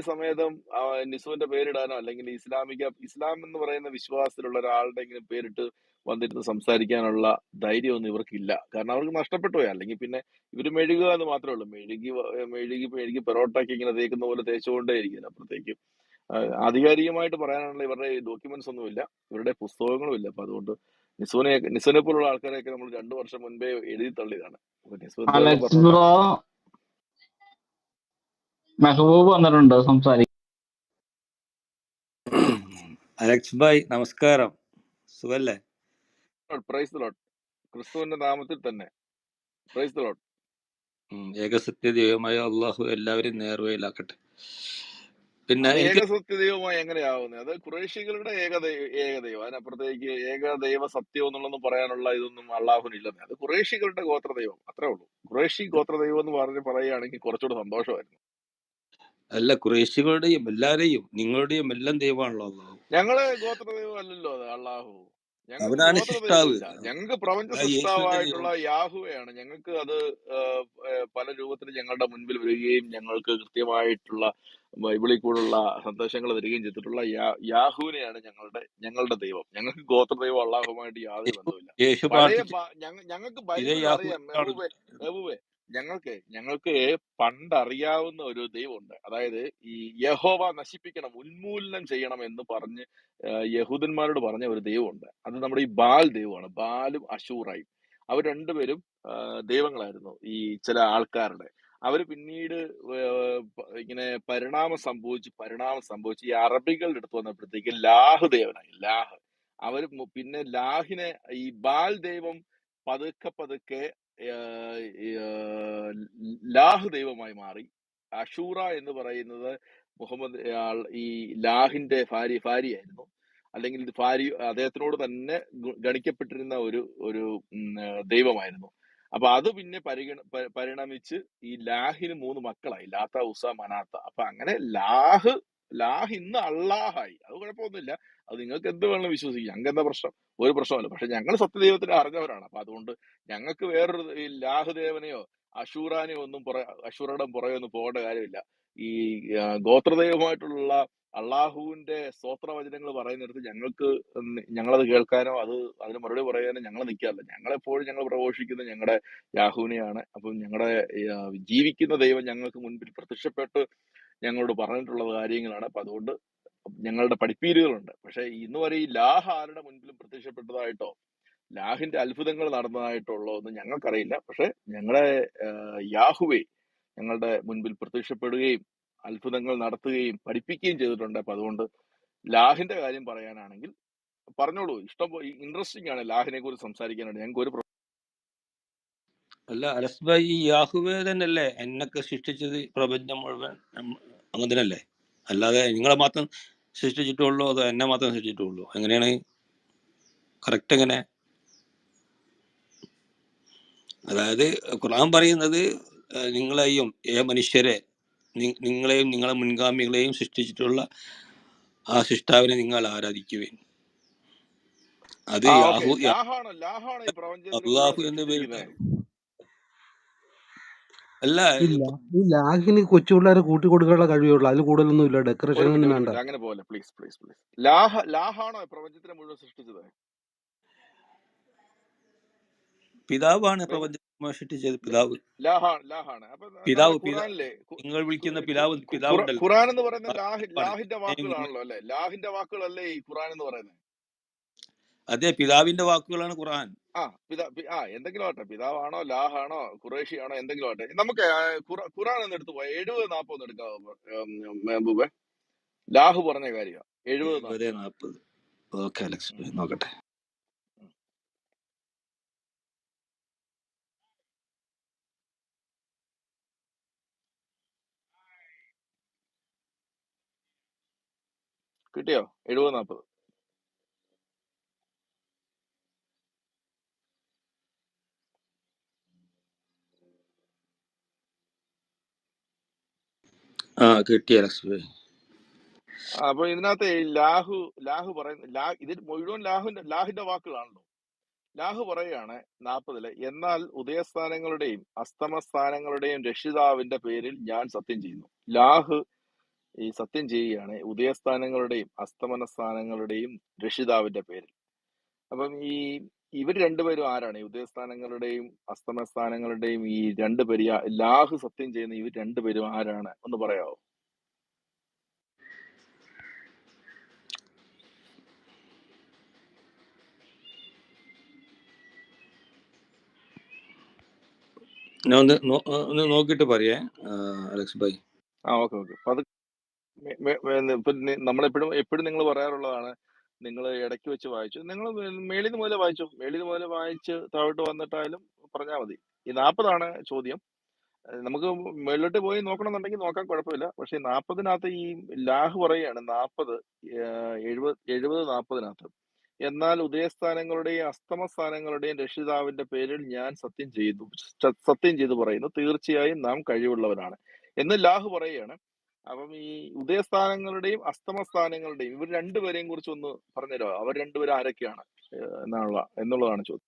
സമേതം നിസുവിന്റെ പേരിടാനോ അല്ലെങ്കിൽ ഇസ്ലാം എന്ന് പറയുന്ന വിശ്വാസത്തിലുള്ള ഒരാളുടെങ്കിലും പേരിട്ട് വന്നിരുന്ന് സംസാരിക്കാനുള്ള ധൈര്യമൊന്നും ഇവർക്കില്ല. കാരണം അവർക്ക് നഷ്ടപ്പെട്ടു പോയി. അല്ലെങ്കിൽ പിന്നെ ഇവര് മെഴുകുക എന്ന് മാത്രമേ ഉള്ളൂ. മെഴുകി പെറോട്ടയ്ക്ക് ഇങ്ങനെ തേക്കുന്ന പോലെ തേച്ചുകൊണ്ടേ ഇരിക്കും. അപ്പുറത്തേക്ക് ആധികാരികമായിട്ട് പറയാനുള്ള ഇവരുടെ ഡോക്യുമെന്റ്സ് ഒന്നുമില്ല, ഇവരുടെ പുസ്തകങ്ങളും ഇല്ല. അപ്പൊ അതുകൊണ്ട് നിസുവിനെ പോലുള്ള ആൾക്കാരെയൊക്കെ നമ്മൾ 2 വർഷം മുൻപേ എഴുതി തള്ളിയതാണ്. അപ്പൊ നിസു എന്തെങ്കിലും അലക്സ് പറഞ്ഞോട്ടെ. ബ്രോ, മെഹബൂബ് വന്നിട്ടുണ്ട് സംസാരിക്കും. അലക്സ് ഭായ് നമസ്കാരം, സുഖല്ലേ? Praise the Lord. ക്രിസ്തുവിന്റെ നാമത്തിൽ തന്നെ പ്രൈസ് ദി ലോർഡ്. ഏകസത്യ ദൈവമായ അള്ളാഹു എല്ലാവരും നേർവയിലാക്കട്ടെ. പിന്നെ അത് എനിക്ക് ഏകസത്യ ദൈവമായി എങ്ങനെയാവുന്നത്? അത് ഖുറൈശികളുടെ ഏകദൈവം. അതിനപ്പുറത്തേക്ക് ഏകദൈവ സത്യം എന്നുള്ളതൊന്നും പറയാനുള്ള ഇതൊന്നും അള്ളാഹുനില്ലെന്ന്. അത് ഖുറൈശികളുടെ ഗോത്രദൈവം, അത്രേ ഉള്ളൂ. ഖുറൈശി ഗോത്രദൈവം എന്ന് പറയുകയാണെങ്കിൽ കുറച്ചുകൂടെ സന്തോഷമായിരുന്നു. അല്ല, ഖുറൈശികളുടെയും എല്ലാരെയും നിങ്ങളുടെയും എല്ലാം ദൈവമാണല്ലോ അള്ളാഹു. ഞങ്ങള് ഗോത്രദൈവം അല്ലല്ലോ അത് അള്ളാഹു. ഞങ്ങൾക്ക് അവനാണ് ഗോത്രദൈവം സൃഷ്ടാവ്. ഇല്ല. ഞങ്ങൾക്ക് പ്രപഞ്ച യേശുവിന്റെ സൃഷ്ടാവായിട്ടുള്ള ദൈവം. യാഹുവയാണ്. ഞങ്ങൾക്ക് അത് പല രൂപത്തിൽ ഞങ്ങളുടെ മുൻപിൽ വരികയും ഞങ്ങൾക്ക് കൃത്യമായിട്ടുള്ള ബൈബിളിൽ കൂടുള്ള സന്ദേശങ്ങൾ തരികയും ചെയ്തിട്ടുള്ള യാഹുവിനെയാണ് ഞങ്ങളുടെ ദൈവം. ഞങ്ങൾക്ക് ഗോത്രദൈവം അള്ളാഹുമായിട്ട് യാതൊരു ബന്ധവുമില്ല. യേശു പഴയ പ്രാർത്ഥിച്ച ഞങ്ങൾക്ക് ഇതേ ബൈബിൾ അറിയാം. യാഹൂദാണ്. മെഹബൂബെ ഞങ്ങൾക്ക് പണ്ടറിയാവുന്ന ഒരു ദൈവമുണ്ട്. അതായത് ഈ യഹോവ നശിപ്പിക്കണം, ഉന്മൂലനം ചെയ്യണം എന്ന് പറഞ്ഞ് യഹൂദന്മാരോട് പറഞ്ഞ ഒരു ദൈവമുണ്ട്. അത് നമ്മുടെ ഈ ബാൽ ദൈവമാണ്. ബാലും അശൂറായും അവർ രണ്ടുപേരും ദൈവങ്ങളായിരുന്നു ഈ ചില ആൾക്കാരുടെ. അവര് പിന്നീട് ഇങ്ങനെ പരിണാമം സംഭവിച്ച് ഈ അറബികളുടെ അടുത്ത് വന്നപ്പോഴത്തേക്ക് ലാഹ് ദേവനായി. അവര് പിന്നെ ലാഹിനെ, ഈ ബാൽ ദൈവം പതുക്കെ ലാഹ് ദൈവമായി മാറി. അഷൂറ എന്ന് പറയുന്നത് ഈ ലാഹിന്റെ ഭാര്യയായിരുന്നു. അല്ലെങ്കിൽ ഇത് അദ്ദേഹത്തിനോട് തന്നെ ഗണിക്കപ്പെട്ടിരുന്ന ഒരു ദൈവമായിരുന്നു. അപ്പൊ അത് പിന്നെ പരിണമിച്ച് ഈ ലാഹിന് 3 മക്കളായി, ലാത്ത, ഉസ, മനാത്ത. അപ്പൊ അങ്ങനെ ലാഹ് ഇന്ന് അള്ളാഹായി. അത് കുഴപ്പമൊന്നുമില്ല. അത് നിങ്ങൾക്ക് എന്ത് വേണമെങ്കിലും വിശ്വസിക്കാം, ഞങ്ങൾക്ക് എന്താ പ്രശ്നം? ഒരു പ്രശ്നമല്ല. പക്ഷെ ഞങ്ങൾ സത്യദൈവത്തിനെ അറിഞ്ഞവരാണ്. അപ്പൊ അതുകൊണ്ട് ഞങ്ങൾക്ക് വേറൊരു ഈ ലാഹുദേവനെയോ അഷൂറാനെയോ അഷൂറയുടെ പുറകെ ഒന്നും പോകേണ്ട കാര്യമില്ല. ഈ ഗോത്രദൈവമായിട്ടുള്ള അള്ളാഹുവിന്റെ സ്തോത്രവചനങ്ങൾ പറയുന്നിടത്ത് ഞങ്ങളത് കേൾക്കാനോ അതിന് മറുപടി പറയാനോ ഞങ്ങൾ നിൽക്കാറില്ല. ഞങ്ങളെപ്പോഴും ഞങ്ങൾ പ്രഘോഷിക്കുന്നത് ഞങ്ങളുടെ യാഹുവിനെയാണ്. അപ്പം ഞങ്ങളുടെ ജീവിക്കുന്ന ദൈവം ഞങ്ങൾക്ക് മുൻപിൽ പ്രത്യക്ഷപ്പെട്ട് ഞങ്ങളോട് പറഞ്ഞിട്ടുള്ള കാര്യങ്ങളാണ്. അപ്പൊ അതുകൊണ്ട് ഞങ്ങളുടെ പഠിപ്പീരുകളുണ്ട്. പക്ഷെ ഇന്ന് വരെ ഈ ലാഹ് ആരുടെ മുൻപിലും പ്രത്യക്ഷപ്പെട്ടതായിട്ടോ ലാഹിന്റെ അത്ഭുതങ്ങൾ നടന്നതായിട്ടുള്ളോ ഒന്നും ഞങ്ങൾക്കറിയില്ല. പക്ഷെ ഞങ്ങളുടെ യാഹുവേ ഞങ്ങളുടെ മുൻപിൽ പ്രത്യക്ഷപ്പെടുകയും അത്ഭുതങ്ങൾ നടത്തുകയും പഠിപ്പിക്കുകയും ചെയ്തിട്ടുണ്ട്. അപ്പൊ അതുകൊണ്ട് ലാഹിന്റെ കാര്യം പറയാനാണെങ്കിൽ പറഞ്ഞോളൂ. ഇൻട്രസ്റ്റിംഗ് ആണ് ലാഹിനെ കുറിച്ച് സംസാരിക്കാനായിട്ട്. ഞങ്ങൾക്ക് ഒരു അല്ല അലക്സ് ഭായ്, ഈ യാഹുവേ തന്നെയല്ലേ എന്നൊക്കെ സൃഷ്ടിച്ചത്? പ്രപഞ്ചം മുഴുവൻ അങ്ങനെ തന്നെയല്ലേ? അല്ലാതെ നിങ്ങളെ മാത്രം സൃഷ്ടിച്ചിട്ടുള്ളൂ അതോ എന്നെ മാത്രം സൃഷ്ടിച്ചിട്ടുള്ളൂ? എങ്ങനെയാണ് കറക്റ്റ്? എങ്ങനെ? അതായത് ഖുർആൻ പറയുന്നത് നിങ്ങളെയും മനുഷ്യരെ, നിങ്ങളെയും നിങ്ങളെ മുൻഗാമികളെയും സൃഷ്ടിച്ചിട്ടുള്ള ആ സൃഷ്ടാവിനെ നിങ്ങൾ ആരാധിക്കുവേൻ. അത് ലാഹാണോ ഈ പ്രപഞ്ചത്തിന് മുഴുവൻ അള്ളാഹു എന്ന് സൃഷ്ടിച്ചിരിക്കുന്നത്? അല്ല, ഇല്ല, ഈ ലാഹിന് കൊച്ചു പിള്ളേരെ കൂട്ടി കൊടുക്കാനുള്ള കഴിവുള്ളൂ. അതിൽ കൂടുതലൊന്നും ഇല്ല. ഡെക്കറേഷൻ ഒന്നും വേണ്ട. അങ്ങനെ പോലെ പ്ലീസ്. ലാഹാണോ പ്രപഞ്ചത്തിനെ മുഴുവൻ സൃഷ്ടിച്ചത്? പിതാവാണ് പ്രപഞ്ചം സൃഷ്ടിച്ചത്. ലാഹാണ്. അപ്പൊ പിതാവ് നമ്മുടെ ഖുറാനിലെ നിങ്ങൾ വിളിക്കുന്ന പിതാവുണ്ടല്ലോ. ഖുറാൻ എന്ന് പറയുന്നത് ലാഹിന്റെ വാക്കുകളാണല്ലോ, അല്ലെ? ലാഹിന്റെ വാക്കുകളല്ലേ ഈ ഖുറാൻ എന്ന് പറയുന്നത്? അതെ, പിതാവിന്റെ വാക്കുകളാണ് ഖുർആൻ. എന്തെങ്കിലും ആട്ടെ, പിതാവാണോ ലാഹാണോ ഖുറേഷിയാണോ എന്തെങ്കിലും ആട്ടെ. നമുക്ക് ഖുറാൻ എന്ന് എടുത്തു പോയാൽ 70-40 എടുക്കാവോ മെഹബൂബെ? ലാഹു പറഞ്ഞ കാര്യം 70-40. ഓക്കെ അലക്സ്, നോക്കട്ടെ. കിട്ടിയോ? 70-40. കിട്ടി അലക്സ്. അപ്പൊ ഇതിനകത്ത് ലാഹു പറയുന്ന ഇതിൽ മുഴുവൻ ലാഹിന്റെ വാക്കുകളാണല്ലോ. ലാഹു പറയുകയാണ് 40-ല്, എന്നാൽ ഉദയസ്ഥാനങ്ങളുടെയും അസ്തമസ്ഥാനങ്ങളുടെയും രക്ഷിതാവിന്റെ പേരിൽ ഞാൻ സത്യം ചെയ്യുന്നു. ലാഹ് ഈ സത്യം ചെയ്യുകയാണ് ഉദയസ്ഥാനങ്ങളുടെയും അസ്തമന സ്ഥാനങ്ങളുടെയും രക്ഷിതാവിന്റെ പേരിൽ. അപ്പം ഇവർ രണ്ടുപേരും ആരാണ്? ഈ ഉദയസ്ഥാനങ്ങളുടെയും അസ്തമന സ്ഥാനങ്ങളുടെയും ഈ രണ്ടുപേര്, ലാഹ് സത്യം ചെയ്യുന്ന ഇവർ രണ്ടുപേരും ആരാണ്? ഒന്ന് പറയാമോ? ഞാൻ ഒന്ന് നോക്കിയിട്ട് പറയേ അലക്സ് ഭായി. ഓക്കെ. അപ്പൊ അത് നമ്മളെപ്പോഴും നിങ്ങൾ പറയാറുള്ളതാണ്, നിങ്ങൾ ഇടയ്ക്ക് വെച്ച് വായിച്ചു, നിങ്ങൾ മേളിൽ നിന്ന് മുതലേ വായിച്ച് താഴോട്ട് വന്നിട്ടായാലും പറഞ്ഞാൽ മതി. ഈ 40 ചോദ്യം. നമുക്ക് മുകളിലോട്ട് പോയി നോക്കണമെന്നുണ്ടെങ്കിൽ നോക്കാൻ കുഴപ്പമില്ല. പക്ഷെ 40-നകത്ത് ഈ ലാഹ് പറയുകയാണ് 40 70 40-നകത്ത്, എന്നാൽ ഉദയസ്ഥാനങ്ങളുടെയും അസ്തമസ്ഥാനങ്ങളുടെയും രക്ഷിതാവിന്റെ പേരിൽ ഞാൻ സത്യം ചെയ്തു പറയുന്നു, തീർച്ചയായും നാം കഴിവുള്ളവരാണ് എന്ന് ലാഹ് പറയുകയാണ്. അപ്പം ഈ ഉദയസ്ഥാനങ്ങളുടെയും അസ്തമസ്ഥാനങ്ങളുടെയും ഇവർ രണ്ടുപേരെയും കുറിച്ച് ഒന്ന് പറഞ്ഞുതരാമോ? അവർ രണ്ടുപേരും ആരൊക്കെയാണ് എന്നുള്ളതാണ് ചോദ്യം.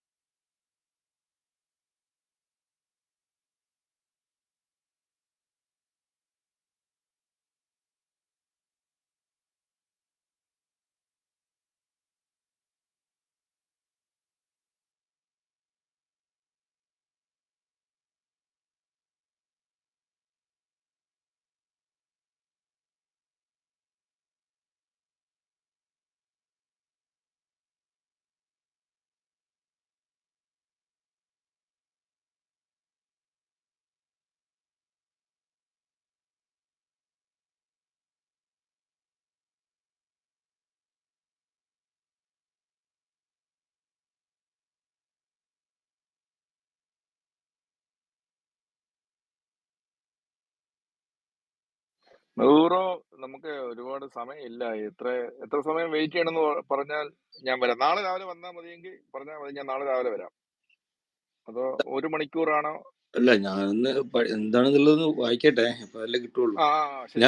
നൂറോ, നമുക്ക് ഒരുപാട് സമയമില്ല. എത്ര സമയം വെയിറ്റ് ചെയ്യണമെന്ന് പറഞ്ഞാൽ ഞാൻ വരാം. നാളെ രാവിലെ വന്നാൽ മതിയെങ്കിൽ പറഞ്ഞാൽ മതി, ഞാൻ നാളെ രാവിലെ വരാം. അതോ 1 മണിക്കൂറാണോ? അല്ല, ഞാൻ എന്താണെന്നുള്ളത് വായിക്കട്ടെ, അപ്പൊ അല്ലേ കിട്ടുള്ളൂ. ശരി.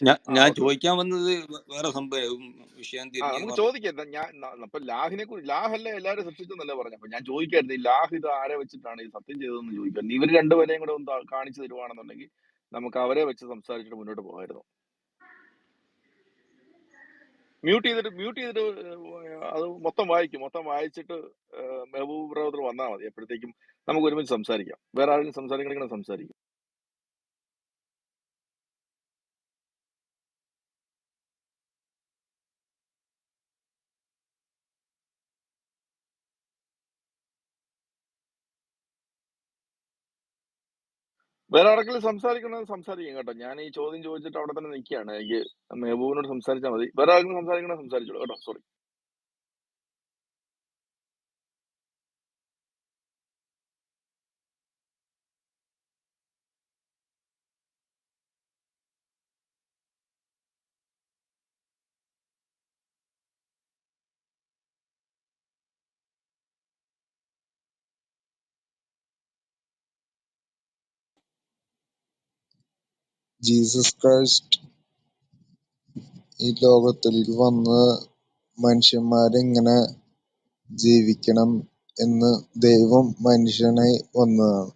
ഞാൻ ഓക്കെ. ചോദിക്കാൻ വന്നത് വേറെ സംഭവം, വിഷയം നമുക്ക് തിരിഞ്ഞു. ചോദിക്കാം. അപ്പൊ ലാഹല്ലേ എല്ലാവരും സൃഷ്ടിച്ചെന്നല്ലേ പറഞ്ഞു. അപ്പൊ ഞാൻ ചോദിക്കായിരുന്നു, ഈ ലാഹ് ഇത് ആരെ വെച്ചിട്ടാണ് ഈ സത്യം ചെയ്തതെന്ന് ചോദിക്കായിരുന്നു. ഇവർ രണ്ടുപേരെയും കൂടെ ഒന്ന് കാണിച്ചു തരുവാണെന്നുണ്ടെങ്കിൽ നമുക്ക് അവരെ വെച്ച് സംസാരിച്ചിട്ട് മുന്നോട്ട് പോകായിരുന്നു. മ്യൂട്ട് ചെയ്തിട്ട് അത് മൊത്തം വായിച്ചിട്ട് മെഹബൂബ് ബ്രദർ വന്നാൽ മതി. അപ്പോഴത്തേക്കും നമുക്ക് ഒരുമിച്ച് സംസാരിക്കാം. വേറെ ആരെങ്കിലും സംസാരിക്കണമെങ്കിൽ സംസാരിക്കും. വേറെ ആരെങ്കിലും സംസാരിക്കണം കേട്ടോ. ഞാൻ ഈ ചോദ്യം ചോദിച്ചിട്ട് അവിടെ തന്നെ നിൽക്കുകയാണ്. എനിക്ക് മെഹബൂബിനോട് സംസാരിച്ചാൽ മതി. വേറെ ആരെങ്കിലും സംസാരിച്ചോളൂ കേട്ടോ. സോറി. ജീസസ് ക്രൈസ്റ്റ് ഈ ലോകത്തിൽ വന്ന് മനുഷ്യന്മാരെങ്ങനെ ജീവിക്കണം എന്ന് ദൈവം മനുഷ്യനായി വന്നതാണ്.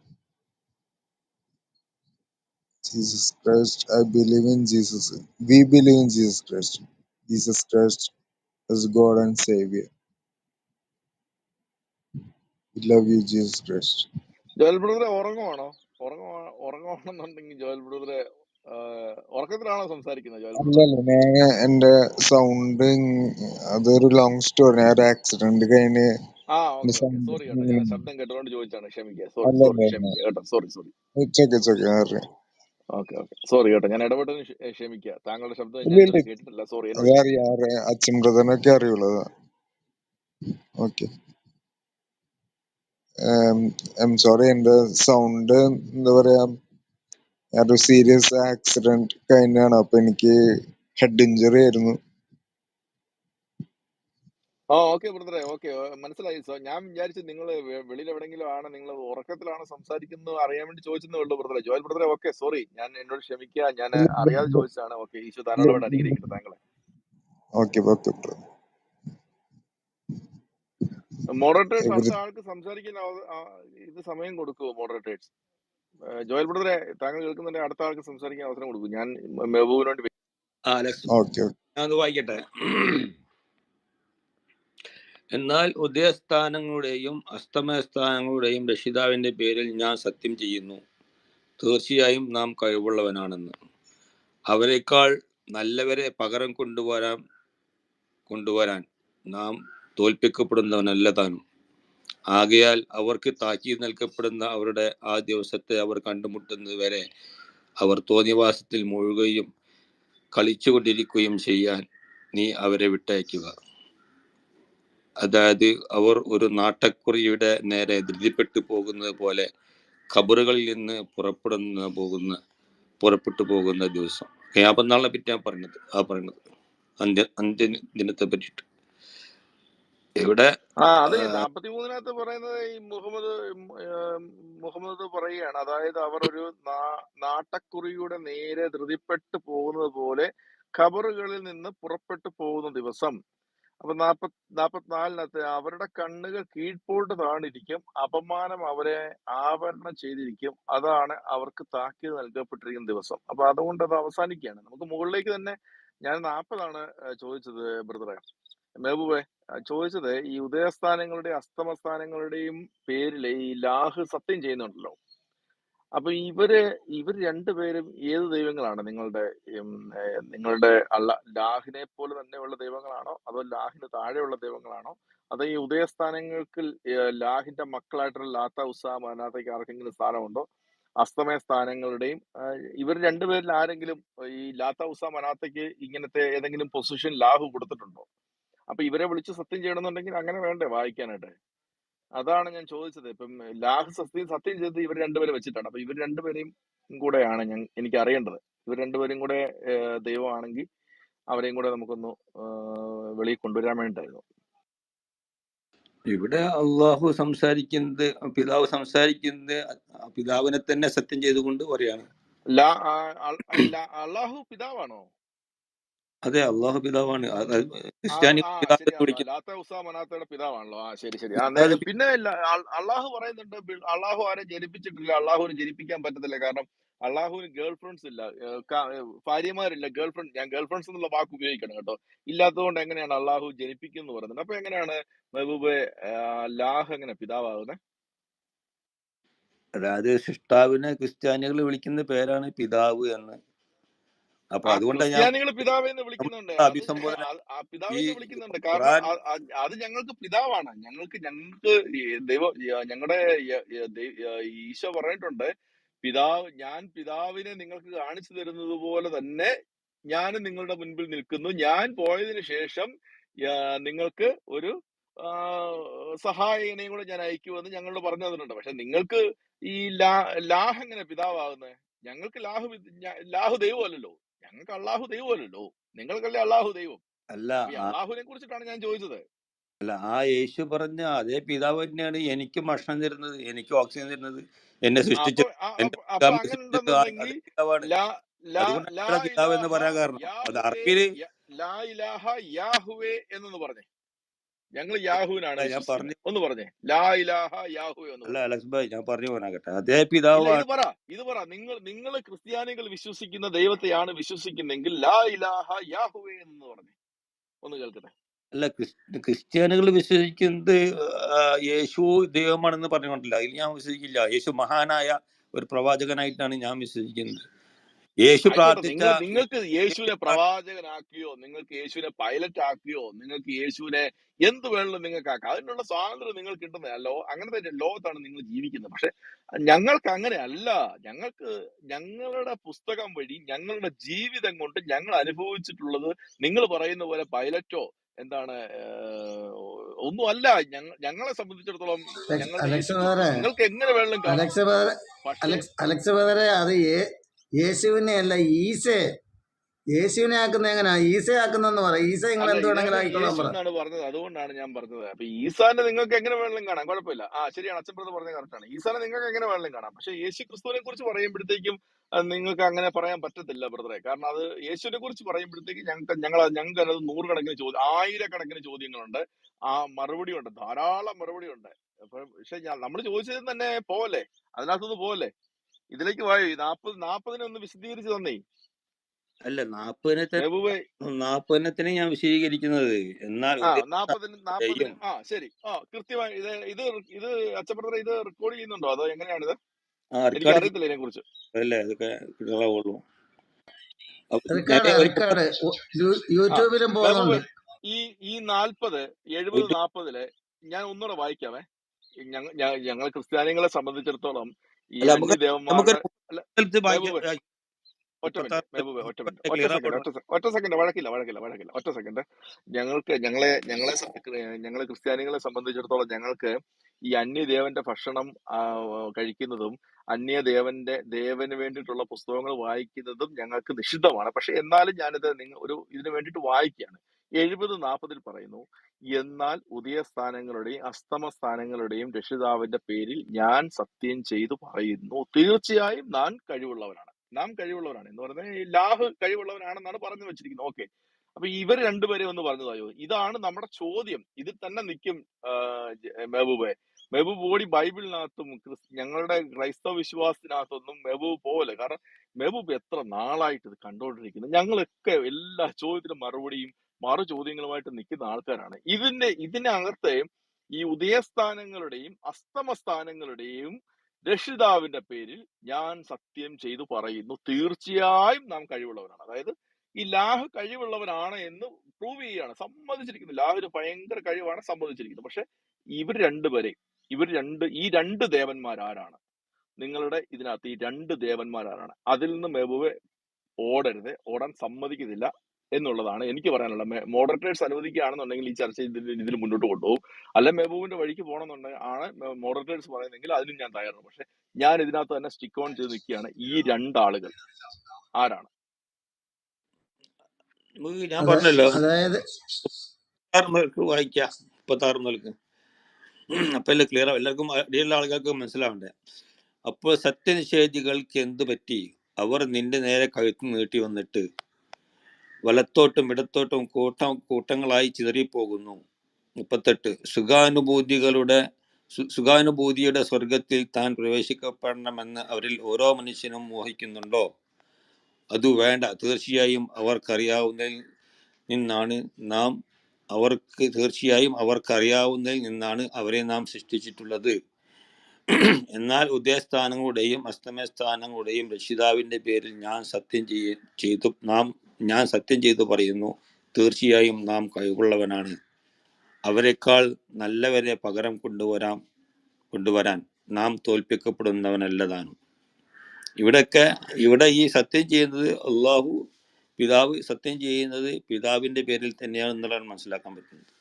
Jesus Christ, I believe in Jesus. We believe in Jesus Christ. Jesus Christ is God and Savior. We love you, Jesus Christ. Joel ബ്രദറെ ഉറങ്ങുവാണെന്നുണ്ടെങ്കിൽ ജോയൽ ബ്രദറെ ഉറക്കത്തിലാണോ സംസാരിക്കുന്നത് ജോയൽ ബ്രദർ? അല്ലല്ല, ഞാൻ എന്റെ സൗണ്ട് അതൊരു ലോങ് സ്റ്റോറി. ഞാൻ ഒരു ആക്സിഡന്റ് കഴിഞ്ഞ് ഓക്കെ. sound സോറി കേട്ടോ, ഞാൻ ശബ്ദം കേട്ടോണ്ട് ചോദിച്ചാണ്. ക്ഷമിക്കുക. ക്ഷമിക്കുക കേട്ടോ. സോറി. ഓക്കെ. സോറി കേട്ടോ, ഞാൻ ഇടപെട്ടതിന് ക്ഷമിക്കുക. താങ്കളുടെ ശബ്ദം ഞാൻ ഇതുവരെ കേട്ടിട്ടില്ല. സോറി, എന്നോട് ക്ഷമിക്കുക. അച്ഛൻ ബ്രദറിനൊക്കെ അറിയുള്ളതാ. Okay, I am sorry. എന്റെ സൗണ്ട് എന്താ പറയാ, ഒരു സീരിയസ് ആക്സിഡന്റ് കഴിഞ്ഞാണ്. അപ്പൊ എനിക്ക് ഹെഡ് ഇഞ്ചുറി ആയിരുന്നു. ഓക്കെ ബ്രദറെ, ഓക്കെ, മനസ്സിലായി. ഞാൻ വിചാരിച്ചു നിങ്ങൾ വെളിയിൽ എവിടെയെങ്കിലും ആണ്, നിങ്ങൾ ഉറക്കത്തിലാണ് സംസാരിക്കുന്നത് അറിയാൻ വേണ്ടി ചോദിച്ചെന്നേ ഉള്ളൂ ബ്രദറെ. ജോയൽ ബ്രദറെ, ഓക്കെ, സോറി, എന്നോട് ക്ഷമിക്കുക. ഞാൻ അറിയാതെ ചോദിച്ചതാണ്. ഓക്കെ, ഈശോ ധാരാളമായിട്ട് അനുഗ്രഹിക്കട്ടെ താങ്കളെ. ഓക്കെ. മോഡറേറ്റേഴ്സ് അടുത്ത ആൾക്ക് സംസാരിക്കാൻ ഇത് സമയം കൊടുക്കുമോ മോഡറേറ്റേഴ്സ്? ജോയൽ ബ്രദറെ, താങ്കൾ കേൾക്കുന്നുണ്ടെങ്കിൽ അടുത്ത ആൾക്ക് സംസാരിക്കാൻ അവസരം കൊടുക്കും. ഞാൻ മെഹബൂബിന് വേണ്ടി അലക്സ് ഓക്കെ. ഞാനത് വായിക്കട്ടെ. എന്നാൽ ഉദയസ്ഥാനങ്ങളുടെയും അസ്തമയസ്ഥാനങ്ങളുടെയും രക്ഷിതാവിന്റെ പേരിൽ ഞാൻ സത്യം ചെയ്യുന്നു, തീർച്ചയായും നാം കഴിവുള്ളവനാണെന്ന്. അവരെക്കാൾ നല്ലവരെ പകരം കൊണ്ടുവരാൻ നാം തോൽപ്പിക്കപ്പെടുന്നവനല്ല താനും. ആകയാൽ അവർക്ക് താക്കീത് നൽകപ്പെടുന്ന അവരുടെ ആ ദിവസത്തെ അവർ കണ്ടുമുട്ടുന്നത് വരെ അവർ തോന്നിവാസത്തിൽ മുഴുകുകയും കളിച്ചുകൊണ്ടിരിക്കുകയും ചെയ്യാൻ നീ അവരെ വിട്ടയക്കുക. അതായത് അവർ ഒരു നാട്ടക്കുറിയുടെ നേരെ ധൃതിപ്പെട്ടു പോകുന്നത് പോലെ ഖബറുകളിൽ നിന്ന് പുറപ്പെട്ടു പോകുന്ന ദിവസം. ഖിയാമത്ത് പറ്റി ഞാൻ പറയുന്നത് അന്ത്യദിനത്തെ പറ്റിയിട്ട്. ഇവിടെ അത് 43-നകത്ത് പറയുന്നത് ഈ മുഹമ്മദ് പറയുകയാണ്. അതായത് അവർ ഒരു നാട്ടക്കുറിയുടെ നേരെ ധൃതിപ്പെട്ടു പോകുന്നത് പോലെ ഖബറുകളിൽ നിന്ന് പുറപ്പെട്ടു പോകുന്ന ദിവസം. അപ്പൊ 44-നകത്ത് അവരുടെ കണ്ണുകൾ കീഴ്പോട്ട് താണിരിക്കും, അപമാനം അവരെ ആവരണം ചെയ്തിരിക്കും, അതാണ് അവർക്ക് താക്കീത് നൽകപ്പെട്ടിരിക്കുന്ന ദിവസം. അപ്പൊ അതുകൊണ്ട് അത് അവസാനിക്കുകയാണ്. നമുക്ക് മുകളിലേക്ക് തന്നെ ഞാൻ 40 ചോദിച്ചത് ബ്രദറെ മെഹബൂബെ, ചോദിച്ചത് ഈ ഉദയസ്ഥാനങ്ങളുടെയും അസ്തമസ്ഥാനങ്ങളുടെയും പേരിൽ ഈ ലാഹ് സത്യം ചെയ്യുന്നുണ്ടല്ലോ. അപ്പൊ ഇവര് രണ്ടുപേരും ഏത് ദൈവങ്ങളാണ്? നിങ്ങളുടെ ലാഹിനെ പോലെ തന്നെയുള്ള ദൈവങ്ങളാണോ, അതോ ലാഹിന് താഴെയുള്ള ദൈവങ്ങളാണോ, അതോ ഈ ഉദയസ്ഥാനങ്ങൾക്ക് ലാഹിന്റെ മക്കളായിട്ടുള്ള ലാത്ത, ഉസ്സ, മനാത്തയ്ക്ക് ആർക്കെങ്കിലും സ്ഥാനമുണ്ടോ? അസ്തമയ സ്ഥാനങ്ങളുടെയും ഇവർ രണ്ടുപേരിൽ ആരെങ്കിലും ഈ ലാത്ത, ഉസ്സ, മനാത്തയ്ക്ക് ഇങ്ങനത്തെ ഏതെങ്കിലും പൊസിഷൻ ലാഹു കൊടുത്തിട്ടുണ്ടോ? അപ്പൊ ഇവരെ വിളിച്ച് സത്യം ചെയ്യണമെന്നുണ്ടെങ്കിൽ അങ്ങനെ വേണ്ടേ വായിക്കാനായിട്ട്? അതാണ് ഞാൻ ചോദിച്ചത്. ഇപ്പം ലാഹ് സത്യം ചെയ്ത് ഇവർ രണ്ടുപേരെ വെച്ചിട്ടാണ്. അപ്പൊ ഇവർ രണ്ടുപേരെയും കൂടെയാണ് എനിക്ക് അറിയേണ്ടത്. ഇവർ രണ്ടുപേരും കൂടെ ദൈവമാണെങ്കിൽ അവരെയും കൂടെ നമുക്കൊന്ന് വെളിയിൽ കൊണ്ടുവരാൻ വേണ്ടിയിട്ടായിരുന്നു. ഇവിടെ പിതാവ് സംസാരിക്കുന്നത് പിതാവിനെ തന്നെ സത്യം ചെയ്തുകൊണ്ട് പറയാണ്. അള്ളാഹു പിതാവാണോ? അതെ, അള്ളാഹു പിതാവാണ്. ശരി, വിളിക്കുന്നത് ലാത്ത, ഉസ്സ, മനാത്തയുടെ പിതാവാണല്ലോ. ശരി. പിന്നെ അള്ളാഹു പറയുന്നുണ്ട് അള്ളാഹു ആരെ ജനിപ്പിച്ചിട്ടില്ല, അള്ളാഹുവിന് ജനിപ്പിക്കാൻ പറ്റത്തില്ല. കാരണം അള്ളാഹുവിന് ഗേൾ ഫ്രണ്ട്സ് ഇല്ല, ഭാര്യമാരില്ല. ഞാൻ ഗേൾ ഫ്രണ്ട്സ് എന്നുള്ള വാക്ക് ഉപയോഗിക്കണം കേട്ടോ. ഇല്ലാത്തതുകൊണ്ട് എങ്ങനെയാണ് അള്ളാഹു ജനിപ്പിക്കുന്നു പറയുന്നത്? അപ്പൊ എങ്ങനെയാണ് മെഹബൂബെ ലാഹ് എങ്ങനെ പിതാവാകുന്നത്? അതായത് സൃഷ്ടാവിനെ ക്രിസ്ത്യാനികൾ വിളിക്കുന്ന പേരാണ് പിതാവ് എന്ന്. അപ്പൊ അതുകൊണ്ടാണ് ഞാൻ ക്രിസ്ത്യാനികൾ പിതാവെന്ന് വിളിക്കുന്നുണ്ട്. അത് അഭിസംബോധന പിതാവെന്ന് വിളിക്കുന്നുണ്ട്. കാരണം അത് ഞങ്ങൾക്ക് പിതാവാണ്. ഞങ്ങൾക്ക് ദൈവം, ഞങ്ങളുടെ ഈശോ പറഞ്ഞിട്ടുണ്ട്, ഞാൻ പിതാവിനെ നിങ്ങൾക്ക് കാണിച്ചു തരുന്നത് പോലെ തന്നെ ഞാനും നിങ്ങളുടെ മുൻപിൽ നിൽക്കുന്നു. ഞാൻ പോയതിനു ശേഷം നിങ്ങൾക്ക് ഒരു സഹായകനെയും കൂടെ ഞാൻ അയക്കുമെന്ന് ഞങ്ങളോട് പറഞ്ഞു തന്നിട്ടുണ്ട്. പക്ഷെ നിങ്ങൾക്ക് ഈ ലാഹ് എങ്ങനെ പിതാവാകുന്നത്? ഞങ്ങൾക്ക് ലാഹു ദൈവമല്ലല്ലോ. ഞങ്ങൾക്ക് അള്ളാഹു ദൈവമല്ലല്ലോ. നിങ്ങൾക്കല്ലേ അള്ളാഹു ദൈവം. അല്ല, അള്ളാഹുവിനെ കുറിച്ചിട്ടാണ് ഞാൻ ചോദിച്ചത്. ആ യേശു പറഞ്ഞ അതേ പിതാവ് തന്നെയാണ് എനിക്ക് ഭക്ഷണം തരുന്നത്, എനിക്ക് ഓക്സിജൻ തരുന്നത്, എന്നെ സൃഷ്ടിച്ചത്. അപ്പൊ അങ്ങനെ ഉണ്ടെന്നുണ്ടെങ്കിൽ പിതാവ് എന്ന് പറയാൻ കാരണം അത് അറബിയില് യാഹുവേ എന്നൊന്ന് പറഞ്ഞേ. ഞങ്ങൾ യാഹുവിനാണ് വിശ്വസിക്കുന്നത്. ഒന്ന് പറഞ്ഞേ, ലാ ഇലാഹ യാഹുവേ എന്ന്. അല്ല അലക്സ് ഭായ്, ഞാൻ പറഞ്ഞു പോകാനാകട്ടെ. അതേ പിതാവ് ഇത് പറ നിങ്ങൾ ക്രിസ്ത്യാനികൾ വിശ്വസിക്കുന്ന ദൈവത്തെയാണ് വിശ്വസിക്കുന്നെങ്കിൽ ലാ ഇലാഹ യാഹുവേ എന്ന് പറഞ്ഞേ, ഒന്ന് കേൾക്കട്ടെ. അല്ല, ക്രിസ്ത്യാനികൾ വിശ്വസിക്കുന്നത് യേശു ദൈവമാണെന്ന് പറഞ്ഞുകൊണ്ടില്ല. അതിൽ ഞാൻ വിശ്വസിക്കില്ല. യേശു മഹാനായ ഒരു പ്രവാചകനായിട്ടാണ് ഞാൻ വിശ്വസിക്കുന്നത്. യേശു പ്രാർത്ഥിച്ച, നിങ്ങൾക്ക് യേശുവിനെ പ്രവാചകനാക്കിയോ, നിങ്ങൾക്ക് യേശുവിനെ പൈലറ്റ് ആക്കിയോ, നിങ്ങൾക്ക് യേശുവിനെ എന്ത് വേണമെങ്കിലും നിങ്ങൾക്ക് ആക്കാം. അതിനുള്ള സ്വാതന്ത്ര്യം നിങ്ങൾക്ക് കിട്ടുന്നതല്ലോ. അങ്ങനത്തെ ലോകത്താണ് നിങ്ങൾ ജീവിക്കുന്നത്. പക്ഷെ ഞങ്ങൾക്ക് അങ്ങനെ അല്ല. ഞങ്ങൾക്ക് ഞങ്ങളുടെ പുസ്തകം വഴി ഞങ്ങളുടെ ജീവിതം കൊണ്ട് ഞങ്ങൾ അനുഭവിച്ചിട്ടുള്ളത് നിങ്ങൾ പറയുന്ന പോലെ പൈലറ്റോ ഒന്നും അല്ല. ഞങ്ങളെ സംബന്ധിച്ചിടത്തോളം ഞങ്ങളുടെ നിങ്ങൾക്ക് എങ്ങനെ വേണമെങ്കിലും കാണാം. അലക്സ് ബ്രദറെ, അത് യേശുവിനെ അല്ല, യേശുവിനെ ആക്കുന്ന എങ്ങനെയാ? ഈസയെ ആക്കുന്നെന്ന് പറ. ഈസ നിങ്ങൾ എന്ത് വേണമെങ്കിലും ആയിക്കോളാൻ പറ. യേശുവിനാണ് പറഞ്ഞത്, അതുകൊണ്ടാണ് ഞാൻ പറഞ്ഞത്. അപ്പൊ ഈസാനെ നിങ്ങൾക്ക് എങ്ങനെ വേണമെങ്കിലും കാണാം, കുഴപ്പമില്ല. ശരിയാണ്, അച്ഛൻ ബ്രദർ പറഞ്ഞത് കറക്റ്റാണ്. ഈസാനെ നിങ്ങൾക്ക് എങ്ങനെ വേണമെങ്കിലും കാണാം. പക്ഷെ യേശു ക്രിസ്തുവിനെ കുറിച്ച് പറയുമ്പോഴത്തേക്കും നിങ്ങൾക്ക് അങ്ങനെ പറയാൻ പറ്റത്തില്ല ബ്രദറെ. കാരണം അത് യേശുവിനെ കുറിച്ച് പറയുമ്പോഴത്തേക്ക് ഞങ്ങൾക്ക് അതിനകത്ത് നൂറുകണക്കിന് ആയിരക്കണക്കിന് ചോദ്യങ്ങളുണ്ട്. മറുപടി ഉണ്ട്, ധാരാളം മറുപടി ഉണ്ട്. പക്ഷെ നമ്മൾ ചോദിച്ചതിൽ തന്നെ പോവല്ലേ, അതിനകത്തുനിന്ന് പോവല്ലേ. ഇതിലേക്ക് വായു 40 ഒന്ന് വിശദീകരിച്ച് തന്നേ. അല്ല, 40നെ ഞാൻ വിശദീകരിക്കുന്നത്. എന്നാൽ ആ 40 ഉദ്ദേശം ശരി. കൃത്യമായി ഇത് ഇത് അച്ചപ്രദർ ഇത് റെക്കോർഡ് ചെയ്യുന്നുണ്ടോ അതോ എങ്ങനെയാണിത്? എനിക്ക് റെക്കോർഡ് അറിയത്തില്ല ഇതിനെ കുറിച്ച്. ചെയ്യല്ലേ, അതൊക്കെ ക്ലിയറാവുള്ളൂ. റിക്കാർഡ് റിക്കാർഡ് ആ യൂട്യൂബിലും പോകുന്നുണ്ട്. മെഹബൂബ് ഈ 40 70 40 ഞാൻ ഒന്നുകൂടെ വായിക്കാമേ. ഞങ്ങൾ ക്രിസ്ത്യാനികളെ സംബന്ധിച്ചിടത്തോളം ഈ അല്ല, നമുക്ക് അന്യദേവന്മാരുടെ അല്ല സ്ഥലത്ത് മെഹബൂബ് ഒറ്റ മിനിറ്റ് 36 മെഹബൂബ് ഒറ്റ മിനിറ്റ് ക്ലിയർ ഒറ്റ സെക്കൻഡ് വഴക്കില്ല ഒറ്റ സെക്കൻഡ്. ഞങ്ങളെ ക്രിസ്ത്യാനികളെ സംബന്ധിച്ചിടത്തോളം ഞങ്ങൾക്ക് ഈ അന്യദേവന്റെ ഭക്ഷണം കഴിക്കുന്നതും ദേവന് വേണ്ടിയിട്ടുള്ള പുസ്തകങ്ങൾ വായിക്കുന്നതും ഞങ്ങൾക്ക് നിഷിദ്ധമാണ്. പക്ഷെ എന്നാലും ഞാനിത് ഇതിനു വേണ്ടിയിട്ട് വായിക്കുകയാണ്. 70-40 പറയുന്നു, എന്നാൽ ഉദയസ്ഥാനങ്ങളുടെയും അസ്തമസ്ഥാനങ്ങളുടെയും രക്ഷിതാവിന്റെ പേരിൽ ഞാൻ സത്യം ചെയ്തു പറയുന്നു, തീർച്ചയായും നാം കഴിവുള്ളവരാണ് എന്ന് പറഞ്ഞാൽ ലാഹ് കഴിവുള്ളവനാണെന്നാണ് പറഞ്ഞു വെച്ചിരിക്കുന്നത്. ഓക്കെ, അപ്പൊ ഇവർ രണ്ടുപേരെ ഒന്ന് പറഞ്ഞതായോ? ഇതാണ് നമ്മുടെ ചോദ്യം. ഇതിൽ തന്നെ നിൽക്കും മെഹബൂബ് ഓടി ബൈബിളിനകത്തും ഞങ്ങളുടെ ക്രൈസ്തവ വിശ്വാസത്തിനകത്തൊന്നും മെഹബൂബ് പോലെ. കാരണം മെഹബൂബ് എത്ര നാളായിട്ട് ഇത് കണ്ടുകൊണ്ടിരിക്കുന്നു. ഞങ്ങളൊക്കെ എല്ലാ ചോദ്യത്തിനും മറു ചോദ്യങ്ങളുമായിട്ട് നിൽക്കുന്ന ആൾക്കാരാണ്. ഇതിനകത്ത് ഈ ഉദയസ്ഥാനങ്ങളുടെയും അസ്തമസ്ഥാനങ്ങളുടെയും രക്ഷിതാവിന്റെ പേരിൽ ഞാൻ സത്യം ചെയ്തു പറയുന്നു, തീർച്ചയായും നാം കഴിവുള്ളവരാണ്. അതായത് ഈ ലാഹ് കഴിവുള്ളവനാണ് എന്ന് പ്രൂവ് ചെയ്യുകയാണ്, സമ്മതിച്ചിരിക്കുന്നു. ലാഹിന് ഭയങ്കര കഴിവാണ്, സമ്മതിച്ചിരിക്കുന്നു. പക്ഷെ ഈ രണ്ട് ദേവന്മാരാരാണ്? നിങ്ങളുടെ ഇതിനകത്ത് ഈ രണ്ട് ദേവന്മാരാരാണ്? അതിൽ നിന്ന് മെഹബൂബ് ഓടാൻ സമ്മതിക്കുന്നില്ല എന്നുള്ളതാണ് എനിക്ക് പറയാനുള്ള. മോഡറേറ്റേഴ്സ് അനുവദിക്കുകയാണെന്നുണ്ടെങ്കിൽ ഈ ചർച്ച ഇതിൽ മുന്നോട്ട് കൊണ്ടുപോകും. അല്ല മെഹബൂബിന്റെ വഴിക്ക് പോകണമെന്നുണ്ടെങ്കിൽ മോഡറേറ്റേഴ്സ് പറയുന്നെങ്കിൽ അതിനും ഞാൻ തയ്യാറാണ്. പക്ഷെ ഞാൻ ഇതിനകത്ത് തന്നെ സ്റ്റിക്ക് ഓൺ ചെയ്ത് നിൽക്കുകയാണ്. ഈ രണ്ടാളുകൾ ആരാണ്? ഞാൻ പറഞ്ഞല്ലോ, അതായത് 36 വായിക്കാം. 36 അപ്പൊ എല്ലാം ക്ലിയർ ആവും, എല്ലാവർക്കും അടിയുള്ള ആളുകൾക്ക് മനസ്സിലാവണ്ടേ. അപ്പോൾ സത്യനിഷേധികൾക്ക് എന്ത് പറ്റി? അവർ നിന്റെ നേരെ കഴുത്ത് നീട്ടി വന്നിട്ട് വലത്തോട്ടും ഇടത്തോട്ടും കൂട്ടങ്ങളായി ചിതറിപ്പോകുന്നു. 38 സുഖാനുഭൂതിയുടെ സ്വർഗത്തിൽ താൻ പ്രവേശിക്കപ്പെടണമെന്ന് അവരിൽ ഓരോ മനുഷ്യനും മോഹിക്കുന്നുണ്ടോ? അതു വേണ്ട. തീർച്ചയായും അവർക്കറിയാവുന്നതിൽ നിന്നാണ് അവരെ നാം സൃഷ്ടിച്ചിട്ടുള്ളത്. എന്നാൽ ഉദയസ്ഥാനങ്ങളുടെയും അസ്തമയസ്ഥാനങ്ങളുടെയും രക്ഷിതാവിന്റെ പേരിൽ ഞാൻ സത്യം ചെയ്തു പറയുന്നു, തീർച്ചയായും നാം കഴിവുള്ളവനാണ്. അവരെക്കാൾ നല്ലവരെ പകരം കൊണ്ടുവരാൻ നാം തോൽപ്പിക്കപ്പെടുന്നവനല്ലതാനും. ഇവിടെ ഈ സത്യം ചെയ്യുന്നത് അള്ളാഹു പിതാവ് സത്യം ചെയ്യുന്നത് പിതാവിന്റെ പേരിൽ തന്നെയാണ് എന്നുള്ളതാണ് മനസ്സിലാക്കാൻ പറ്റുന്നത്.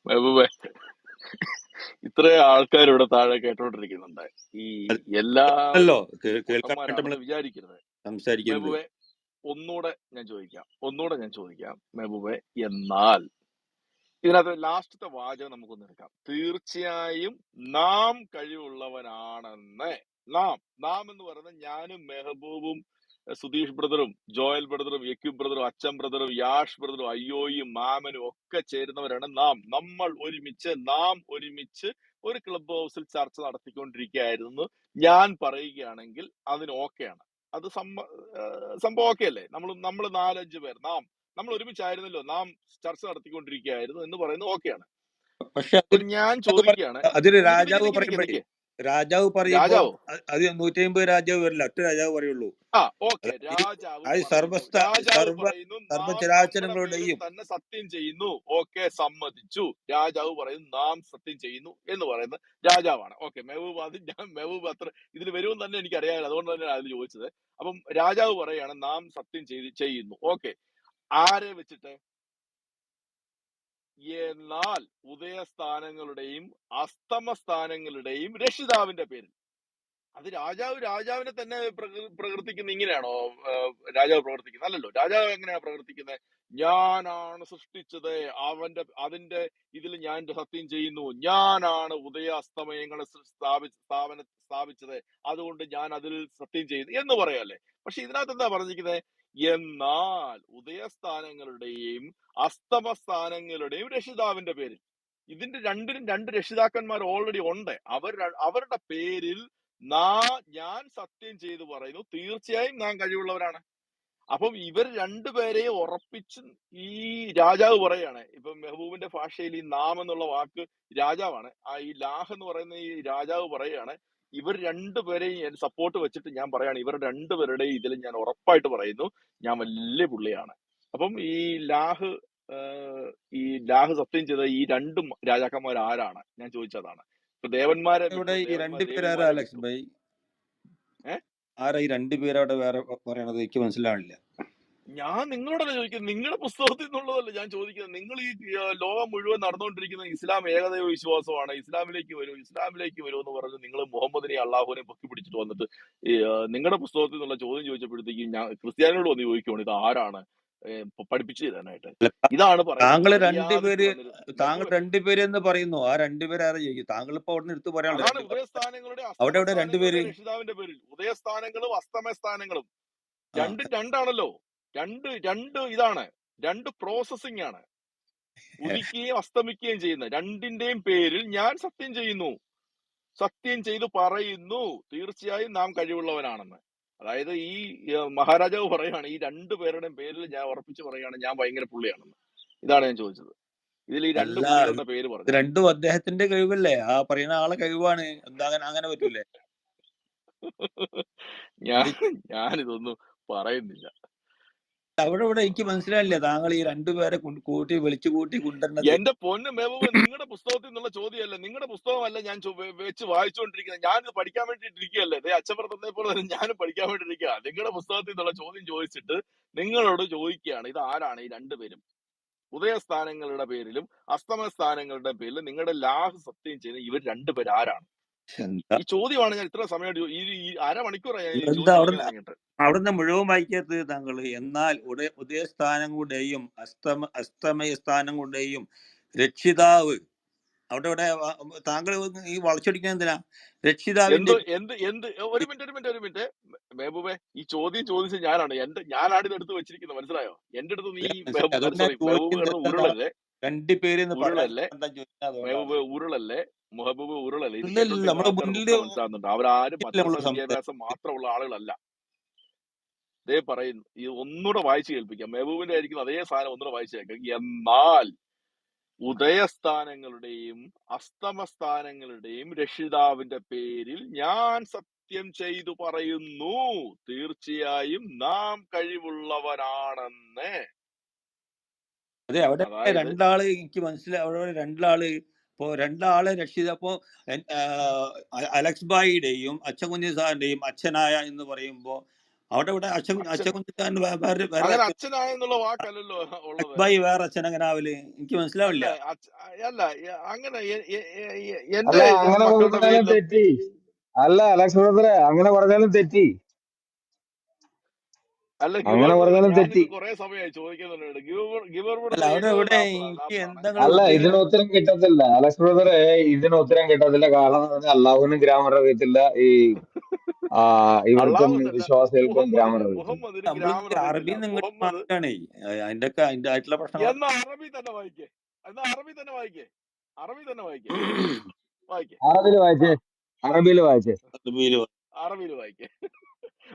മെഹബൂബ്, ഇത്ര ആൾക്കാർ ഇവിടെ താഴെ കേട്ടോണ്ടിരിക്കുന്നുണ്ട്. ഈ എല്ലാവരും കേൾക്കാൻ പൊട്ടന്മാരാണെന്ന് വിചാരിക്കരുത്. സംസാരിക്കുന്നത്. മെഹബൂബെ, ഒന്നുകൂടെ ഞാൻ ചോദിക്കാം മെഹബൂബെ. എന്നാൽ ഇതിനകത്ത് ലാസ്റ്റത്തെ വാചകം നമുക്കൊന്ന് എടുക്കാം. തീർച്ചയായും നാം കഴിവുള്ളവനാണെന്ന്. നാം എന്ന് പറയുന്നത് ഞാനും മെഹബൂബും സുധീഷ് ബ്രദറും ജോയൽ ബ്രദറും യക്യൂബ് ബ്രദറും അച്ഛൻ ബ്രദറും യാഷ് ബ്രദറും അയ്യോയും മാമനും ഒക്കെ ചേരുന്നവരാണ് നമ്മൾ ഒരുമിച്ച് ഒരു ക്ലബ് ഹൗസിൽ ചർച്ച നടത്തിക്കൊണ്ടിരിക്കുകയായിരുന്നു ഞാൻ പറയുകയാണെങ്കിൽ അതിന് ഓക്കെയാണ്. അത് സംഭവം ഓക്കെ അല്ലേ? നമ്മൾ 4-5 പേർ നമ്മൾ ഒരുമിച്ചായിരുന്നല്ലോ, നാം ചർച്ച നടത്തിക്കൊണ്ടിരിക്കുകയായിരുന്നു എന്ന് പറയുന്നത് ഓക്കെയാണ്. പക്ഷെ ഞാൻ ചോദിക്കുകയാണ്, അതിന് രാജാവ് പറയുമ്പോ രാജാവോ? അത് 150 രാജാവ് വരില്ല, ഒറ്റ രാജാവ് പറയുള്ളൂ. ഓക്കെ, രാജാവ് പറയുന്നു സർവചരാചരങ്ങളുടെയും തന്നെ സത്യം ചെയ്യുന്നു. ഓക്കെ, സമ്മതിച്ചു. രാജാവ് പറയുന്നു നാം സത്യം ചെയ്യുന്നു എന്ന് പറയുന്നത് രാജാവാണ്. ഓക്കെ, മെഹബൂബ് അത്ര ഇതിൽ വരുമെന്ന് തന്നെ എനിക്ക് അറിയാമല്ലോ, അതുകൊണ്ട് തന്നെ അതിൽ ചോദിച്ചത്. അപ്പം രാജാവ് പറയാണ് നാം സത്യം ചെയ്യുന്നു. ഓക്കെ, ആരെ വെച്ചിട്ട്? എന്നാൽ ഉദയസ്ഥാനങ്ങളുടെയും അസ്തമസ്ഥാനങ്ങളുടെയും രക്ഷിതാവിന്റെ പേരിൽ. അത് രാജാവിനെ തന്നെ പ്രകൃതിക്കുന്ന ഇങ്ങനെയാണോ രാജാവ് പ്രവർത്തിക്കുന്നത്? അല്ലല്ലോ. രാജാവ് എങ്ങനെയാ പ്രവർത്തിക്കുന്നത്? ഞാനാണ് സൃഷ്ടിച്ചത്, അതിന്റെ ഇതിൽ ഞാൻ സത്യം ചെയ്യുന്നു, ഞാനാണ് ഉദയാസ്തമയങ്ങളെ സ്ഥാപിച്ചത്, അതുകൊണ്ട് ഞാൻ അതിൽ സത്യം ചെയ്യുന്നു എന്ന് പറയല്ലേ. പക്ഷെ ഇതിനകത്ത് എന്താ പറഞ്ഞിരിക്കുന്നത്? എന്നാൽ ഉദയസ്ഥാനങ്ങളുടെയും അസ്തമസ്ഥാനങ്ങളുടെയും രക്ഷിതാവിന്റെ പേരിൽ. ഇതിന്റെ രണ്ടിനും 2 രക്ഷിതാക്കന്മാർ ഓൾറെഡി ഉണ്ട്. അവരുടെ പേരിൽ ഞാൻ സത്യം ചെയ്തു പറയുന്നു, തീർച്ചയായും നാം കഴിവുള്ളവരാണ്. അപ്പം ഇവർ രണ്ടുപേരെയും ഉറപ്പിച്ച് ഈ രാജാവ് പറയാണ്. ഇപ്പൊ മെഹബൂബിന്റെ ഭാഷയിൽ ഈ നാം എന്നുള്ള വാക്ക് രാജാവാണ്. ഈ ലാഹ് എന്ന് പറയുന്ന ഈ രാജാവ് പറയാണ്, ഇവർ രണ്ടുപേരെയും സപ്പോർട്ട് വെച്ചിട്ട് ഞാൻ പറയാണ്, ഇവർ രണ്ടുപേരുടെയും ഇതിൽ ഞാൻ ഉറപ്പായിട്ട് പറയുന്നു, ഞാൻ വലിയ പുള്ളിയാണ്. അപ്പം ഈ ലാഹ് സത്യം ചെയ്ത ഈ രണ്ടും രാജാക്കന്മാർ ആരാണ് ഞാൻ ചോദിച്ചതാണ്. ഇപ്പൊ ദേവന്മാരെ ഇവിടെ വിട്ടു, ഈ രണ്ടുപേരാരാ അലക്സ് വിട്ടു. ഭായി? ഏഹ് ആരാ ഈ രണ്ടുപേരവിടെ വേറെ പറയണത്? എനിക്ക് മനസ്സിലാവില്ല. ഞാൻ നിങ്ങളോടല്ല ചോദിക്കുന്നത്, നിങ്ങളുടെ പുസ്തകത്തിൽ നിന്നുള്ളതല്ല ഞാൻ ചോദിക്കുന്നത്. നിങ്ങൾ ഈ ലോകം മുഴുവൻ നടന്നുകൊണ്ടിരിക്കുന്ന ഇസ്ലാം ഏകദൈവ വിശ്വാസമാണ്, ഇസ്ലാമിലേക്ക് വരൂ എന്ന് പറഞ്ഞ് നിങ്ങൾ മുഹമ്മദിനെ അള്ളാഹുവിനെ പൊക്കി പിടിച്ചിട്ട് വന്നിട്ട് നിങ്ങളുടെ പുസ്തകത്തിൽ നിന്നുള്ള ചോദ്യം ചോദിച്ചപ്പോഴത്തേക്കും ഞാൻ ക്രിസ്ത്യാനികളോട് വന്ന് ചോദിക്കുവാണ്, ഇത് ആരാണ് പഠിപ്പിച്ചു തരാനായിട്ട്? ഇതാണ് താങ്കൾ പറയുന്നത്. താങ്കൾ രണ്ടുപേര് എന്ന് പറയുന്നു. ആ രണ്ടുപേരാരെ ചോദിക്കും. താങ്കൾ ഇപ്പൊ അവിടെ എടുത്ത് പറയാനുള്ളത് അതാണ് ഉദയസ്ഥാനങ്ങളുടെ അവിടെ ഇവിടെ രണ്ടുപേര് രക്ഷിതാവിന്റെ പേരിൽ. ഉദയസ്ഥാനങ്ങളും അസ്തമയസ്ഥാനങ്ങളും രണ്ടാണല്ലോ. രണ്ട് ഇതാണ്, രണ്ട് പ്രോസസിംഗ് ആണ്. ഉദിക്കുകയും അസ്തമിക്കുകയും ചെയ്യുന്ന രണ്ടിന്റെയും പേരിൽ ഞാൻ സത്യം ചെയ്യുന്നു, സത്യം ചെയ്തു പറയുന്നു, തീർച്ചയായും നാം കഴിവുള്ളവനാണെന്ന്. അതായത് ഈ മഹാരാജാവ് പറയാണ്, ഈ രണ്ടുപേരുടെയും പേരിൽ ഞാൻ ഉറപ്പിച്ച് പറയാണ്, ഞാൻ ഭയങ്കര പുള്ളിയാണെന്ന്. ഇതാണ് ഞാൻ ചോദിച്ചത്. ഇതിൽ ഈ രണ്ട് പുള്ളികളുടെ പേര് പറഞ്ഞു. രണ്ടും അദ്ദേഹത്തിന്റെ കഴിവല്ലേ? ആ പറയുന്ന ആളെ കഴിവാണ്. എന്താ അങ്ങനെ പറ്റൂലേ? ഞാനിതൊന്നും പറയുന്നില്ല. അവിടെ എനിക്ക് മനസ്സിലായില്ല. താങ്കൾ ഈ രണ്ടുപേരെ വിളിച്ചു കൂട്ടി കൊണ്ടുവരുന്നത്. എന്റെ പൊന്ന് മെഹബൂബ്, നിങ്ങളുടെ പുസ്തകത്തിൽ നിന്നുള്ള ചോദ്യമല്ല, നിങ്ങളുടെ പുസ്തകമല്ല ഞാൻ വെച്ച് വായിച്ചുകൊണ്ടിരിക്കുന്നത്. ഞാനിത് പഠിക്കാൻ വേണ്ടിയിട്ടിരിക്കുകയല്ലേ. അതേ അച്ഛപ്രദത്തെ പോലെ തന്നെ ഞാനും പഠിക്കാൻ വേണ്ടിയിരിക്കുക. നിങ്ങളുടെ പുസ്തകത്തിൽ നിന്നുള്ള ചോദ്യം ചോദിച്ചിട്ട് നിങ്ങളോട് ചോദിക്കുകയാണ്, ഇത് ആരാണ് ഈ രണ്ടുപേരും? ഉദയസ്ഥാനങ്ങളുടെ പേരിലും അസ്തമസ്ഥാനങ്ങളുടെ പേരിലും നിങ്ങളുടെ ലാഹ് സത്യം ചെയ്യുന്ന ഇവർ രണ്ടുപേരും ആരാണ്? ഈ ചോദ്യമാണ് ഞാൻ ഇത്ര സമയമായിട്ട് ഈ അരമണിക്കൂറായി അവിടുന്ന് മുഴുവൻ വായിക്കാത്തത് താങ്കൾ. എന്നാൽ ഉദയസ്ഥാനങ്ങളുടെയും അസ്തമയ സ്ഥാനങ്ങളുടെയും രക്ഷിതാവ് അവിടെ താങ്കൾ ഈ വളച്ചൊടിക്കാൻ എന്തിനാ? രക്ഷിതാവിന്റെ ഒരു മിനിറ്റ് മെഹബൂബെ, ഈ ചോദ്യം ചോദിച്ചത് ഞാനാണ്. ഞാനാണ് ഇത് എടുത്ത് വെച്ചിരിക്കുന്നത്, മനസ്സിലായോ? എന്റെ അടുത്ത് നീ ഉരുളല്ലേ, മെഹബൂബ് ഉരുളല്ലേ. മനസ്സിലാകുന്നുണ്ട്. അവരാരും മദ്രസ വിദ്യാഭ്യാസം മാത്രമുള്ള ആളുകളല്ല. ഇതേ പറയുന്നു. ഈ ഒന്നുകൂടെ വായിച്ചു കേൾപ്പിക്കാം. മെഹബൂബിന്റെ ആയിരിക്കും അതേ സാധനം ഒന്നുകൂടെ വായിച്ചു കേൾക്കാം. എന്നാൽ ഉദയസ്ഥാനങ്ങളുടെയും അസ്തമസ്ഥാനങ്ങളുടെയും രക്ഷിതാവിന്റെ പേരിൽ ഞാൻ സത്യം ചെയ്തു പറയുന്നു, തീർച്ചയായും നാം കഴിവുള്ളവരാണെന്ന്. അതെ, അവിടെ രണ്ടാള് എനിക്ക് മനസ്സിലായി. അവിടെ രണ്ടാളെ രക്ഷിതപ്പോ അലക്സ് ബായിയുടെയും അച്ഛൻകുഞ്ഞി സാറിന്റെയും അച്ഛനായ എന്ന് പറയുമ്പോ അവിടെ അച്ഛൻകുഞ്ഞി സാറിന് അച്ഛനായ എന്നുള്ള വാക്കല്ലല്ലോ ഉള്ളത്. ബായി വേറെ അച്ഛൻ അങ്ങനെ ആവില്ല. എനിക്ക് മനസ്സിലാവില്ല. അല്ല അങ്ങനെ തെറ്റി അല്ല അലക്സ് ബ്രദറെ, അങ്ങനെ പറഞ്ഞാലും തെറ്റി. അങ്ങനെ പറഞ്ഞാലും തെറ്റി. കുറെ സമയമായി ചോദിക്കുന്നുണ്ട്. അല്ല, ഇതിന് ഉത്തരം കിട്ടത്തില്ല അലക്സ് ബ്രദറെ, ഇതിന് ഉത്തരം കിട്ടത്തില്ല. കാരണം അള്ളാഹുവിനും ഗ്രാമർ അറിയത്തില്ല, ഈ ഇവർക്കും വിശ്വാസികൾക്കും ഗ്രാമർ അറിയത്തില്ല. അറബി അതിന്റെ ആയിട്ടുള്ള പ്രശ്നം. അറബി തന്നെ വായിക്കേ. അറബിയിൽ വായിച്ചേ.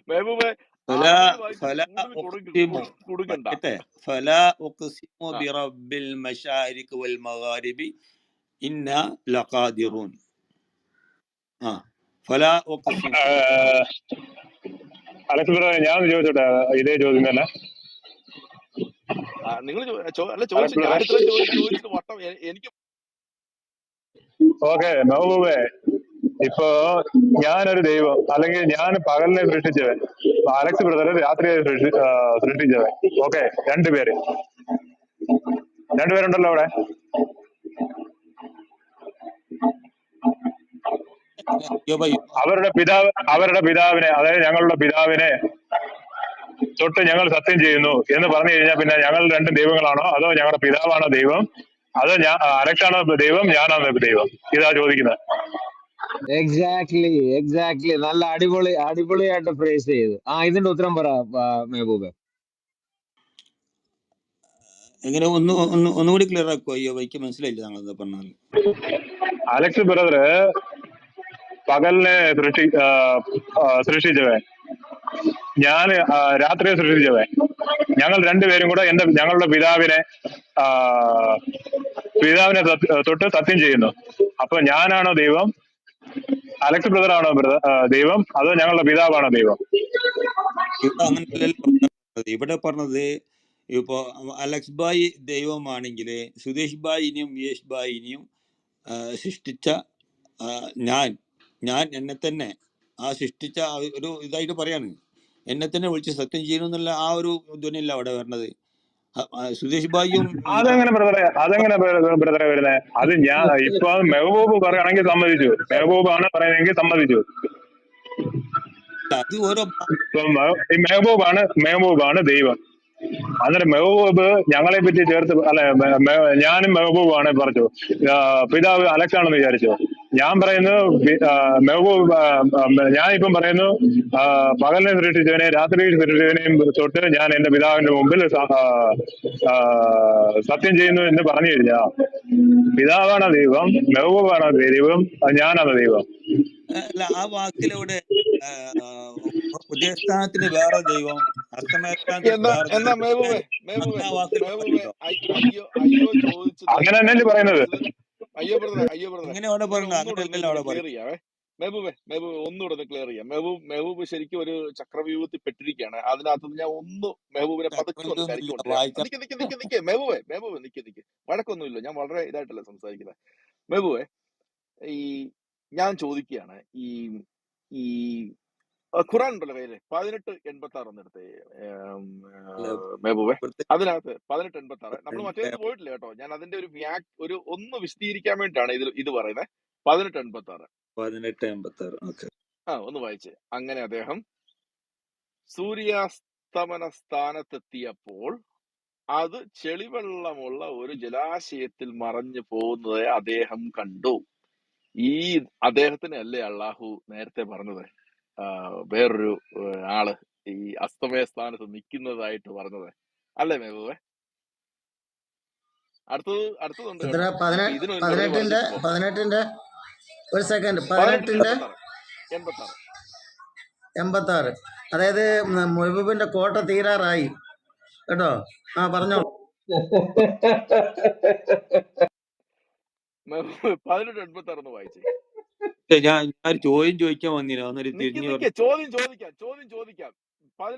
മെഹബൂബെ, അലക്സ് ബ്രദറെ, ഞാൻ ചോദിച്ചോട്ടെ ഇതേ ചോദ്യം തന്നെ? എനിക്ക് ഓക്കെ മെഹബൂബേ, ഇപ്പൊ ഞാനൊരു ദൈവം, അല്ലെങ്കിൽ ഞാൻ പകലിനെ സൃഷ്ടിച്ചവൻ, അലക്സ് ബ്രദർ രാത്രിയെ സൃഷ്ടിച്ചവൻ. ഓക്കെ, രണ്ടുപേരുണ്ടല്ലോ അവിടെ. അവരുടെ പിതാവിനെ, അതായത് ഞങ്ങളുടെ പിതാവിനെ തൊട്ട് ഞങ്ങൾ സത്യം ചെയ്യുന്നു എന്ന് പറഞ്ഞു കഴിഞ്ഞാൽ പിന്നെ ഞങ്ങൾ രണ്ട് ദൈവങ്ങളാണോ? അതോ ഞങ്ങളുടെ പിതാവാണോ ദൈവം? അതോ അലക്സാണോ ദൈവം, ഞാനാണോ ദൈവം? ഇതാ ചോദിക്കുന്നത്. എക്സാക്ട്ലി നല്ല അടിപൊളിയായിട്ട് ഫ്രേസ് ചെയ്ത്. ഇതിന്റെ ഉത്തരം പറ മെഹബൂബ്. എങ്ങനെ ഒന്നുകൂടി ക്ലിയർ ആക്കുമോ? അയ്യോ, എനിക്ക് മനസ്സിലായില്ല താങ്കൾ എന്താ പറഞ്ഞാൽ. അലക്സ് ബ്രദർ പകലിനെ സൃഷ്ടിച്ചവൻ, ഞാൻ രാത്രിയെ സൃഷ്ടിച്ചവൻ. ഞങ്ങൾ രണ്ടുപേരും കൂടെ ഞങ്ങളുടെ ആ, പിതാവിനെ തൊട്ട് സത്യം ചെയ്യുന്നു. അപ്പൊ ഞാനാണോ ദൈവം, അലക്സ് ബ്രദർ ആണോ ദൈവം, അതോ ഞങ്ങളുടെ പിതാവാണോ ദൈവം? ഇവിടെ അങ്ങനെയല്ലല്ലോ പറഞ്ഞത്. ഇവിടെ പറഞ്ഞത് ഇപ്പൊ അലക്സ് ബായി ദൈവമാണെങ്കിൽ സുധീഷ് ബായിനെയും യേശ് ബായിനെയും സൃഷ്ടിച്ച ആ, ഞാൻ ഞാൻ എന്നെ തന്നെ ആ സൃഷ്ടിച്ച ഒരു ഇതായിട്ട് പറയാണ്. എന്നെ തന്നെ വിളിച്ച് സത്യം ചെയ്യണം എന്നുള്ള ആ ഒരു ധ്വനിയല്ല അവിടെ വരണത്. സുധീഷ് ബായിയും അതെങ്ങനെ ബ്രദറെ വരുന്നത്? അത് ഞാൻ ഇപ്പൊ മെഹബൂബ് പറയുകയാണെങ്കിൽ സമ്മതിച്ചു, മെഹബൂബ് ആണ് പറയുന്നതെങ്കിൽ സമ്മതിച്ചു. അത് ഓരോ ഇപ്പൊ മെഹബൂബാണ് ദൈവം. അന്നേരം മെഹബൂബ് ഞങ്ങളെ പറ്റി ചേർത്ത് ഞാനും മെഹബൂബാണ് പറഞ്ഞു. പിതാവ് അലക്സ് ആണെന്ന് വിചാരിച്ചു. ഞാൻ പറയുന്നു മെഹബൂബ് ഞാനിപ്പം പറയുന്നു പകലിനെ സൃഷ്ടിച്ചവനെ രാത്രിയിൽ സൃഷ്ടിച്ചവനെയും തൊട്ട് ഞാൻ എന്റെ പിതാവിന്റെ മുമ്പിൽ സത്യം ചെയ്യുന്നു എന്ന് പറഞ്ഞു കഴിഞ്ഞാ പിതാവാണ് ദൈവം, മെഹബൂബാണ് ദൈവം, ഞാനാണ് ദൈവം. അല്ല, ആ വാക്കിലൂടെ പുതിയ സ്ഥാനത്തിന് വേറെ ദൈവം, അസ്തമയസ്ഥാനത്തിന് വേറെ എന്നാ ദൈവം, മെഹബൂബേ ആ വാക്കിൽ മെഹബൂബേ പറയുന്നുണ്ടോ? അയ്യോ ചോദിച്ചത് അങ്ങനെ തന്നെയല്ലേ പറയുന്നത്. അയ്യോ ബ്രദറെ അങ്ങനെ അവിടെ ഞാൻ പറയുന്നത് ഒന്നുകൂടെ അങ്ങനെയല്ലല്ലോ അവിടെ ക്ലിയർ പറയുന്നത്. ചെയ്യാവേ. മെഹബൂബ് ഒന്നുകൂടെ ഒന്ന് ക്ലിയർ ചെയ്യാം. മെഹബൂബ് ശരിക്കും ഒരു ചക്രവ്യൂഹത്തിൽ പെട്ടിരിക്കുകയാണ്. അതിനകത്ത് ഞാൻ മെഹബൂബിനെ പതുക്കെ ഒന്ന് കരക്കി ചക്രവ്യൂഹമൊന്നുമില്ല, കൊണ്ടുവരാം. വായിച്ച നിക്ക് മെഹബൂബ് നിക്ക്. വഴക്കൊന്നുമില്ല, ഞാൻ വളരെ ഇതായിട്ടല്ല സംസാരിക്കുന്നത്. മെഹബൂബേ, ഈ ഞാൻ ചോദിക്കുകയാണ്, ഈ ഈ ഖുറാൻ ഉണ്ടല്ലോ കയ്യില് 1886 ഒന്നെടുത്തേ മെഹബൂബെ. അതിനകത്ത് 1886 നമ്മൾ മറ്റേത് പോയിട്ടില്ല കേട്ടോ. ഞാൻ അതിന്റെ ഒരു ഒന്ന് വിശദീകരിക്കാൻ വേണ്ടിയിട്ടാണ് ഇത് പറയുന്നത്. 1886 1886. ഓക്കെ. ഒന്ന് വായിച്ചേ. അങ്ങനെ അദ്ദേഹം സൂര്യാസ്തമന സ്ഥാനത്തെത്തിയപ്പോൾ അത് ചെളിവെള്ളമുള്ള ഒരു ജലാശയത്തിൽ മറഞ്ഞു പോകുന്നത് അദ്ദേഹം കണ്ടു. ഈ അദ്ദേഹത്തിന് അല്ലേ അള്ളാഹു നേരത്തെ പറഞ്ഞത് വേറൊരു ആള് ഈ അസ്തമയ സ്ഥാനത്ത് നിൽക്കുന്നതായിട്ട് പറഞ്ഞത് അല്ലേ മെഹബൂബെ? അടുത്തതുണ്ട് കേട്ടോ. ഇപ്പൊ ഇതിന് മുൻപ് എവിടെയോ പറഞ്ഞിട്ടുണ്ടോ? 18ന്റെ ഒരു സെക്കൻഡ്, 86 അതായത് മുഹബൂബിന്റെ കോട്ട തീരാറായി കേട്ടോ. ആ പറഞ്ഞോ. 1886 ഒന്ന് വായിച്ചേ. ഞാൻ ചോദ്യം ചോദിക്കാൻ വന്നില്ല, അന്നൊരു തിരിഞ്ഞു നിക്ക് ചോദ്യം ചോദിക്കാം.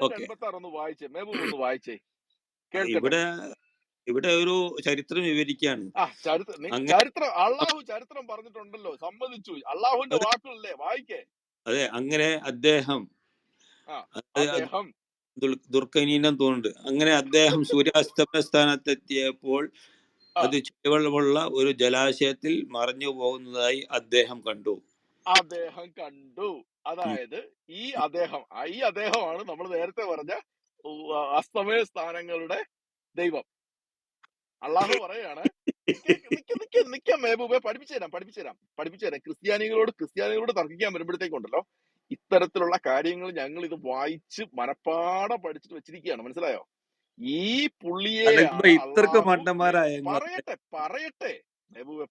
ഓക്കെ. 1886 ഒന്ന് വായിച്ചേ മെഹബൂബ്, ഒന്ന് വായിച്ചേ കേൾക്കട്ടെ. ഇവിടെ ഒരു ചരിത്രം വിവരിക്കുകയാണ്. ചരിത്രം അള്ളാഹു ചരിത്രം പറഞ്ഞിട്ടുണ്ടല്ലോ, സമ്മതിച്ചു. അള്ളാഹുവിന്റെ വാക്കുകളല്ലേ, വായിക്കേ. അതെ, അങ്ങനെ അദ്ദേഹം ദുർക്കനീനം തോന്നുന്നുണ്ട്. അങ്ങനെ അദ്ദേഹം സൂര്യാസ്തമന സ്ഥാനത്തെത്തിയപ്പോൾ അത് ചെളിവെള്ളമുള്ള ഒരു ജലാശയത്തിൽ മറഞ്ഞു പോകുന്നതായി അദ്ദേഹം കണ്ടു. അതായത് ഈ അദ്ദേഹമാണ് നമ്മൾ നേരത്തെ പറഞ്ഞ അസ്തമയ സ്ഥാനങ്ങളുടെ ദൈവം. അള്ളാഹു പറയാണ്, നിക്ക മെഹബൂബെ, പഠിപ്പിച്ചുതരാം. ക്രിസ്ത്യാനികളോട് തർക്കിക്കാൻ വരുമ്പോഴത്തേക്കുണ്ടല്ലോ, ഇത്തരത്തിലുള്ള കാര്യങ്ങൾ ഞങ്ങൾ ഇത് വായിച്ച് മനപ്പാടം പഠിച്ചിട്ട് വെച്ചിരിക്കുകയാണ്, മനസ്സിലായോ? ഈ പുള്ളിയെയാണ് ഇത്രക്ക് അള്ളാഹു. മണ്ടന്മാരായ പറയട്ടെ മെഹബൂബെ,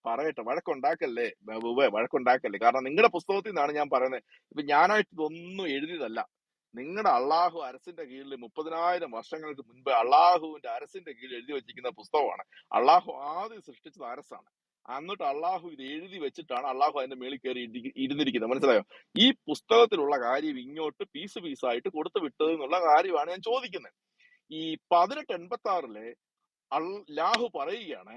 വഴക്കുണ്ടാക്കല്ലേ മെഹബൂബെ, വഴക്കുണ്ടാക്കല്ലേ. കാരണം നിങ്ങളുടെ പുസ്തകത്തിൽ നിന്നാണ് ഞാൻ പറയുന്നത്. ഇപ്പൊ ഞാനായിട്ട് ഇതൊന്നും എഴുതിയതല്ല. നിങ്ങളുടെ അള്ളാഹു അരസിന്റെ കീഴിൽ 30,000 വർഷങ്ങൾക്ക് മുൻപ് അള്ളാഹുവിന്റെ അരസിന്റെ കീഴിൽ എഴുതി വെച്ചിരിക്കുന്ന പുസ്തകമാണ്. അള്ളാഹു ആദ്യം സൃഷ്ടിച്ചത് അരസാണ്. എന്നിട്ട് അള്ളാഹു ഇത് എഴുതി വെച്ചിട്ടാണ് അള്ളാഹു അതിന്റെ മേളിൽ കയറി ഇരുന്നിരിക്കുന്നത്, മനസ്സിലായോ? ഈ പുസ്തകത്തിലുള്ള കാര്യം ഇങ്ങോട്ട് പീസായിട്ട് കൊടുത്തു വിട്ടത് എന്നുള്ള കാര്യമാണ് ഞാൻ ചോദിക്കുന്നത്. ഈ 1886 അല്ലാഹു പറയുകയാണ്,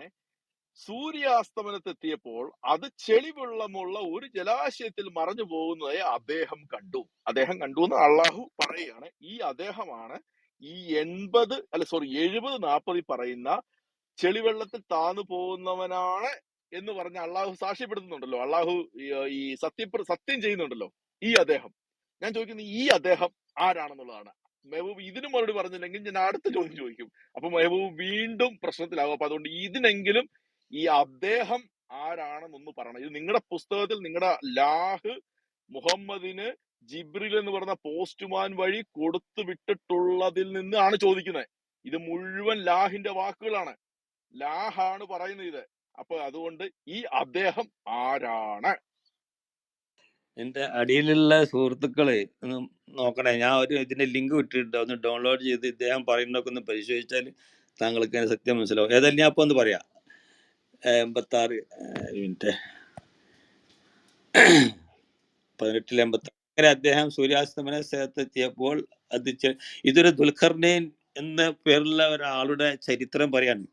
സൂര്യാസ്തമനത്തെത്തിയപ്പോൾ അത് ചെളിവെള്ളമുള്ള ഒരു ജലാശയത്തിൽ മറഞ്ഞു പോകുന്നതായി അദ്ദേഹം കണ്ടു എന്ന് അള്ളാഹു പറയുകയാണ്. ഈ അദ്ദേഹമാണ് ഈ 70-40 പറയുന്ന ചെളിവെള്ളത്തിൽ താന്നു പോകുന്നവനാണ് എന്ന് പറഞ്ഞ അള്ളാഹു സാക്ഷ്യപ്പെടുത്തുന്നുണ്ടല്ലോ. അള്ളാഹു ഈ സത്യം ചെയ്യുന്നുണ്ടല്ലോ ഈ അദ്ദേഹം. ഞാൻ ചോദിക്കുന്നത്, ഈ അദ്ദേഹം ആരാണെന്നുള്ളതാണ്. മെഹബൂബ് ഇതിന് മറുപടി പറഞ്ഞില്ലെങ്കിൽ ഞാൻ അടുത്ത ചോദ്യം ചോദിക്കും. അപ്പൊ മെഹബൂബ് വീണ്ടും പ്രശ്നത്തിലാകും. അപ്പൊ അതുകൊണ്ട് ഇതിനെങ്കിലും ഈ അദ്ദേഹം ആരാണെന്നൊന്ന് പറയണം. ഇത് നിങ്ങളുടെ പുസ്തകത്തിൽ നിങ്ങളുടെ ലാഹ് മുഹമ്മദിന് ജിബ്രിൽ എന്ന് പറഞ്ഞ പോസ്റ്റ്മാൻ വഴി കൊടുത്തു വിട്ടിട്ടുള്ളതിൽ നിന്നാണ് ചോദിക്കുന്നത്. ഇത് മുഴുവൻ ലാഹിന്റെ വാക്കുകളാണ്, ലാഹാണ് പറയുന്നത് ഇത്. അപ്പൊ അതുകൊണ്ട് ഈ അദ്ദേഹം ആരാണ്? എന്റെ അടിയിലുള്ള സുഹൃത്തുക്കളെ ഒന്ന് നോക്കണേ. ഞാൻ ഇതിന്റെ ലിങ്ക് വിട്ടിട്ടുണ്ട്, ഒന്ന് ഡൗൺലോഡ് ചെയ്ത് ഇദ്ദേഹം പറയുന്നതൊക്കെ ഒന്ന് പരിശോധിച്ചാൽ താങ്കൾക്ക് അതിന്റെ സത്യം മനസ്സിലാവും. ഏതായാലും ഞാൻ അപ്പൊ ഒന്ന് പറയാം. 86 മിനിറ്റ് 1886 അങ്ങനെ അദ്ദേഹം സൂര്യാസ്തമന സ്ഥലത്തെത്തിയപ്പോൾ ഇതൊരു ദുൽഖർനൈൻ എന്ന പേരുള്ള ഒരാളുടെ ചരിത്രം പറയാണ്.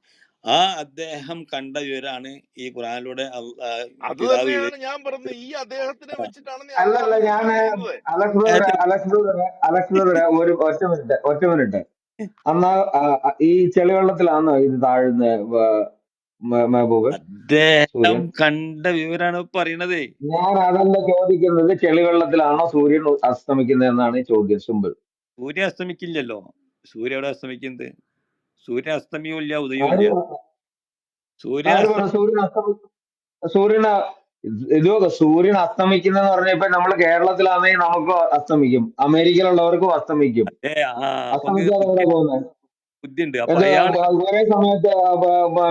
ആ അദ്ദേഹം കണ്ട വിവരാണ് ഈ ഖുറാനിലൂടെ അത് പിതാവ് തന്നെയാണ് ഞാൻ പറഞ്ഞത്. ഈ അദ്ദേഹത്തിനെ വെച്ചിട്ടാണ് അല്ലല്ല, അള്ളാഹു ഞാൻ സത്യം ചെയ്യുന്നത്. അലക്സ് ബ്രദറെ ഒരു ഒറ്റ മിനിറ്റ് അന്നാ ഈ ചെളിവെള്ളത്തിലാണോ ഇത് താഴുന്ന മെഹബൂബ് അദ്ദേഹം സൂര്യൻ? കണ്ട വിവരാണ് പറയണത്. ഞാൻ അതല്ല ചോദിക്കുന്നത്, ചെളിവെള്ളത്തിലാണോ സൂര്യൻ അസ്തമിക്കുന്നത് എന്നാണ് ചോദ്യം. സിമ്പിൾ. സൂര്യൻ അസ്തമിക്കില്ലല്ലോ. സൂര്യ എവിടെ അസ്തമിക്കുന്നത്? സൂര്യൻ അസ്തമിയും ഇല്ല ഉദയവും ആര് ഇല്ല. സൂര്യൻ ആര് പറഞ്ഞു സൂര്യൻ അസ്തമിക്കുന്നെന്ന് പറഞ്ഞപ്പോ നമ്മള് കേരളത്തിലാണെങ്കിൽ നമുക്ക് അസ്തമിക്കും, അമേരിക്കയിലുള്ളവർക്കും അസ്തമിക്കും. അസ്തമിക്കാതെ എവിടെ പോകുന്നത്? ബുദ്ധിയുണ്ട്. അപ്പൊ ഇത് അയാൾ ഒരേ സമയത്ത്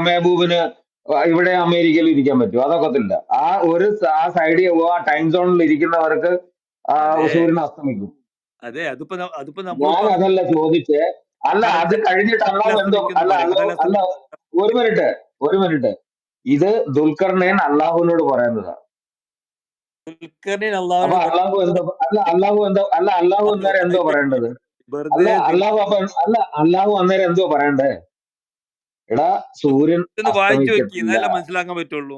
മെഹബൂബിന് ഇവിടെ അമേരിക്കയിൽ ഇരിക്കാൻ പറ്റും? അതൊക്കത്തില്ല. ആ സൈഡിൽ ആ ടൈം സോണിൽ ഇരിക്കുന്നവർക്ക് സൂര്യൻ അസ്തമിക്കും. അതെ, അതിപ്പോ ഞാൻ അതല്ല ചോദിച്ചേ. അല്ല, അത് കഴിഞ്ഞിട്ട് അള്ളാഹു എന്തോ അല്ല ഒരു മിനിറ്റ് ഇത് ദുൽഖർനൈൻ അള്ളാഹുവിനോട് പറയുന്നതാ. അപ്പൊ അള്ളാഹു അന്നേരം എന്തോ പറയേണ്ടത്? അള്ളാഹു അന്നേരം എന്തോ പറയണ്ടേ? എടാ, സൂര്യൻ വായിച്ചു വെക്കി, അസ്തമിച്ചിട്ടില്ല. എന്നാലേ മനസ്സിലാക്കാൻ പറ്റുള്ളൂ.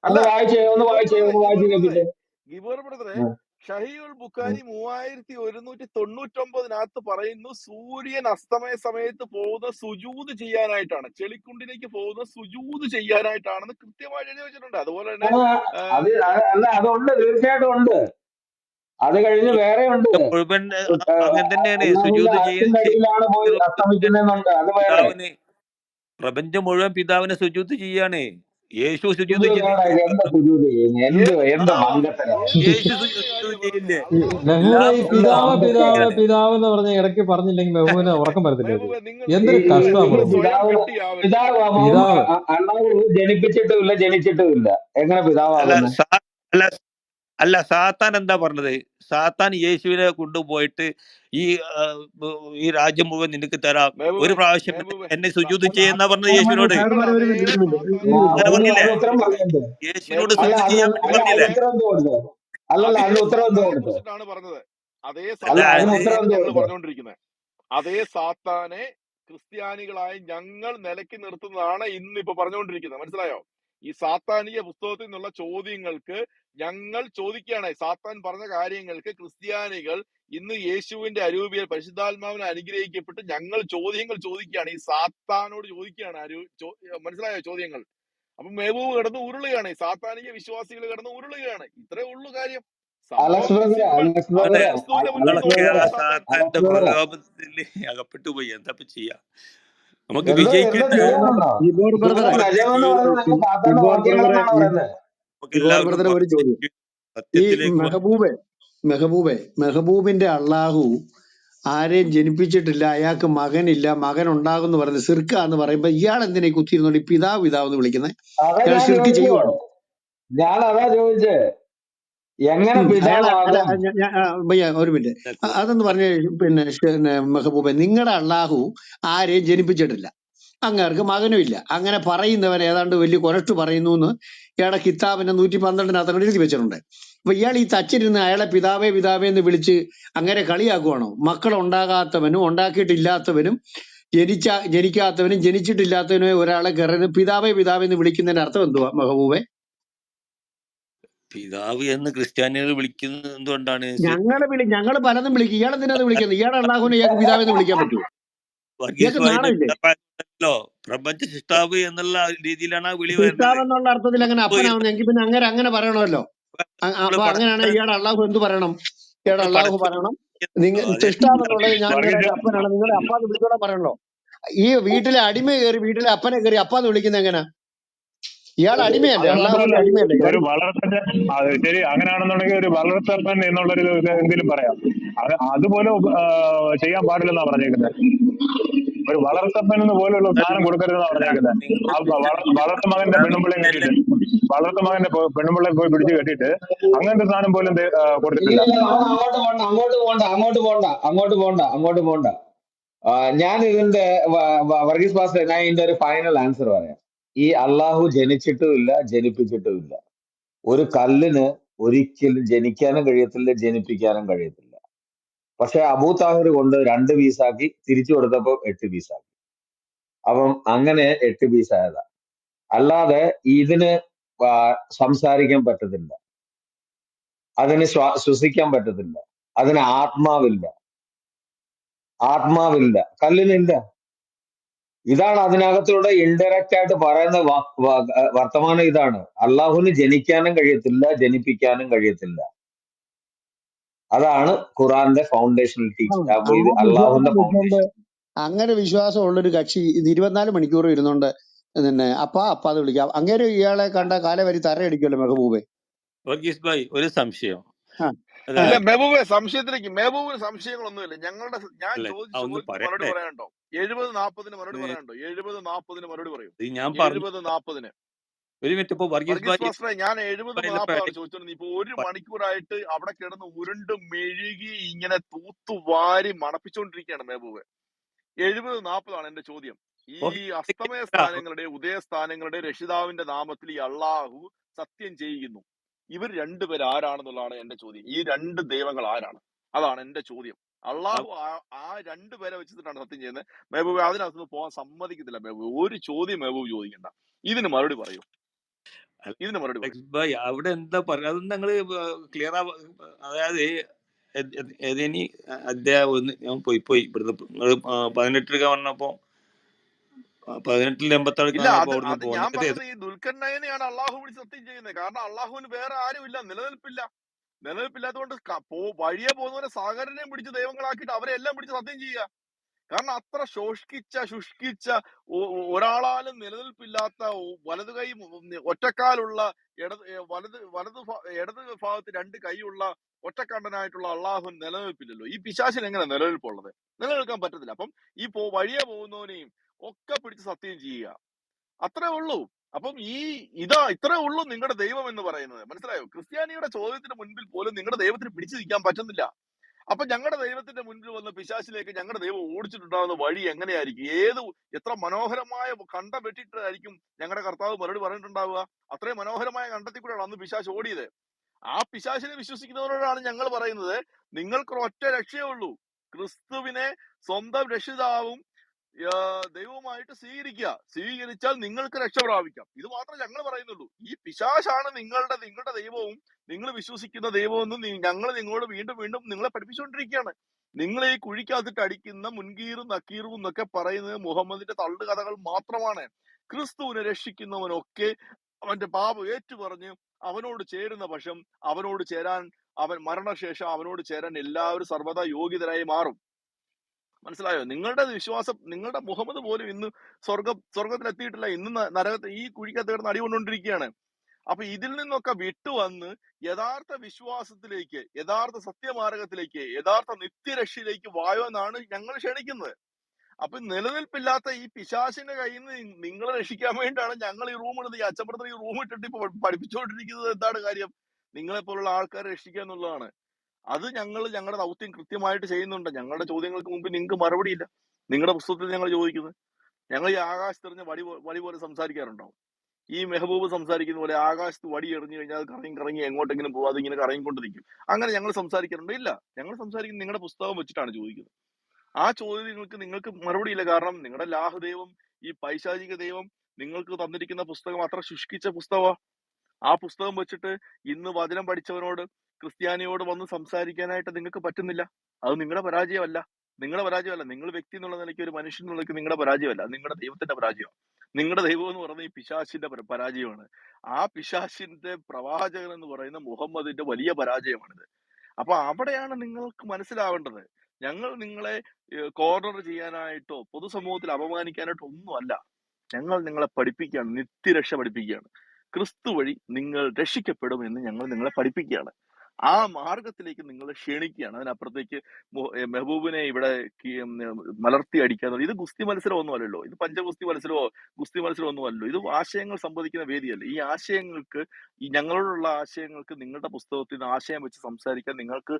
അല്ല, ഒന്ന് വായിച്ചേ കേൾപ്പിച്ചേ. ഗിബോർ ബ്രദറെ, ഷഹീഉൽ ബുഖാരി 3199 പറയുന്നു സൂര്യൻ അസ്തമയ സമയത്ത് പോകുന്ന സുജൂദ് ചെയ്യാനായിട്ടാണ്, ചെളിക്കുണ്ടിലേക്ക് പോകുന്ന സുജൂദ് ചെയ്യാനായിട്ടാണെന്ന് കൃത്യമായി എഴുതി വെച്ചിട്ടുണ്ട്. അതുപോലെ തന്നെ അതുണ്ട്, തീർച്ചയായിട്ടും ഉണ്ട്. അത് കഴിഞ്ഞ് വേറെ ഉണ്ട്, മുഴുവൻ അങ്ങനെ തന്നെയാണ്. സുജൂദ് അടിയിലാണ് പോയി അസ്തമിക്കുന്നുണ്ട്. അത് വേറെ. പ്രപഞ്ചം മുഴുവൻ പിതാവിനെ സുജൂദ് ചെയ്യാണ്. യേശു സുജൂദ് എന്താ സുജൂദ് ചെയ്യുന്നത്? എന്ത് മംഗത്തരം! യേശു സുജൂദ് ചെയ്യില്ലേ? പിതാവ് എന്ന് പറഞ്ഞ ഇടയ്ക്ക് പറഞ്ഞില്ലെങ്കിൽ മെഹബൂബിന് ഉറക്കം വരത്തില്ലേ? എന്തൊരു അള്ളാഹു ജനിച്ചിട്ടുമില്ല, എങ്ങനെ പിതാവാകുന്നത്? അല്ല, സാത്താൻ എന്താ പറഞ്ഞത്? സാത്താൻ യേശുവിനെ കൊണ്ടുപോയിട്ട് ഈ രാജ്യം മുഴുവൻ നിനക്ക് തരാം, ഒരു പ്രാവശ്യം എന്നെ സുജൂദ് ചെയ്യുന്ന പറഞ്ഞത് യേശുവിനോട്. പറഞ്ഞില്ലേ? യേശുവിനോട് സുജൂദ് ചെയ്യാൻ പറഞ്ഞില്ലേ? കുറിച്ചിട്ടാണ് പറഞ്ഞത്. അതേ സാത്താനെ പറഞ്ഞുകൊണ്ടിരിക്കുന്നത്. അതേ സാത്താനെ ക്രിസ്ത്യാനികളായി ഞങ്ങൾ നിലയ്ക്ക് നിർത്തുന്നതാണ് ഇന്നിപ്പോ പറഞ്ഞുകൊണ്ടിരിക്കുന്നത്. മനസ്സിലായോ? ഈ സാത്താനിക പുസ്തകത്തിൽ നിന്നുള്ള ചോദ്യങ്ങൾക്ക് ഞങ്ങൾ ചോദിക്കുകയാണ്. സാത്താൻ പറഞ്ഞ കാര്യങ്ങൾക്ക് ക്രിസ്ത്യാനികൾ ഇന്ന് യേശുവിന്റെ അരൂപിയിൽ പരിശുദ്ധാത്മാവിനെ അനുഗ്രഹിക്കപ്പെട്ട് ഞങ്ങൾ ചോദ്യങ്ങൾ ചോദിക്കുകയാണ്. ഈ സാത്താനോട് ചോദിക്കുകയാണ്. മനസ്സിലായോ ചോദ്യങ്ങൾ? അപ്പൊ മെഹബൂബ് കിടന്ന് ഉരുളുകയാണ്. ഈ സാത്താനിക വിശ്വാസികൾ കിടന്ന് ഉരുളുകയാണ്. ഇത്രേ ഉള്ളൂ കാര്യം. അകപ്പെട്ടു പോയി. എന്താ ചെയ്യാ? നമുക്ക് വിജയിക്കേണ്ട ഒരു ചോദ്യം. ഈ മെഹബൂബിന്റെ അള്ളാഹു ആരെയും ജനിപ്പിച്ചിട്ടില്ല, അയാൾക്ക് മകനില്ല, മകൻ ഉണ്ടാകും എന്ന് പറയുന്നത് സിർക്ക എന്ന് പറയുമ്പോ ഇയാൾ എന്തിനാ കുത്തിയിരുന്നോണ്ട് ഈ പിതാവ് എന്ന് വിളിക്കുന്നത്? ഇയാൾ ശിർക്ക് ചെയ്യുവാണോ? ഞാനതാ ചോദിച്ചേ, എങ്ങനെ ഒരു മിനിറ്റ് അതെന്ന് പറഞ്ഞ പിന്നെ മെഹബൂബെ, നിങ്ങളുടെ അള്ളാഹു ആരെയും ജനിപ്പിച്ചിട്ടില്ല, അങ്ങേർക്ക് മകനും ഇല്ല, അങ്ങനെ പറയുന്നവൻ ഏതാണ്ട് വലിയ കൊരട്ട് പറയുന്നു എന്ന് ഇയാളുടെ കിതാബിന്റെ 112 എഴുതി വെച്ചിട്ടുണ്ട്. അപ്പൊ ഇയാൾ ഈ തച്ചിരുന്ന് അയാളെ പിതാവേ പിതാവേ എന്ന് വിളിച്ച് അങ്ങനെ കളിയാക്കുവാണോ? മക്കൾ ഉണ്ടാകാത്തവനും ഉണ്ടാക്കിയിട്ടില്ലാത്തവനും ജനിക്കാത്തവനും ജനിച്ചിട്ടില്ലാത്തവനും ഒരാളെ കയറുന്ന പിതാവേ പിതാവേ എന്ന് വിളിക്കുന്നതിന്റെ അർത്ഥം എന്തുവാ മെഹബൂബെ? പിതാവ് എന്ന് ക്രിസ്ത്യാനികൾ വിളിക്കുന്നത് എന്തുകൊണ്ടാണ്? ഞങ്ങള് പലതും വിളിക്കും. ഇയാൾ എന്തിനാണ് വിളിക്കുന്നത്? ഇയാളെ അള്ളാഹുവിനെ ഇയാൾക്ക് പിതാവെന്ന് വിളിക്കാൻ പറ്റുമോ? പ്രപഞ്ച സൃഷ്ടാവ് എന്നുള്ള രീതിയിലാണ് വിളി. സൃഷ്ടാവ് എന്നുള്ള അർത്ഥത്തിൽ അങ്ങനെ അപ്പനാവുന്ന എങ്കിൽ പിന്നെ അങ്ങനെ പറയണമല്ലോ. അപ്പൊ അങ്ങനെയാണെങ്കിൽ ഇയാളുടെ അള്ളാഹു എന്ത് പറയണം? ഇയാളുടെ അള്ളാഹു പറയണം നിങ്ങൾ സൃഷ്ടാവ് എന്നുള്ളത് ഞാൻ നിങ്ങളുടെ അപ്പനാണ്, നിങ്ങളുടെ അപ്പാന്ന് വിളിച്ചോടെ പറയണല്ലോ. ഈ വീട്ടിലെ അടിമ കയറി വീട്ടിലെ അപ്പനെ കയറി അപ്പാന്ന് വിളിക്കുന്നത് എങ്ങനെ? ഇയാൾ അടിമയല്ലേ, അള്ളാഹുവിന്റെ അടിമയല്ലേ? ശരി, അങ്ങനെയാണെന്നുണ്ടെങ്കിൽ ഒരു വളർത്തപ്പൻ എന്നുള്ളൊരു എന്തെങ്കിലും പറയാം. അതുപോലെ ചെയ്യാൻ പാടില്ലെന്നാ പറഞ്ഞേക്കുന്നത്. ഒരു വളർത്തപ്പനെന്ന് പോലുള്ള സ്ഥാനം കൊടുക്കരുതെന്നാണ് അല്ല, പറഞ്ഞേക്കുന്നത്. നിങ്ങൾ ആ വളർത്ത മകന്റെ പെണ്ണുമ്പിള്ളയും കെട്ടിയിട്ട് വളർത്ത മകന്റെ പെണ്ണുമ്പിള്ളയെ പോയി പിടിച്ച് കെട്ടിയിട്ട് അങ്ങനത്തെ സ്ഥാനം പോലും ഇല്ല കൊടുത്തിട്ടില്ല. ഇല്ല, നമ്മൾ അങ്ങോട്ട് പോണ്ട. ഞാൻ ഇതിന്റെ വർഗീസ് പാസ്റ്റർ, ഞാൻ ഇതിന്റെ ഒരു ഫൈനൽ ആൻസർ പറയാം. ഈ അള്ളാഹു ജനിച്ചിട്ടുമില്ല, ജനിപ്പിച്ചിട്ടുമില്ല. ഒരു കല്ലിന് ഒരിക്കലും ജനിക്കാനും കഴിയത്തില്ല, ജനിപ്പിക്കാനും കഴിയത്തില്ല. പക്ഷെ അബൂ താഹിർ കൊണ്ട് 2 പീസാക്കി തിരിച്ചു കൊടുത്തപ്പോ 8 പീസാക്കി. അപ്പം അങ്ങനെ 8 പീസായതാ. അല്ലാതെ ഇതിന് സംസാരിക്കാൻ പറ്റത്തില്ല, അതിന് ശ്വസിക്കാൻ പറ്റത്തില്ല, അതിന് ആത്മാവില്ല, കല്ലിനില്ല. ഇതാണ് അതിനകത്തൂടെ ഇൻഡയറക്റ്റ് ആയിട്ട് പറയുന്ന വർത്തമാനം. ഇതാണ് അള്ളാഹുവിന് ജനിക്കാനും കഴിയത്തില്ല, ജനിപ്പിക്കാനും കഴിയത്തില്ല. അതാണ് ഖുറാന്റെ ഫൗണ്ടേഷണൽ ആ ടീച്ചിങ്, ആ ഇത് വിശ്വാസം അള്ളാഹുവിന്റെ വെച്ചുകൊണ്ട് ഫൗണ്ടേഷൻ. അങ്ങനെ വിശ്വാസമുള്ളൊരു കക്ഷി ഇത് 24 മണിക്കൂർ ഇരുന്നുകൊണ്ട് പിന്നെ അപ്പാന്ന് വിളിക്കാം. അങ്ങേര് ഇയാളെ കണ്ട കാലവരി തറയടിക്കുമല്ലോ മെഹബൂബെ. വർഗീസ് ഭായ് ഒരു സംശയം. ആ ആ ഇല്ല അതായത് മെഹബൂബെ, സംശയത്തിന് സംശയങ്ങളൊന്നുമില്ല. ഞാൻ അല്ല, ചോദിച്ച ഒന്ന് ചോദ്യത്തിന് മറുപടി പറയട്ടെ. പറയാനുണ്ടോ? 70-40 മറുപടി ഇത് പറയാനുണ്ടോ? 70-40 മറുപടി പറയൂ. ഇത് ഞാൻ പറഞ്ഞു 70-40. ഒരു മിനിറ്റ്. ഇപ്പൊ വർഗീസ് വർഗീസ് ഭായ് പാസ്റ്ററെ, ഞാൻ ഭായിയുടെ 70-40 ചോദിച്ചോണ്ട് ഇപ്പൊ 1 മണിക്കൂറായിട്ട് അവിടെ കിടന്ന് ഉരുണ്ട് മെഴുകി ഇങ്ങനെ തൂത്തുവാരി മണപ്പിച്ചുകൊണ്ടിരിക്കുകയാണ് മെഹബൂബെ. 70-40 എന്റെ ചോദ്യം. ഈ അസ്തമയ സ്ഥാനങ്ങളുടെ ഉദയസ്ഥാനങ്ങളുടെ രക്ഷിതാവിന്റെ നാമത്തിൽ ഈ അള്ളാഹു സത്യം ചെയ്യുന്നു. ഇവർ രണ്ടുപേർ ആരാണെന്നുള്ളതാണ് എന്റെ ചോദ്യം. ഈ 2 ദൈവങ്ങൾ ആരാണ്? അതാണ് എന്റെ ചോദ്യം. അള്ളാഹു ആ 2 പേരെ വെച്ചിട്ടാണ് സത്യം ചെയ്യുന്നത്. മെഹബൂബ് അതിനകത്ത് പോകാൻ സമ്മതിക്കത്തില്ല. മെഹബൂബ് ഒരു ചോദ്യം മെഹബൂബ് ചോദിക്കണ്ട. ഇതിന് മറുപടി പറയൂ. ഇതിന് മറുപടി പറയൂ. വർഗീസ് ഭായ് അവിടെ എന്താ പറയുക, അതൊന്നും ഞങ്ങള് ക്ലിയർ അതായത് ഏതേനി അധ്യായം ഒന്ന് ഞാൻ പോയി ഇവിടുന്ന് 18 പറഞ്ഞപ്പോ 18 86 ഇല്ല, കാണപ്പോ അവിടുന്ന് അത് ഞാൻ പോകുന്നത്. പറഞ്ഞത് ഈ ദുൽഖർനയനെയാണ് അള്ളാഹു വിളിച്ച് സത്യം ചെയ്യുന്നത്. കാരണം അള്ളാഹുവിന് വേറെ ആരുമില്ല, നിലനിൽപ്പില്ലാത്തതുകൊണ്ട് വഴിയെ പോകുന്നവരെ സാഗരനെയും പിടിച്ച് ദൈവങ്ങളാക്കിയിട്ട് അവരെ എല്ലാം പിടിച്ച് സത്യം ചെയ്യുക. കാരണം അത്ര ശുഷ്കിച്ച ഒരാളാലും നിലനിൽപ്പില്ലാത്ത വലതു കൈ ഒറ്റക്കാലുള്ള ഇടത് ഭാഗത്ത് 2 കൈയുള്ള ഒറ്റക്കണ്ടനായിട്ടുള്ള അള്ളാഹുൻ നിലനിൽപ്പില്ലല്ലോ. ഈ പിശാചിന് എങ്ങനെ നിലനിൽപ്പുള്ളത്? നിലനിൽക്കാൻ പറ്റത്തില്ല. അപ്പം ഈ വഴിയെ പോകുന്നവനെയും ഒക്കെ പിടിച്ച് സത്യം ചെയ്യുക, അത്രേ ഉള്ളൂ. അപ്പം ഇത്രേ ഉള്ളൂ നിങ്ങളുടെ ദൈവം എന്ന് പറയുന്നത്. മനസ്സിലായോ? ക്രിസ്ത്യാനിയുടെ ചോദ്യത്തിന് മുൻപിൽ പോലും നിങ്ങളുടെ ദൈവത്തിന് പിടിച്ചു നിൽക്കാൻ പറ്റുന്നില്ല. അപ്പൊ ഞങ്ങളുടെ ദൈവത്തിന്റെ മുൻപിൽ വന്ന പിശാചിലേക്ക് ഞങ്ങളുടെ ദൈവം ഓടിച്ചിട്ടുണ്ടാകുന്ന വഴി എങ്ങനെയായിരിക്കും? എത്ര മനോഹരമായ കണ്ടം വെട്ടിയിട്ടായിരിക്കും ഞങ്ങളുടെ കർത്താവ് മറുപടി പറഞ്ഞിട്ടുണ്ടാവുക? അത്രയും മനോഹരമായ കണ്ടത്തിൽ കൂടെയാണ് അന്ന് പിശാച് ഓടിയത്. ആ പിശാചിനെ വിശ്വസിക്കുന്നവരോടാണ് ഞങ്ങൾ പറയുന്നത്, നിങ്ങൾക്ക് ഒറ്റ രക്ഷയേ ഉള്ളൂ. ക്രിസ്തുവിനെ സ്വന്തം രക്ഷിതാവും ദൈവവുമായിട്ട് സ്വീകരിച്ചാൽ നിങ്ങൾക്ക് രക്ഷ പ്രാപിക്കാം. ഇത് മാത്രമേ ഞങ്ങൾ പറയുന്നുള്ളൂ. ഈ പിശാചാണ് നിങ്ങളുടെ ദൈവവും നിങ്ങൾ വിശ്വസിക്കുന്ന ദൈവമെന്ന് ഞങ്ങൾ നിങ്ങളോട് വീണ്ടും വീണ്ടും നിങ്ങളെ പഠിപ്പിച്ചുകൊണ്ടിരിക്കുകയാണ്. നിങ്ങൾ ഈ കുഴിക്കകത്തിട്ട് അടിക്കുന്ന മുൻകീറും നക്കീറും എന്നൊക്കെ പറയുന്നത് മുഹമ്മദിന്റെ തള്ളുകഥകൾ മാത്രമാണ്. ക്രിസ്തുവിനെ രക്ഷിക്കുന്നവനൊക്കെ അവന്റെ പാപം ഏറ്റുപറഞ്ഞ് അവനോട് ചേരുന്ന പക്ഷം അവൻ മരണശേഷം അവനോട് ചേരാൻ എല്ലാവരും സർവ്വതാ യോഗ്യതരായി മാറും. മനസ്സിലായോ? നിങ്ങളുടെ വിശ്വാസം, നിങ്ങളുടെ മുഹമ്മദ് പോലും ഇന്ന് സ്വർഗത്തിലെത്തിയിട്ടില്ല. ഇന്ന് നരകത്തെ ഈ കുഴിക്കകത്ത് കിടന്ന് അടികൊണ്ടുകൊണ്ടിരിക്കുകയാണ്. അപ്പൊ ഇതിൽ നിന്നൊക്കെ വിട്ടുവന്ന് യഥാർത്ഥ വിശ്വാസത്തിലേക്ക്, യഥാർത്ഥ സത്യമാർഗത്തിലേക്ക്, യഥാർത്ഥ നിത്യരക്ഷയിലേക്ക് വായോ എന്നാണ് ഞങ്ങൾ ക്ഷണിക്കുന്നത്. അപ്പൊ നിലനിൽപ്പില്ലാത്ത ഈ പിശാചിന്റെ കയ്യിൽ നിന്ന് നിങ്ങളെ രക്ഷിക്കാൻ വേണ്ടിയാണ് ഞങ്ങൾ ഈ റൂം ഇടുന്നത്. ഈ അച്ചപ്പുറത്ത് ഈ റൂം ഇട്ടിട്ട് ഇപ്പൊ പഠിപ്പിച്ചുകൊണ്ടിരിക്കുന്നത്. എന്താണ് കാര്യം? നിങ്ങളെ പോലുള്ള ആൾക്കാരെ രക്ഷിക്കുക എന്നുള്ളതാണ്. അത് ഞങ്ങളുടെ ദൗത്യം കൃത്യമായിട്ട് ചെയ്യുന്നുണ്ട്. ഞങ്ങളുടെ ചോദ്യങ്ങൾക്ക് മുമ്പിൽ നിങ്ങൾക്ക് മറുപടിയില്ല. നിങ്ങളുടെ പുസ്തകത്തിൽ ഞങ്ങൾ ചോദിക്കുന്നത്, ഞങ്ങൾ ഈ ആകാശത്തെറിഞ്ഞ വടി പോലെ സംസാരിക്കാറുണ്ടോ? ഈ മെഹബൂബ് സംസാരിക്കുന്ന പോലെ ആകാശത്ത് വടി എറിഞ്ഞു കഴിഞ്ഞാൽ കറങ്ങി എങ്ങോട്ടെങ്കിലും പോവാതെ ഇങ്ങനെ കറങ്ങിക്കൊണ്ട് നിൽക്കും. അങ്ങനെ ഞങ്ങൾ സംസാരിക്കാറുണ്ടോ? ഇല്ല. ഞങ്ങൾ സംസാരിക്കുന്നത് നിങ്ങളുടെ പുസ്തകം വെച്ചിട്ടാണ് ചോദിക്കുന്നത്. ആ ചോദ്യങ്ങൾക്ക് നിങ്ങൾക്ക് മറുപടിയില്ല. കാരണം നിങ്ങളുടെ ലാഹ് ദൈവം, ഈ പൈശാചിക ദൈവം നിങ്ങൾക്ക് തന്നിരിക്കുന്ന പുസ്തകം അത്ര ശുഷ്കിച്ച പുസ്തകമാണ്. ആ പുസ്തകം വെച്ചിട്ട് ഇന്ന് വചനം പഠിച്ചവനോട്, ക്രിസ്ത്യാനിയോട് വന്ന് സംസാരിക്കാനായിട്ട് നിങ്ങൾക്ക് പറ്റുന്നില്ല. അത് നിങ്ങളുടെ പരാജയമല്ല. നിങ്ങൾ വ്യക്തി എന്നുള്ള നിലയ്ക്ക്, ഒരു മനുഷ്യൻ എന്നുള്ള നിലയ്ക്ക് നിങ്ങളുടെ പരാജയമല്ല, നിങ്ങളുടെ ദൈവത്തിന്റെ പരാജയമാണ്. നിങ്ങളുടെ ദൈവം എന്ന് പറയുന്നത് ഈ പിശാചിന്റെ പരാജയമാണ്. ആ പിശാചിന്റെ പ്രവാചകൻ എന്ന് പറയുന്ന മുഹമ്മദിന്റെ വലിയ പരാജയമാണിത്. അപ്പൊ അവിടെയാണ് നിങ്ങൾക്ക് മനസ്സിലാവേണ്ടത്. ഞങ്ങൾ നിങ്ങളെ കോർണർ ചെയ്യാനായിട്ടോ പൊതുസമൂഹത്തിൽ അപമാനിക്കാനായിട്ടോ ഒന്നുമല്ല. ഞങ്ങൾ നിങ്ങളെ പഠിപ്പിക്കുകയാണ്, നിത്യരക്ഷ പഠിപ്പിക്കുകയാണ്. ക്രിസ്തു വഴി നിങ്ങൾ രക്ഷിക്കപ്പെടും എന്ന് ഞങ്ങൾ നിങ്ങളെ പഠിപ്പിക്കുകയാണ്. ആ മാർഗത്തിലേക്ക് നിങ്ങൾ ക്ഷണിക്കുകയാണ്. അതിനപ്പുറത്തേക്ക് മെഹബൂബിനെ ഇവിടെ മലർത്തി അടിക്കാന്ന് ഇത് ഗുസ്തി മത്സരം ഒന്നും അല്ലല്ലോ. ഇത് പഞ്ചഗുസ്തി മത്സരമോ ഗുസ്തി മത്സരം ഒന്നും അല്ലല്ലോ. ഇത് ആശയങ്ങൾ സംവദിക്കുന്ന വേദിയല്ല. ഈ ആശയങ്ങൾക്ക്, ഈ ഞങ്ങളോടുള്ള ആശയങ്ങൾക്ക് നിങ്ങളുടെ പുസ്തകത്തിൽ നിന്ന് ആശയം വെച്ച് സംസാരിക്കാൻ നിങ്ങൾക്ക്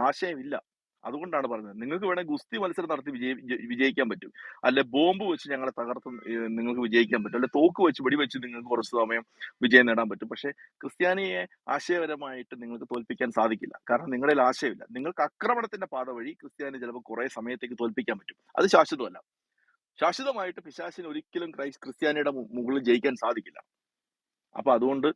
ആശയമില്ല. അതുകൊണ്ടാണ് പറഞ്ഞത്. നിങ്ങൾക്ക് വേണേൽ ഗുസ്തി മത്സരം നടത്തി വിജയിക്കാൻ പറ്റും, അല്ലെ ബോംബ് വെച്ച് ഞങ്ങളെ തകർത്ത് നിങ്ങൾക്ക് വിജയിക്കാൻ പറ്റും, അല്ലെ തോക്ക് വെച്ച് വെടിവെച്ച് നിങ്ങൾക്ക് കുറച്ച് സമയം വിജയം നേടാൻ പറ്റും. പക്ഷെ ക്രിസ്ത്യാനിയെ ആശയപരമായിട്ട് നിങ്ങൾക്ക് തോൽപ്പിക്കാൻ സാധിക്കില്ല. കാരണം നിങ്ങളിൽ ആശയമില്ല. നിങ്ങൾക്ക് ആക്രമണത്തിന്റെ പാത വഴി ക്രിസ്ത്യാനി ചിലപ്പോൾ കുറെ സമയത്തേക്ക് തോൽപ്പിക്കാൻ പറ്റും. അത് ശാശ്വതമല്ല. ശാശ്വതമായിട്ട് പിശാചിന് ഒരിക്കലും ക്രിസ്ത്യാനിയുടെ മുകളിൽ ജയിക്കാൻ സാധിക്കില്ല. അപ്പൊ അതുകൊണ്ട്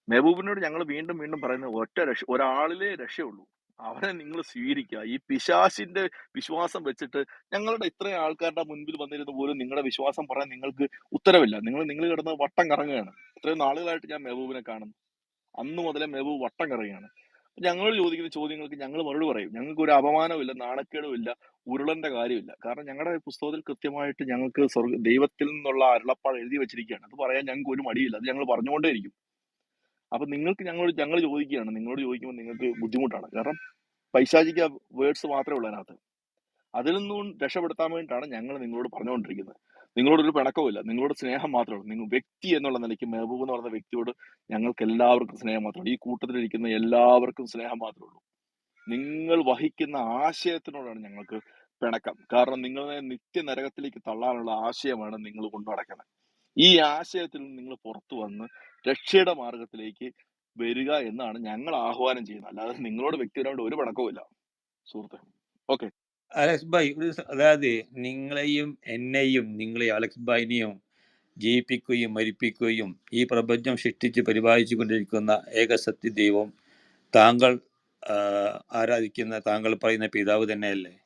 മെഹബൂബിനോട് ഞങ്ങൾ വീണ്ടും വീണ്ടും പറയുന്നത് ഒറ്റ ഒരാളിലെ രക്ഷയുള്ളൂ. അവനെ നിങ്ങൾ സ്വീകരിക്കുക. ഈ പിശാചിന്റെ വിശ്വാസം വെച്ചിട്ട് ഞങ്ങളുടെ ഇത്രയും ആൾക്കാരുടെ മുൻപിൽ വന്നിരുന്ന പോലും നിങ്ങളുടെ വിശ്വാസം പറയാൻ നിങ്ങൾക്ക് ഉത്തരവില്ല. നിങ്ങൾ കിടന്ന് വട്ടം കറങ്ങുകയാണ്. ഇത്രയും നാളുകളായിട്ട് ഞാൻ മെഹബൂബിനെ കാണുന്നു. അന്ന് മുതലേ മെഹബൂബ് വട്ടം കറങ്ങുകയാണ്. ഞങ്ങളോട് ചോദിക്കുന്ന ചോദ്യങ്ങൾക്ക് ഞങ്ങൾ മറുപടി പറയും. ഞങ്ങൾക്ക് ഒരു അപമാനമില്ല, നാണക്കേടും ഇല്ല, ഉരുളന്റെ കാര്യമില്ല. കാരണം ഞങ്ങളുടെ പുസ്തകത്തിൽ കൃത്യമായിട്ട് ഞങ്ങൾക്ക് ദൈവത്തിൽ നിന്നുള്ള അരുളപ്പാട് എഴുതി വെച്ചിരിക്കുകയാണ്. അത് പറയാൻ ഞങ്ങൾക്ക് ഒരു മടിയില്ല. അത് ഞങ്ങൾ പറഞ്ഞുകൊണ്ടേയിരിക്കും. അപ്പൊ നിങ്ങൾക്ക് ഞങ്ങൾ ചോദിക്കുകയാണ്. നിങ്ങളോട് ചോദിക്കുമ്പോൾ നിങ്ങൾക്ക് ബുദ്ധിമുട്ടാണ്. കാരണം പൈശാചിക വേർഡ്സ് മാത്രമേ ഉള്ളൂ അതിനകത്ത്. അതിൽ നിന്നും രക്ഷപ്പെടുത്താൻ വേണ്ടിയിട്ടാണ് ഞങ്ങൾ നിങ്ങളോട് പറഞ്ഞുകൊണ്ടിരിക്കുന്നത്. നിങ്ങളോടൊരു പിണക്കവുമില്ല, നിങ്ങളോട് സ്നേഹം മാത്രമേ ഉള്ളൂ. നിങ്ങൾ വ്യക്തി എന്നുള്ള നിലയ്ക്ക് മെഹബൂബ് എന്ന് പറയുന്ന വ്യക്തിയോട് ഞങ്ങൾക്ക് എല്ലാവർക്കും സ്നേഹം മാത്രമേ ഉള്ളൂ. ഈ കൂട്ടത്തിലിരിക്കുന്ന എല്ലാവർക്കും സ്നേഹം മാത്രമേ ഉള്ളൂ. നിങ്ങൾ വഹിക്കുന്ന ആശയത്തിനോടാണ് ഞങ്ങൾക്ക് പിണക്കം. കാരണം നിങ്ങളെ നിത്യനരകത്തിലേക്ക് തള്ളാനുള്ള ആശയമാണ് നിങ്ങൾ കൊണ്ടു നടക്കുന്നത്. ഈ ആശയത്തിൽ നിന്ന് നിങ്ങൾ പുറത്തു വന്ന് രക്ഷയുടെ മാർഗത്തിലേക്ക് വരിക എന്നാണ് ഞങ്ങൾ ആഹ്വാനം ചെയ്യുന്നത്. അല്ലാതെ നിങ്ങളോട് വ്യക്തിപരമായിട്ട് ഒരു പിണക്കവുമില്ല സുഹൃത്തെ. ഓക്കെ അലക്സ് ഭായ്, അതായത് നിങ്ങളെയും എന്നെയും അലക്സ് ഭായിനെയും ജീവിപ്പിക്കുകയും മരിപ്പിക്കുകയും ഈ പ്രപഞ്ചം സൃഷ്ടിച്ച് പരിപാലിച്ചു കൊണ്ടിരിക്കുന്ന ഏകസത്യ ദൈവം താങ്കൾ ആരാധിക്കുന്ന, താങ്കൾ പറയുന്ന പിതാവ് തന്നെയല്ലേ?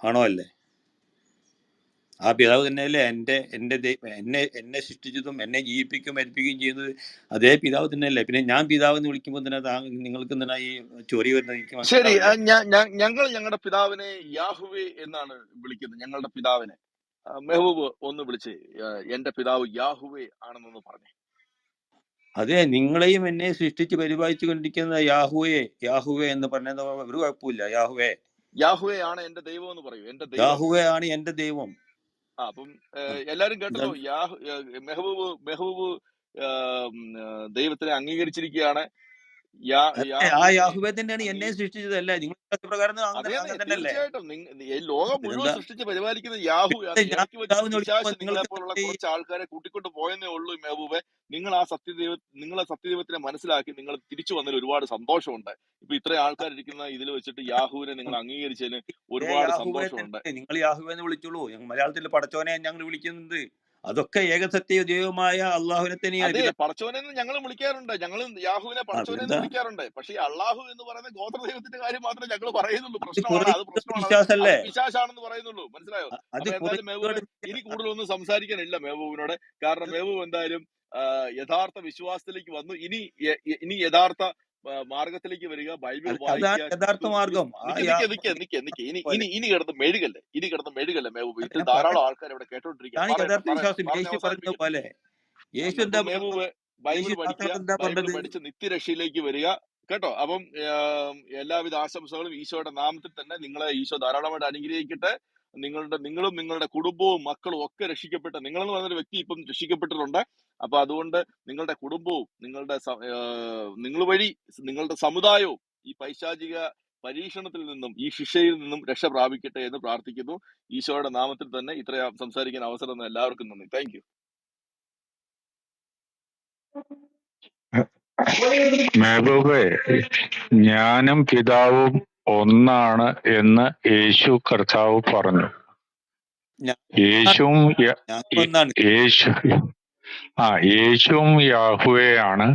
ആണോ അല്ലേ? ആ പിതാവ് തന്നെയല്ലേ എന്നെ സൃഷ്ടിച്ചതും എന്നെ ജീവിപ്പിക്കുകയും മരിപ്പിക്കുകയും ചെയ്യുന്നത്? അതേ പിതാവ് തന്നെയല്ലേ? പിന്നെ ഞാൻ പിതാവ് എന്ന് വിളിക്കുമ്പോൾ തന്നെ നിങ്ങൾക്ക് എന്തിനാ ഈ ചൊറി വരുന്നത്? എനിക്ക് ശരി, മനസ്സിലാവില്ല. ഞങ്ങൾ ഞങ്ങളുടെ പിതാവിനെ യാഹുവേ എന്നാണ് വിളിക്കുന്നത്. ഞങ്ങളുടെ പിതാവിനെ മെഹബൂബ് ഒന്ന് വിളിച്ച് എന്റെ പിതാവ് യാഹുവേ ആണെന്നൊന്ന് പറഞ്ഞു. അതെ, നിങ്ങളെയും എന്നെ സൃഷ്ടിച്ച് പരിപാലിച്ചു കൊണ്ടിരിക്കുന്ന യാഹുവേ എന്ന് പറഞ്ഞത് ഒരു കുഴപ്പമില്ല. യാഹുവേ ആണ് എന്റെ ദൈവം എന്ന് പറയൂ. എന്റെ ദൈവം യാഹുവേ ആണ് എന്റെ ദൈവം. അപ്പം എല്ലാരും കേട്ടല്ലോ. മെഹബൂബ് ദൈവത്തിനെ അംഗീകരിച്ചിരിക്കുകയാണ്. ആ യാഹുവേ തന്നെയാണ് എന്നെ സൃഷ്ടിച്ചതല്ലേ? നിങ്ങൾ പ്രകാരം അതെ, തന്നെയല്ലേ? തീർച്ചയായിട്ടും. ലോകം മുഴുവൻ സൃഷ്ടിച്ച് പരിപാലിക്കുന്ന യാഹു. ഇടയ്ക്ക് വെച്ച് പിശാച് നിങ്ങളെ പോലുള്ള കുറച്ച് ആൾക്കാരെ കൂട്ടിക്കൊണ്ട് പോയെന്നേ ഉള്ളൂ മെഹബൂബെ. നിങ്ങൾ ആ സത്യദൈവത്തിനെ മനസ്സിലാക്കി നിങ്ങൾ തിരിച്ചു വന്നതിൽ ഒരുപാട് സന്തോഷമുണ്ട്. ഇപ്പൊ ഇത്രയും ആൾക്കാർ ഇരിക്കുന്ന ഇതിൽ വെച്ചിട്ട് യാഹുവിനെ നിങ്ങൾ അംഗീകരിച്ചതിന് ഒരുപാട് സന്തോഷമുണ്ട്. നിങ്ങൾ യാഹുവെ എന്ന് വിളിച്ചോളൂ. മലയാളത്തിൽ പടച്ചോനെ ഞങ്ങൾ വിളിക്കുന്നുണ്ട്. അതൊക്കെ ഏകസത്യ ദൈവമായ അള്ളാഹുവിനെ തന്നെയാണ്. അതെ, പടച്ചോനെ ഞങ്ങളും വിളിക്കാറുണ്ട്. ഞങ്ങളും യാഹുവിനെ പടച്ചോനെ വിളിക്കാറുണ്ട്. പക്ഷെ അള്ളാഹു എന്ന് പറയുന്ന ഗോത്രദൈവത്തിന്റെ കാര്യം മാത്രമേ ഞങ്ങൾ പറയുന്നുള്ളൂ. പ്രശ്നമാണ്, അത് പ്രശ്നമാണ്. പിശാചാണെന്ന് പറയുന്നുള്ളൂ. മനസ്സിലായോ? അപ്പൊ എന്തായാലും മെഹബൂബ് ഇനി കൂടുതലൊന്നും സംസാരിക്കാനില്ല മെഹബൂബിനോട്. കാരണം മെഹബൂബ് എന്തായാലും യഥാർത്ഥ വിശ്വാസത്തിലേക്ക് വന്നു. ഇനി യഥാർത്ഥ മാർഗത്തിലേക്ക് വരിക. ബൈബിൾ യഥാർത്ഥ മാർഗം. ഇനി കിടന്ന് മെഴുകല്ലേ മെഹബൂബ്. ഇത് ധാരാളം ആൾക്കാർ ഇവിടെ കേട്ടോണ്ടിരിക്കുക. മെഹബൂബ് ബൈബിൾ പഠിച്ച് നിത്യരക്ഷയിലേക്ക് വരിക കേട്ടോ. അപ്പം എല്ലാവിധ ആശംസകളും ഈശോയുടെ നാമത്തിൽ തന്നെ. നിങ്ങളെ ഈശോ ധാരാളമായിട്ട് അനുഗ്രഹിക്കട്ടെ. നിങ്ങളും നിങ്ങളുടെ കുടുംബവും മക്കളും ഒക്കെ രക്ഷിക്കപ്പെട്ട, നിങ്ങളെന്ന് പറഞ്ഞൊരു വ്യക്തി ഇപ്പം രക്ഷിക്കപ്പെട്ടിട്ടുണ്ട്. അപ്പൊ അതുകൊണ്ട് നിങ്ങളുടെ കുടുംബവും നിങ്ങൾ വഴി നിങ്ങളുടെ സമുദായവും ഈ പൈശാചിക പരീക്ഷണത്തിൽ നിന്നും ഈ ശിക്ഷയിൽ നിന്നും രക്ഷ പ്രാപിക്കട്ടെ എന്ന് പ്രാർത്ഥിക്കുന്നു. ഈശോയുടെ നാമത്തിൽ തന്നെ ഇത്രയും സംസാരിക്കാൻ അവസരം തന്ന എല്ലാവർക്കും നന്ദി. Thank you. മെഹബൂബേ, ഞാനും പിതാവും ഒന്നാണ് എന്ന് യേശു കർത്താവ് പറഞ്ഞു. യേശുവും യാഹുവയാണ്,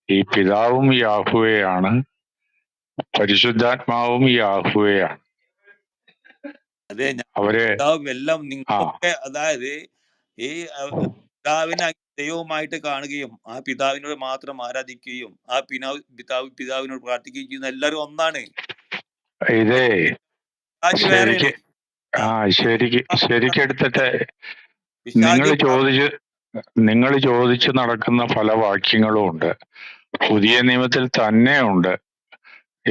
ഈ പിതാവും യാഹുവയാണ്, പരിശുദ്ധാത്മാവും യാഹുവയാണ്. അതെ, എല്ലാം നിങ്ങളൊക്കെ അതായത് ഈ പിതാവിനെ ദൈവമായിട്ട് കാണുകയും ആ പിതാവിനോട് മാത്രം ആരാധിക്കുകയും ആ പിതാവിനോട് പ്രാർത്ഥിക്കുകയും ചെയ്യുന്ന എല്ലാവരും ഒന്നാണ്. ഇതേ ശരിക്കെടുത്തിട്ട് നിങ്ങൾ ചോദിച്ച് നടക്കുന്ന പല വാക്യങ്ങളും ഉണ്ട്. പുതിയ നിയമത്തിൽ തന്നെ ഉണ്ട്.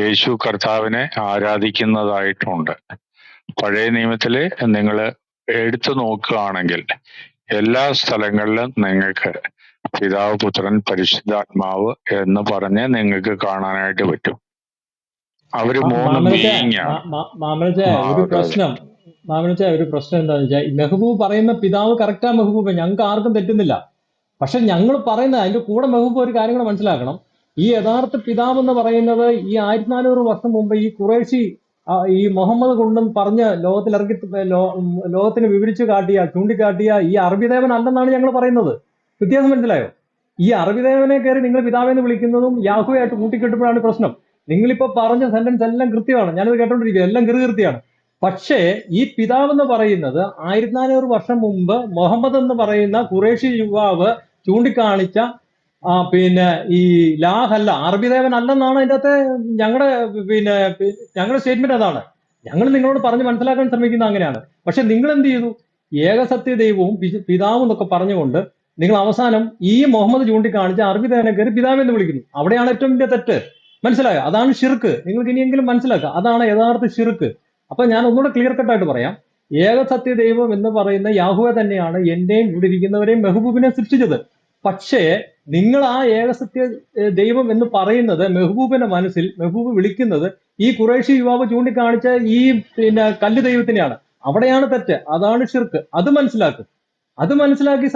യേശു കർത്താവിനെ ആരാധിക്കുന്നതായിട്ടുണ്ട്. പഴയ നിയമത്തില് നിങ്ങൾ എടുത്തു നോക്കുകയാണെങ്കിൽ എല്ലാ സ്ഥലങ്ങളിലും നിങ്ങൾക്ക് പിതാവ്, പുത്രൻ, പരിശുദ്ധാത്മാവ് എന്ന് പറഞ്ഞ് നിങ്ങൾക്ക് കാണാനായിട്ട് പറ്റും. അവര് മൂന്ന് മാമനച്ച ബീയിങ് ആണ്. മാമനച്ച ഒരു അതെ അതെ. പ്രശ്നം ഒരു പ്രശ്നം എന്താണെന്ന് വെച്ചാൽ മെഹബൂബ് പറയുന്ന പിതാവ് കറക്റ്റാ മെഹബൂബ്, ഞങ്ങൾക്ക് ആർക്കും തെറ്റുന്നില്ല. പക്ഷെ ഞങ്ങൾ പറയുന്നത് അതിന്റെ കൂടെ മെഹബൂബ് ഒരു കാര്യം കൂടെ മനസ്സിലാക്കണം. ഈ യഥാർത്ഥ പിതാവ് എന്ന് പറയുന്നത് ഈ 1400 വർഷം മുമ്പ് ഈ ഖുറൈശി ഈ മുഹമ്മദ് കൊണ്ടും പറഞ്ഞ് ലോകത്തിലിറക്കി ലോകത്തിന് വിവരിച്ചു കാട്ടിയ ചൂണ്ടിക്കാട്ടിയ ഈ അറബിദേവൻ അല്ലെന്നാണ് ഞങ്ങൾ പറയുന്നത്. വ്യത്യാസം മനസ്സിലായോ? ഈ അറബിദേവനെ കയറി നിങ്ങൾ പിതാവെന്ന് വിളിക്കുന്നതും യാഹുവായിട്ട് കൂട്ടിക്കെട്ടുമ്പോഴാണ് പ്രശ്നം. നിങ്ങളിപ്പോ പറഞ്ഞ സെന്റൻസ് എല്ലാം കൃത്യമാണ്, ഞാനത് കേട്ടോണ്ടിരിക്കുക, എല്ലാം കൃത്യമാണ്. പക്ഷേ ഈ പിതാവ് എന്ന് പറയുന്നത് 1400 വർഷം മുമ്പ് മുഹമ്മദ് എന്ന് പറയുന്ന ഖുറേഷി യുവാവ് ചൂണ്ടിക്കാണിച്ച പിന്നെ ഈ ലാഹല്ല, അറബിദേവൻ അല്ലെന്നാണ് അതിന്റെ അകത്തെ ഞങ്ങളുടെ സ്റ്റേറ്റ്മെന്റ്. അതാണ് ഞങ്ങൾ നിങ്ങളോട് പറഞ്ഞ് മനസ്സിലാക്കാൻ ശ്രമിക്കുന്നത്, അങ്ങനെയാണ്. പക്ഷെ നിങ്ങൾ എന്ത് ചെയ്തു? ഏകസത്യ ദൈവവും പിതാവും എന്നൊക്കെ പറഞ്ഞുകൊണ്ട് നിങ്ങൾ അവസാനം ഈ മുഹമ്മദ് ചൂണ്ടിക്കാണിച്ച അറബിദേവനെ കയറി പിതാവെന്ന് വിളിക്കുന്നു. അവിടെയാണ് ഏറ്റവും വലിയ തെറ്റ്. മനസ്സിലായോ? അതാണ് ഷിർക്ക്. നിങ്ങൾക്ക് ഇനിയെങ്കിലും മനസ്സിലാക്കുക, അതാണ് യഥാർത്ഥ ഷിർക്ക്. അപ്പൊ ഞാൻ ഒന്നുകൂടെ ക്ലിയർ കട്ടായിട്ട് പറയാം. ഏകസത്യ ദൈവം എന്ന് പറയുന്ന യാഹുവ തന്നെയാണ് എന്റെയും ഇവിടെ ഇരിക്കുന്നവരെയും മെഹബൂബിനെ സൃഷ്ടിച്ചത്. പക്ഷേ നിങ്ങൾ ആ ഏകസത്യ ദൈവം എന്ന് പറയുന്നത് മെഹബൂബിന്റെ മനസ്സിൽ മെഹബൂബ് വിളിക്കുന്നത് ഈ ഖുറൈശി യുവാവ് ചൂണ്ടിക്കാണിച്ച ഈ കല്ല് ദൈവത്തിനെയാണ്. അവിടെയാണ് തെറ്റ്, അതാണ് ഷിർക്ക്. അത് മനസ്സിലാക്കും. അത് മനസ്സിലാക്കി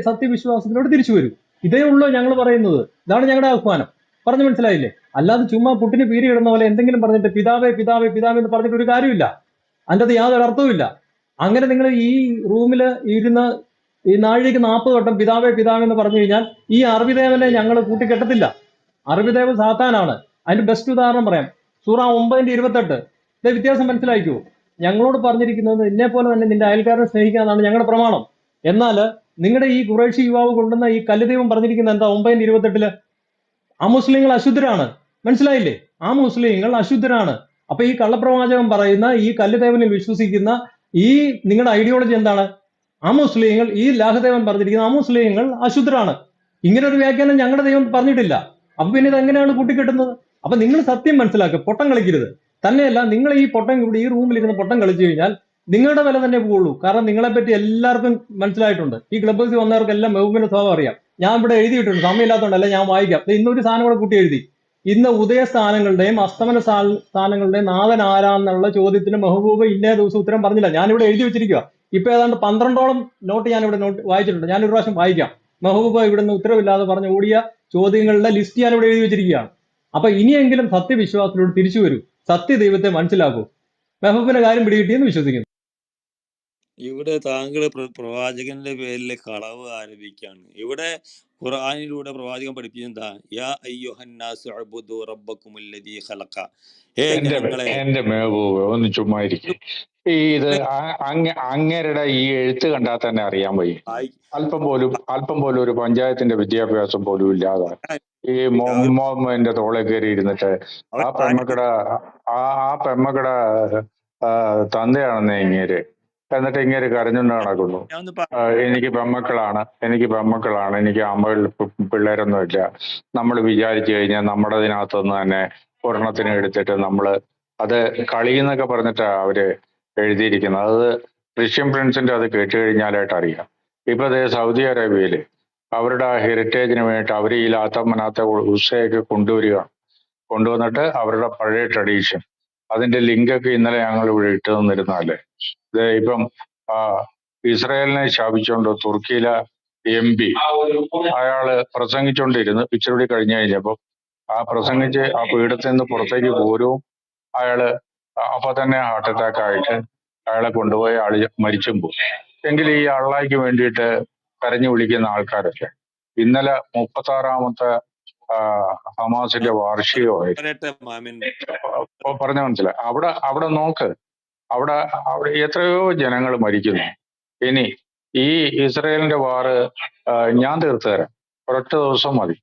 സത്യവിശ്വാസത്തിലോട്ട് തിരിച്ചു വരും. ഇതേ ഉള്ളൂ ഞങ്ങൾ പറയുന്നത്. ഇതാണ് ഞങ്ങളുടെ ആഹ്വാനം. പറഞ്ഞു മനസ്സിലായില്ലേ? അല്ലാതെ ചുമ്മാ പുട്ടിന് പീരി ഇടുന്ന പോലെ എന്തെങ്കിലും പറഞ്ഞിട്ട് പിതാവേ പിതാവേ പിതാവേ എന്ന് പറഞ്ഞിട്ട് ഒരു കാര്യമില്ല. അതിൻ്റെ അത് യാതൊരു അർത്ഥവുമില്ല. അങ്ങനെ നിങ്ങൾ ഈ റൂമിൽ ഇരുന്ന് ഈ നാഴികക്ക് 40 വട്ടം പിതാവേ പിതാവേ എന്ന് പറഞ്ഞു കഴിഞ്ഞാൽ ഈ അറബിദേവനെ ഞങ്ങൾ കൂട്ടിക്കെട്ടത്തില്ല. അറബിദേവൻ സാത്താനാണ്. അതിന്റെ ബെസ്റ്റ് ഉദാഹരണം പറയാം. സൂറ 9:28. ഇതേ വ്യത്യാസം മനസ്സിലാക്കൂ. ഞങ്ങളോട് പറഞ്ഞിരിക്കുന്നത് നിന്നെ പോലെ തന്നെ നിന്റെ അയൽക്കാരനെ സ്നേഹിക്കാന്നാണ് ഞങ്ങളുടെ പ്രമാണം. എന്നാൽ നിങ്ങളുടെ ഈ ഖുറൈശി യുവാവ് കൊണ്ടുവന്ന ഈ കല്ലുദൈവം പറഞ്ഞിരിക്കുന്നത് എന്താ? 9:28 ആ മുസ്ലിങ്ങൾ അശുദ്ധരാണ്. മനസ്സിലായില്ലേ? ആ മുസ്ലിങ്ങൾ അശുദ്ധരാണ്. അപ്പൊ ഈ കള്ളപ്രവാചകൻ പറയുന്ന ഈ കല്ലുദേവനിൽ വിശ്വസിക്കുന്ന ഈ നിങ്ങളുടെ ഐഡിയോളജി എന്താണ്? ആ മുസ്ലിങ്ങൾ, ഈ ലാഹദേവൻ പറഞ്ഞിരിക്കുന്ന ആ മുസ്ലിങ്ങൾ അശുദ്ധരാണ്. ഇങ്ങനെ ഒരു വ്യാഖ്യാനം ഞങ്ങളുടെ ദൈവം പറഞ്ഞിട്ടില്ല. അപ്പൊ പിന്നെ ഇത് എങ്ങനെയാണ് കൂട്ടിക്കെട്ടുന്നത്? അപ്പൊ നിങ്ങൾ സത്യം മനസ്സിലാക്കുക, പൊട്ടം കളിക്കരുത്. തന്നെയല്ല, നിങ്ങൾ ഈ പൊട്ടം ഇവിടെ ഈ റൂമിലിരുന്ന് പൊട്ടം കളിച്ചു കഴിഞ്ഞാൽ നിങ്ങളുടെ വില തന്നെ പോവുള്ളൂ. കാരണം നിങ്ങളെ പറ്റി എല്ലാവർക്കും മനസ്സിലായിട്ടുണ്ട്. ഈ ക്ലബ് ഹൗസിൽ വന്നവർക്ക് എല്ലാം മെഹബൂബിന്റെ സ്വഭാവം അറിയാം. ഞാൻ ഇവിടെ എഴുതിയിട്ടുണ്ട്, സമയമില്ലാത്തതുകൊണ്ടല്ല, ഞാൻ വായിക്കാം. ഇന്നൊരു സാധനം കൂടെ കൂട്ടി എഴുതി. ഇന്ന് ഉദയസ്ഥാനങ്ങളുടെയും അസ്തമന സ്ഥാനങ്ങളുടെയും നാഥൻ ആരാന്നുള്ള ചോദ്യത്തിന് മെഹബൂബ് ഇന്നേ ദിവസം ഉത്തരം പറഞ്ഞില്ല. ഞാനിവിടെ എഴുതി വെച്ചിരിക്കുക. ഇപ്പൊ ഏതാണ്ട് 12ഓളം നോട്ട് ഞാനിവിടെ വായിച്ചിട്ടുണ്ട്. ഞാനൊരു പ്രാവശ്യം വായിക്കാം. മെഹബൂബ് ഇവിടുന്ന് ഉത്തരവില്ലാതെ പറഞ്ഞ് ഓടിയ ചോദ്യങ്ങളുടെ ലിസ്റ്റ് ഞാനിവിടെ എഴുതി വെച്ചിരിക്കുകയാണ്. അപ്പൊ ഇനിയെങ്കിലും സത്യവിശ്വാസത്തിലൂടെ തിരിച്ചു വരൂ, സത്യദൈവത്തെ മനസ്സിലാക്കൂ. മെഹബൂബിന്റെ കാര്യം പിടികിട്ടിയെന്ന് വിശ്വസിക്കുന്നു. ഇവിടെ താങ്കൾ പ്രവാചകന്റെ പേരിൽ കളവ് ആരംഭിക്കുകയാണ്. ഇവിടെ ഖുർആനിലൂടെ പ്രവാചകൻ പഠിപ്പിച്ചെന്താ? യാ അയ്യുഹന്നാസു അബ്ദു റബ്ബക്കുമുല്ലദീ ഖലഖ. ജനങ്ങളെ, എന്റെ മെഹബൂബ് ഒന്ന് ചുമ്മാ ഇരിക്കും. ഇത് അങ്ങേരുടെ ഈ എഴുത്ത് കണ്ടാൽ തന്നെ അറിയാൻ വയ്യ. അല്പം പോലും ഒരു പഞ്ചായത്തിന്റെ വിദ്യാഭ്യാസം പോലും ഇല്ലാതെ ഈ മോഹമ്മദിന്റെ തോളെ കയറി ഇരുന്നിട്ട് ആ പെമ്മക്കട തന്തയാണെന്ന് ഇങ്ങേര്, എന്നിട്ട് ഇങ്ങേര് കരഞ്ഞുകൊണ്ട് നടക്കുന്നു. എനിക്ക് പെമ്മക്കളാണ്, എനിക്ക് പിള്ളേരൊന്നുമില്ല. നമ്മൾ വിചാരിച്ചു കഴിഞ്ഞാൽ നമ്മുടെ ഇതിനകത്തുനിന്ന് തന്നെ ഒരെണ്ണത്തിനെ എടുത്തിട്ട് നമ്മള് അത് കളിയെന്നൊക്കെ പറഞ്ഞിട്ടാ അവര് എഴുതിയിരിക്കുന്നത്. അത് ക്രിസ്ത്യൻ ഫ്രണ്ട്സിന്റെ അത് കേട്ട് കഴിഞ്ഞാലായിട്ട് അറിയാം. ഇപ്പൊ അതേ സൗദി അറേബ്യയില് അവരുടെ ആ ഹെറിറ്റേജിന് വേണ്ടിയിട്ട് അവർ ഈ ലാത്തമ്മനാത്ത ഉത്സവമൊക്കെ കൊണ്ടുവന്നിട്ട് അവരുടെ പഴയ ട്രഡീഷൻ, അതിന്റെ ലിങ്കൊക്കെ ഇന്നലെ ഞങ്ങൾ ഇവിടെ ഇട്ടു തന്നിരുന്നാലേ. ഇപ്പം ഇസ്രായേലിനെ ശാപിച്ചുകൊണ്ട് തുർക്കിയിലെ MP അയാള് പ്രസംഗിച്ചുകൊണ്ടിരുന്നു. ഇച്ചിരി കഴിഞ്ഞു കഴിഞ്ഞപ്പോ പ്രസംഗിച്ച് ആ പീഠത്തിൽ നിന്ന് പുറത്തേക്ക് പോരും. അയാള് അപ്പൊ തന്നെ ഹാർട്ട് അറ്റാക്ക് ആയിട്ട് അയാളെ കൊണ്ടുപോയി ആള് മരിച്ചും പോകും. എങ്കിൽ ഈ അള്ളാഹിക്ക് വേണ്ടിയിട്ട് കരഞ്ഞു വിളിക്കുന്ന ആൾക്കാരൊക്കെ ഇന്നലെ 36ാമത്തെ ഹമാസിന്റെ വാർഷികമായിരുന്നു. പറഞ്ഞ മനസ്സിലായി. അവിടെ നോക്ക്, അവിടെ എത്രയോ ജനങ്ങൾ മരിക്കുന്നു. ഇനി ഈ ഇസ്രായേലിന്റെ വാറ് ഞാൻ തീർത്തു തരാം, ഒരൊറ്റ ദിവസം മതി.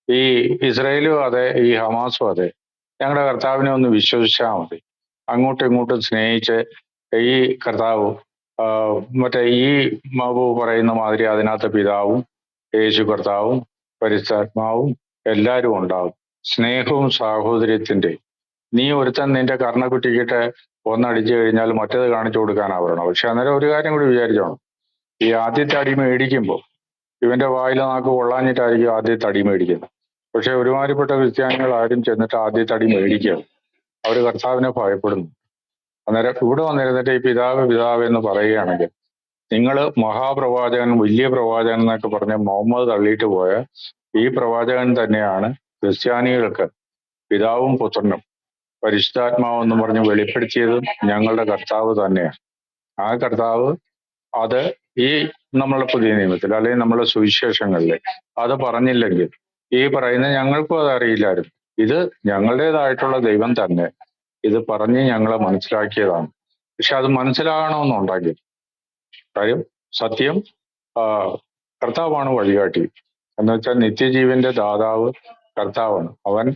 ഈ ഇസ്രായേലും അതെ, ഈ ഹമാസും അതെ, ഞങ്ങളുടെ കർത്താവിനെ ഒന്ന് വിശ്വസിച്ചാൽ മതി. അങ്ങോട്ടും ഇങ്ങോട്ടും സ്നേഹിച്ച് ഈ കർത്താവ് മറ്റേ ഈ മഹബൂബ് പറയുന്ന മാതിരി അതിനകത്ത് പിതാവും യേശു കർത്താവും പരിശുദ്ധാത്മാവും എല്ലാവരും ഉണ്ടാകും. സ്നേഹവും സാഹോദര്യത്തിന്റെ. നീ ഒരുത്തൻ നിന്റെ കർണ കുറ്റിക്കിട്ട് ഒന്നടിച്ചു കഴിഞ്ഞാൽ മറ്റേത് കാണിച്ചു കൊടുക്കാനാവണം. പക്ഷെ അന്നേരം ഒരു കാര്യം കൂടി വിചാരിച്ചോണം, ഈ ആദ്യത്തെ അടി മേടിക്കുമ്പോൾ ഇവന്റെ വായിലെ നാക്ക് കൊള്ളാഞ്ഞിട്ടായിരിക്കും ആദ്യത്തെ അടി മേടിക്കുന്നത്. പക്ഷെ ഒരുമാതിരിപ്പെട്ട ക്രിസ്ത്യാനികൾ ആരും ചെന്നിട്ട് ആദ്യത്തെ അടി മേടിക്കുകയാണ്. അവര് കർത്താവിനെ ഭയപ്പെടുന്നു. അന്നേരം ഇവിടെ വന്നിരുന്നിട്ട് ഈ പിതാവ് പിതാവ് എന്ന് പറയുകയാണെങ്കിൽ, നിങ്ങള് മഹാപ്രവാചകൻ, വലിയ പ്രവാചകൻ എന്നൊക്കെ പറഞ്ഞ് മുഹമ്മദ് തള്ളിയിട്ട് പോയ ഈ പ്രവാചകൻ തന്നെയാണ് ക്രിസ്ത്യാനികൾക്ക് പിതാവും പുത്രനും പരിശുദ്ധാത്മാവെന്ന് പറഞ്ഞ് വെളിപ്പെടുത്തിയതും ഞങ്ങളുടെ കർത്താവ് തന്നെയാണ്. ആ കർത്താവ് അത് ഈ നമ്മളെ പുതിയ നിയമത്തിൽ അല്ലെങ്കിൽ നമ്മളെ സുവിശേഷങ്ങളിൽ അത് പറഞ്ഞില്ലെങ്കിൽ ഈ പറയുന്ന ഞങ്ങൾക്കും അത് അറിയില്ലായിരുന്നു. ഇത് ഞങ്ങളുടേതായിട്ടുള്ള ദൈവം തന്നെ ഇത് പറഞ്ഞ് ഞങ്ങളെ മനസ്സിലാക്കിയതാണ്. പക്ഷെ അത് മനസ്സിലാകണമെന്നുണ്ടെങ്കിൽ കാര്യം സത്യം കർത്താവാണ് വഴികാട്ടി. എന്ന് വെച്ചാൽ നിത്യജീവന്റെ ദാതാവ് കർത്താവാണ്. അവൻ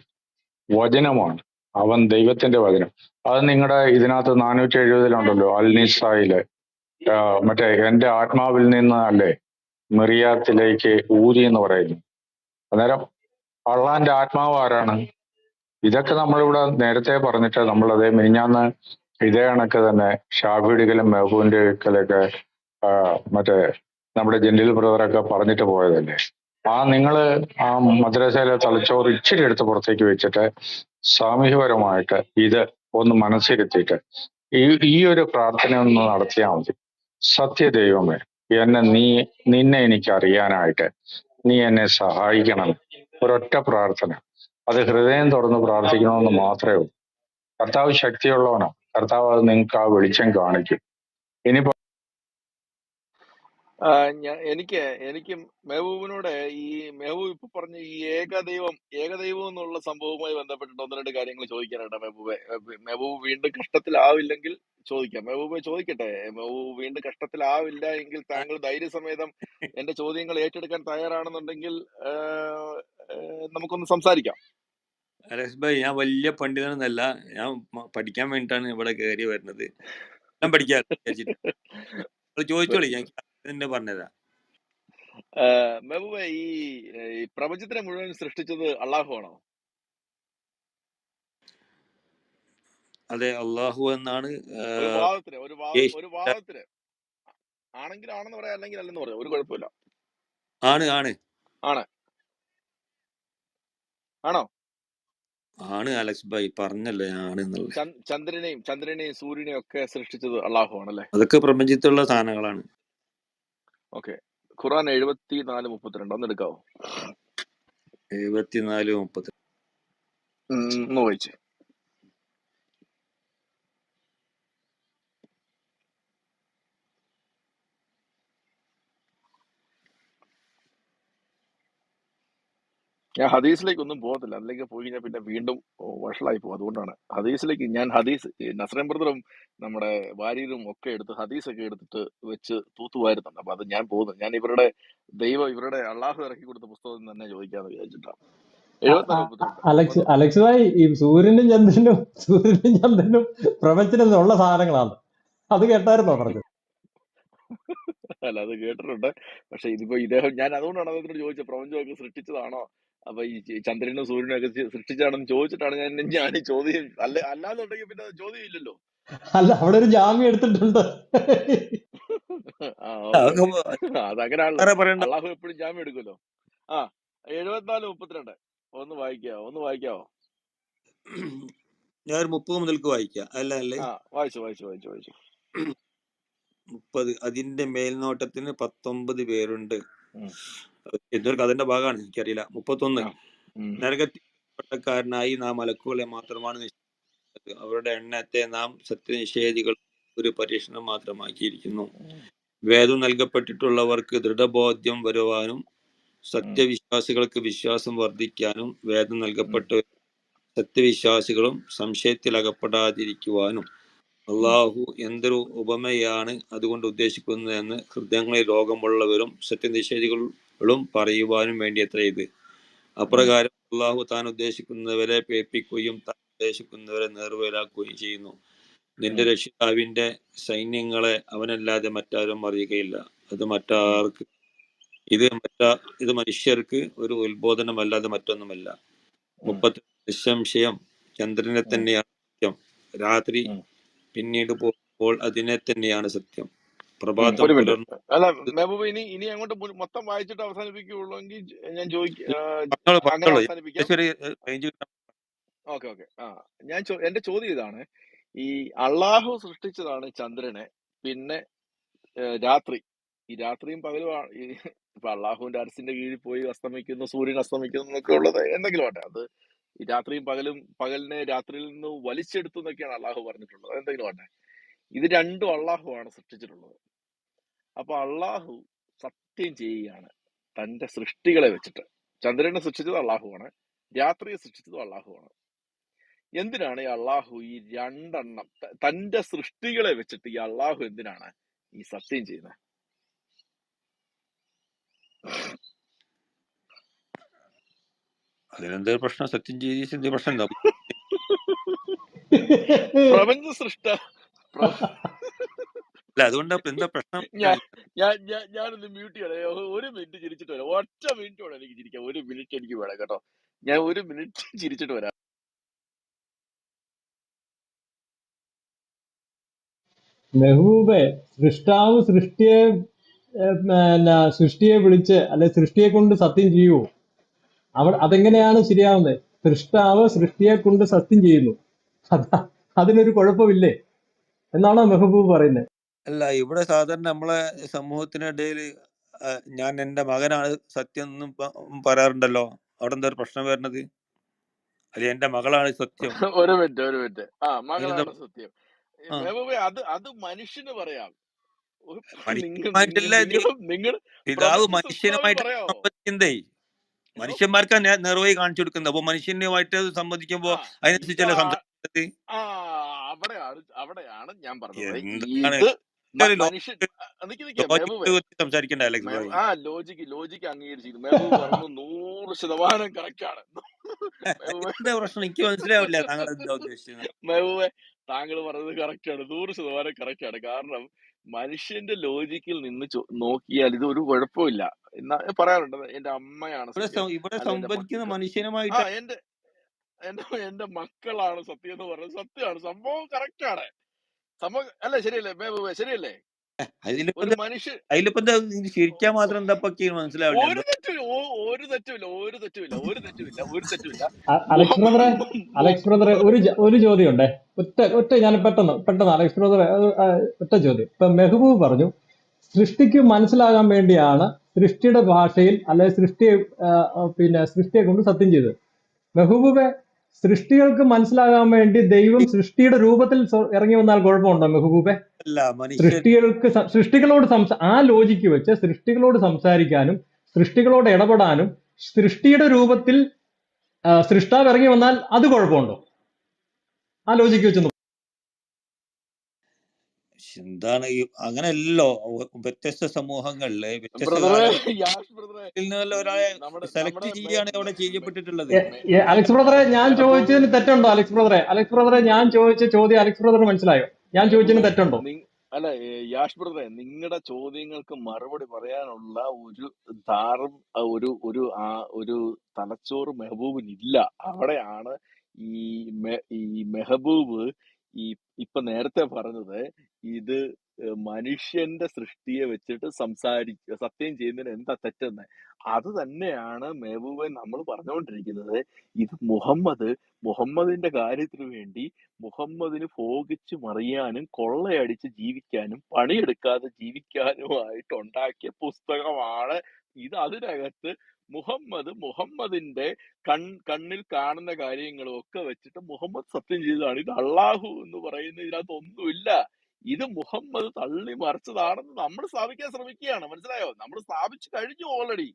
വചനമാണ്, അവൻ ദൈവത്തിന്റെ വചനം. അത് നിങ്ങളുടെ ഇതിനകത്ത് 470 അൽനിസായില് മറ്റേ എന്റെ ആത്മാവിൽ നിന്ന് അല്ലേ മിറിയാത്തിലേക്ക് ഊതി എന്ന് പറയുന്നു. അന്നേരം അള്ളാന്റെ ആത്മാവ് ആരാണ്? ഇതൊക്കെ നമ്മളിവിടെ നേരത്തെ പറഞ്ഞിട്ട് നമ്മളതേ മിനിഞ്ഞാന്ന് ഇതേ കണക്ക് തന്നെ ഷാഫിഡിക്കലും മെഹബൂബിന്റെ ഒരിക്കലൊക്കെ മറ്റേ നമ്മുടെ ജെന്റിൽ ബ്രദറൊക്കെ പറഞ്ഞിട്ട് പോയതല്ലേ. നിങ്ങള് ആ മദ്രസയിലെ തലച്ചോറ് ഇച്ചിരി എടുത്ത് പുറത്തേക്ക് വെച്ചിട്ട് സാമൂഹ്യപരമായിട്ട് ഇത് ഒന്ന് മനസ്സിരുത്തിയിട്ട് ഈ ഒരു പ്രാർത്ഥന ഒന്ന് നടത്തിയാൽ മതി. സത്യദൈവമേ, നിന്നെ എനിക്ക് അറിയാനായിട്ട് നീ എന്നെ സഹായിക്കണം. ഒരൊറ്റ പ്രാർത്ഥന, അത് ഹൃദയം തുറന്ന് പ്രാർത്ഥിക്കണമെന്ന് മാത്രമേ ഉള്ളൂ. കർത്താവ് ശക്തിയുള്ളവനാണ്. കർത്താവ് അത് നിങ്ങൾക്ക് ആ വെളിച്ചം കാണിക്കും. ഇനിയിപ്പോ എനിക്ക് മെഹബൂബിനോട് ഈ മെഹബൂബ് ഇപ്പൊ പറഞ്ഞ ഈ ഏകദൈവം എന്നുള്ള സംഭവവുമായി ബന്ധപ്പെട്ടിട്ട് ഒന്ന് രണ്ട് കാര്യങ്ങൾ ചോദിക്കാനായിട്ട് മെഹബൂബ് വീണ്ടും കഷ്ടത്തിലാവില്ലെങ്കിൽ ചോദിക്കാം. മെഹബൂബെ ചോദിക്കട്ടെ. മെഹബൂബ് വീണ്ടും കഷ്ടത്തിലാവില്ല എങ്കിൽ താങ്കൾ ധൈര്യസമേതം എന്റെ ചോദ്യങ്ങൾ ഏറ്റെടുക്കാൻ തയ്യാറാണെന്നുണ്ടെങ്കിൽ നമുക്കൊന്ന് സംസാരിക്കാം. അലക്സ് ഭായി, ഞാൻ വലിയ പണ്ഡിതനൊന്നല്ല. ഞാൻ പഠിക്കാൻ വേണ്ടിയിട്ടാണ് ഇവിടെ കയറി വരുന്നത്. ഞാൻ പഠിക്കാൻ ചോദിച്ചോളി, ഞാൻ തന്നെ പറഞ്ഞതാ. മെഹബൂബെ, ഈ പ്രപഞ്ചത്തിനെ മുഴുവൻ സൃഷ്ടിച്ചത് അള്ളാഹു ആണോ? അതെ, അള്ളാഹു എന്നാണ്. ഒരു വാദത്തിന് ആണെങ്കിൽ ആണെന്ന് പറയാം, അല്ലെങ്കിൽ അല്ലെന്ന് പറയാം, ഒരു കുഴപ്പമില്ല. ആണ് ആണ് ആണ് ആണോ? ആണ് അലക്സ് ഭായി, പറഞ്ഞല്ലേ ആണെന്നുള്ളത്. ചന്ദ്രനെയും സൂര്യനെയും ഒക്കെ സൃഷ്ടിച്ചത് അള്ളാഹു ആണല്ലേ? അതൊക്കെ പ്രപഞ്ചത്തിലുള്ള സാധനങ്ങളാണ്. ഓക്കെ. ഖുർആൻ 74:32 ഒന്ന് എടുക്കാവോ? 74:32 ഒന്ന് വായിച്ചേ. ഞാൻ ഹദീസിലേക്ക് ഒന്നും പോകത്തില്ല, അതിലേക്ക് പോയി കഴിഞ്ഞാൽ പിന്നെ വീണ്ടും വഷളായി പോകും. അതുകൊണ്ടാണ് ഹദീസ് നസ്രൻ ബ്രദറും നമ്മുടെ വാര്യരും ഒക്കെ എടുത്ത് ഹദീസൊക്കെ എടുത്തിട്ട് വെച്ച് തൂത്തുവാരുന്നുണ്ട്. അപ്പൊ അത് ഞാൻ പോകുന്നു. ഞാൻ ഇവരുടെ അള്ളാഹു ഇറക്കി കൊടുത്ത പുസ്തകം തന്നെ ചോദിക്കാന്ന് വിചാരിച്ചിട്ടാണ്. 74:32 അലക്സ് ഭായി, ഈ സൂര്യനും ചന്ദ്രനും പ്രപഞ്ചത്തിലുള്ള സാധനങ്ങളാണ്. അത് കേട്ടായിരുന്നോ പറഞ്ഞു? അല്ല, അത് കേട്ടിട്ടുണ്ട്. പക്ഷെ ഇതിപ്പോ ഞാൻ അതുകൊണ്ടാണ് അദ്ദേഹത്തിനോട് ചോദിച്ചത്, പ്രപഞ്ചമൊക്കെ സൃഷ്ടിച്ചതാണോ, അപ്പൊ ഈ ചന്ദ്രനും സൂര്യനും ഒക്കെ സൃഷ്ടിച്ചാണെന്ന് ചോദിച്ചിട്ടാണ് ഞാൻ ഈ ചോദ്യം. അല്ലാന്നുണ്ടെങ്കിൽ പിന്നെ ചോദ്യം ഇല്ലല്ലോ. അല്ല, അവിടെ ഒരു ജാമ്യം എടുത്തിട്ടുണ്ട്. അതങ്ങനെയാണല്ലോ, അള്ളാഹു എപ്പോഴും ജാമ്യം എടുക്കുമല്ലോ. 74:32 ഒന്ന് വായിക്കാവോ? ഞാൻ 30 മുതൽക്ക് വായിക്കാം. അല്ലേ? വായിച്ചു. 30. അതിന്റെ മേൽനോട്ടത്തിന് 19 പേരുണ്ട്. എന്തൊരു കഥന്റെ ഭാഗമാണ്, എനിക്കറിയില്ല. 31. നരകത്തിൽ പട്ടക്കാരനായി നാം മലക്കുകളെ മാത്രമാണ് നിശ്ചയിച്ചത്. അവരുടെ എണ്ണത്തെ നാം സത്യനിഷേധികൾ ഒരു പരീക്ഷണം മാത്രമാക്കിയിരിക്കുന്നു. വേദം നൽകപ്പെട്ടിട്ടുള്ളവർക്ക് ദൃഢബോധ്യം വരുവാനും സത്യവിശ്വാസികൾക്ക് വിശ്വാസം വർദ്ധിക്കാനും വേദം നൽകപ്പെട്ട സത്യവിശ്വാസികളും സംശയത്തിൽ അകപ്പെടാതിരിക്കുവാനും അള്ളാഹു എന്തൊരു ഉപമയാണ് അതുകൊണ്ട് ഉദ്ദേശിക്കുന്നതെന്ന് ഹൃദയങ്ങളിൽ രോഗമുള്ളവരും സത്യനിഷേധികളും പറയുവാനും വേണ്ടി എത്ര ഇത്. അപ്രകാരം അള്ളാഹു താൻ ഉദ്ദേശിക്കുന്നവരെ പേപ്പിക്കുകയും താൻ ഉദ്ദേശിക്കുന്നവരെ നേർവേലാക്കുകയും ചെയ്യുന്നു. നിന്റെ രക്ഷിതാവിന്റെ സൈന്യങ്ങളെ അവനല്ലാതെ മറ്റാരും അറിയുകയില്ല. അത് മറ്റാർക്ക് ഇത് മനുഷ്യർക്ക് ഒരു ഉത്ബോധനമല്ലാതെ മറ്റൊന്നുമല്ല. ഉം, 30 നിസ്സംശയം ചന്ദ്രനെ ഉം, തന്നെയാണ് സത്യം. രാത്രി ഉം, പിന്നീട് പോകുമ്പോൾ അതിനെ തന്നെയാണ് സത്യം. ഉം. പ്രഭാതം ഒരു മിനിറ്റ്. പുലർന്നു. അല്ല മെഹബൂബ്, ഇനി അങ്ങോട്ട് മൊത്തം വായിച്ചിട്ട് അവസാനിപ്പിക്കുകയുള്ളൂ എങ്കിൽ ഞാൻ അങ്ങനെ പറഞ്ഞോളൂ. അവസാനിപ്പിക്കാം. റേഞ്ച് കിട്ടാൻ ഓക്കെ. ആ, എന്റെ ചോദ്യം ഇതാണ്. ഈ അള്ളാഹു സൃഷ്ടിച്ചതാണ് ചന്ദ്രനെ, പിന്നെ രാത്രി. ഈ രാത്രിയും പകലും ഇപ്പൊ അള്ളാഹുവിന്റെ അരസിന്റെ കീഴിൽ പോയി അസ്തമിക്കുന്നു, സൂര്യൻ അസ്തമിക്കുന്നു എന്നൊക്കെ ഉള്ളത് എന്തെങ്കിലും ആട്ടെ. അത് ഈ രാത്രിയും പകലും, പകലിനെ രാത്രിയിൽ നിന്ന് വലിച്ചെടുത്തു എന്നൊക്കെയാണ് അള്ളാഹു പറഞ്ഞിട്ടുള്ളത്. എന്തെങ്കിലും ആട്ടെ, ഇത് രണ്ടും അള്ളാഹു ആണ് സൃഷ്ടിച്ചിട്ടുള്ളത്. അപ്പൊ അള്ളാഹു സത്യം ചെയ്യുകയാണ് തന്റെ സൃഷ്ടികളെ വെച്ചിട്ട്. ചന്ദ്രനെ സൃഷ്ടിച്ചത് അള്ളാഹുവാണ്, രാത്രിയെ സൃഷ്ടിച്ചതും അള്ളാഹുവാണ്. എന്തിനാണ് ഈ അള്ളാഹു ഈ രണ്ടെണ്ണം തന്റെ സൃഷ്ടികളെ വെച്ചിട്ട് ഈ അള്ളാഹു എന്തിനാണ് ഈ സത്യം ചെയ്യുന്നത്? അതിനെന്താ പ്രശ്നം? സത്യം ചെയ്ത പ്രശ്നം എന്താ? പ്രപഞ്ച സൃഷ്ട അല്ല, അതുകൊണ്ട് എന്താ പ്രശ്നം? ഞാനൊന്ന് മ്യൂട്ട് ചെയ്യണേ. ഒരു മിനിറ്റ് ചിരിച്ചിട്ട് വരാം. ഒറ്റ മിനിറ്റ് വേണം എനിക്ക് ചിരിക്കാം. ഒരു മിനിറ്റ് എനിക്ക് വേണം കേട്ടോ. ഞാൻ ഒരു മിനിറ്റ് ചിരിച്ചിട്ട് വരാം. മെഹബൂബെ, സൃഷ്ടാവ് സൃഷ്ടിയെ വിളിച്ച് അല്ലെ സൃഷ്ടിയെ കൊണ്ട് സത്യം ചെയ്യുവോ? അതെങ്ങനെയാണ് ശരിയാവുന്നത്? സൃഷ്ടാവ് സൃഷ്ടിയെ കൊണ്ട് സത്യം ചെയ്യുന്നു, അതിനൊരു കുഴപ്പമില്ലേ എന്നാണോ മെഹബൂബ് പറയുന്നത്? അല്ല, ഇവിടെ സാധാരണ നമ്മളെ സമൂഹത്തിനിടയിൽ ഞാൻ എന്റെ മകനാണ് സത്യം എന്നും പറയാറുണ്ടല്ലോ. അവിടെ എന്താ ഒരു പ്രശ്നം വരുന്നത്? അല്ലെ എന്റെ മകളാണ് സത്യം. ഒരു മിനിറ്റ്. ആ, അതിനെന്താ? മകളാണ് സത്യം. മെഹബൂബേ, അത് മനുഷ്യന് പറയാം. മനുഷ്യനുമായിട്ടല്ല ഇത്. നിങ്ങൾ പിതാവ് പ്രപഞ്ച സൃഷ്ടാവിന് മനുഷ്യനുമായിട്ട് പറയാമോ? സംബന്ധിക്കുന്നതേ. മനുഷ്യന്മാർക്ക് നിറവേ കാണിച്ചു കൊടുക്കുന്നത്. അപ്പൊ മനുഷ്യനുമായിട്ട് സംബന്ധിക്കുമ്പോ അതിനനുസരിച്ചല്ലേ സംസാരിക്കുന്നത്. അവിടെയാണ് ഞാൻ പറഞ്ഞത്. എന്താണ് ഇത് ഒരു മനുഷ്യൻ മെഹബൂബേ, സംസാരിക്കണ്ട അലക്സ് ഭായി. ലോജിക്ക് അംഗീകരിച്ചിരിക്കുന്നു. മെഹബൂബ് പറഞ്ഞു 100% കറക്റ്റ് ആണ്. എന്താ പ്രശ്നം? എനിക്ക് മനസ്സിലാവില്ല താങ്കൾ എന്താ ഉദ്ദേശിച്ചത്. മെഹബൂബെ, താങ്കൾ പറഞ്ഞത് കറക്റ്റ് ആണ്, 100% കറക്റ്റ് ആണ്. കാരണം മനുഷ്യന്റെ ലോജിക്കിൽ നിന്ന് നോക്കിയാൽ ഇത് ഒരു കുഴപ്പമില്ല. പറയാറുണ്ട് എന്റെ അമ്മയാണ് സത്യം, ഇവിടെ അല്ല എന്റെ സംവദിക്കുന്ന മനുഷ്യനുമായിട്ട് എന്റെ മക്കളാണ് സത്യം എന്ന് പറഞ്ഞത് സത്യമാണ്. സംഭവം കറക്റ്റ് ആണ്. സംഭവം അല്ലേ? ശരിയല്ലേ മെഹബൂബെ? ശരിയല്ലേ? ഒരു മനുഷ്യൻ അതിലിപ്പോ ചിരിക്കാൻ മാത്രം എന്താ മനസ്സിലാവില്ല. ഒരു തെറ്റുമില്ല. അലക്സ് ബ്രദറെ ഒരു ചോദ്യം ഉണ്ടേ. ഒറ്റ ഞാൻ പെട്ടെന്ന് അലക്സ് ബ്രദറെ ഒറ്റ ചോദ്യം. ഇപ്പൊ മെഹബൂബ് പറഞ്ഞു സൃഷ്ടിക്ക് മനസ്സിലാകാൻ വേണ്ടിയാണ് സൃഷ്ടിയുടെ ഭാഷയിൽ അല്ലെ സൃഷ്ടിയെ കൊണ്ട് സത്യം ചെയ്തത്. മെഹബൂബെ, സൃഷ്ടികൾക്ക് മനസ്സിലാകാൻ വേണ്ടി ദൈവം സൃഷ്ടിയുടെ രൂപത്തിൽ ഇറങ്ങി വന്നാൽ കുഴപ്പമുണ്ടോ മെഹബൂബെ? സൃഷ്ടികളോട് ആ ലോജിക്ക് വെച്ച് സൃഷ്ടികളോട് സംസാരിക്കാനും സൃഷ്ടികളോട് ഇടപെടാനും സൃഷ്ടിയുടെ രൂപത്തിൽ സൃഷ്ടാവ് ഇറങ്ങി വന്നാൽ അത് കുഴപ്പമുണ്ടോ? ആ ലോജിക്ക് വെച്ച് എന്താണ് അങ്ങനെയല്ലോ. വ്യത്യസ്ത സമൂഹങ്ങളിലെ വ്യത്യസ്ത ഒരാളെ സെലക്ട് ചെയ്യാണ് അവിടെ ചെയ്യപ്പെട്ടിട്ടുള്ളത്. അലക്സ് ബ്രദറെ, ഞാൻ ചോദിച്ചതിന് തെറ്റുണ്ടോ? അലക്സ് ബ്രദറെ ഞാൻ ചോദിച്ച ചോദ്യം അലക്സ് ബ്രദർ മനസ്സിലായോ? ഞാൻ ചോദിച്ചതിന് തെറ്റുണ്ടോ? അല്ല യാഷ് ബ്രദറെ, നിങ്ങളുടെ ചോദ്യങ്ങൾക്ക് മറുപടി പറയാനുള്ള ഒരു തലച്ചോറ് മെഹബൂബിനില്ല. അവിടെയാണ് ഈ മെഹബൂബ് ഇപ്പൊ നേരത്തെ പറഞ്ഞത് ഇത് മനുഷ്യന്റെ സൃഷ്ടിയെ വെച്ചിട്ട് സത്യം ചെയ്യുന്നതിന് എന്താ തെറ്റെന്ന്. അത് തന്നെയാണ് മെഹബൂബെ നമ്മൾ പറഞ്ഞുകൊണ്ടിരിക്കുന്നത്. ഇത് മുഹമ്മദിന്റെ കാര്യത്തിന് വേണ്ടി മുഹമ്മദിന് ഭോഗിച്ചു മറിയാനും കൊള്ളയടിച്ച് ജീവിക്കാനും പണിയെടുക്കാതെ ജീവിക്കാനുമായിട്ട് ഉണ്ടാക്കിയ പുസ്തകമാണ് ഇത്. അതിനകത്ത് മുഹമ്മദിന്റെ കണ്ണിൽ കാണുന്ന കാര്യങ്ങളും ഒക്കെ വെച്ചിട്ട് മുഹമ്മദ് സത്യം ചെയ്തതാണ്. ഇത് അള്ളാഹു എന്ന് പറയുന്ന ഇതിനകത്ത് ഒന്നുമില്ല. ഇത് മുഹമ്മദ് തള്ളി മറിച്ചതാണെന്ന് നമ്മൾ സ്ഥാപിക്കാൻ ശ്രമിക്കുകയാണ്. മനസ്സിലായോ? നമ്മൾ സ്ഥാപിച്ചു കഴിഞ്ഞു ഓൾറെഡി.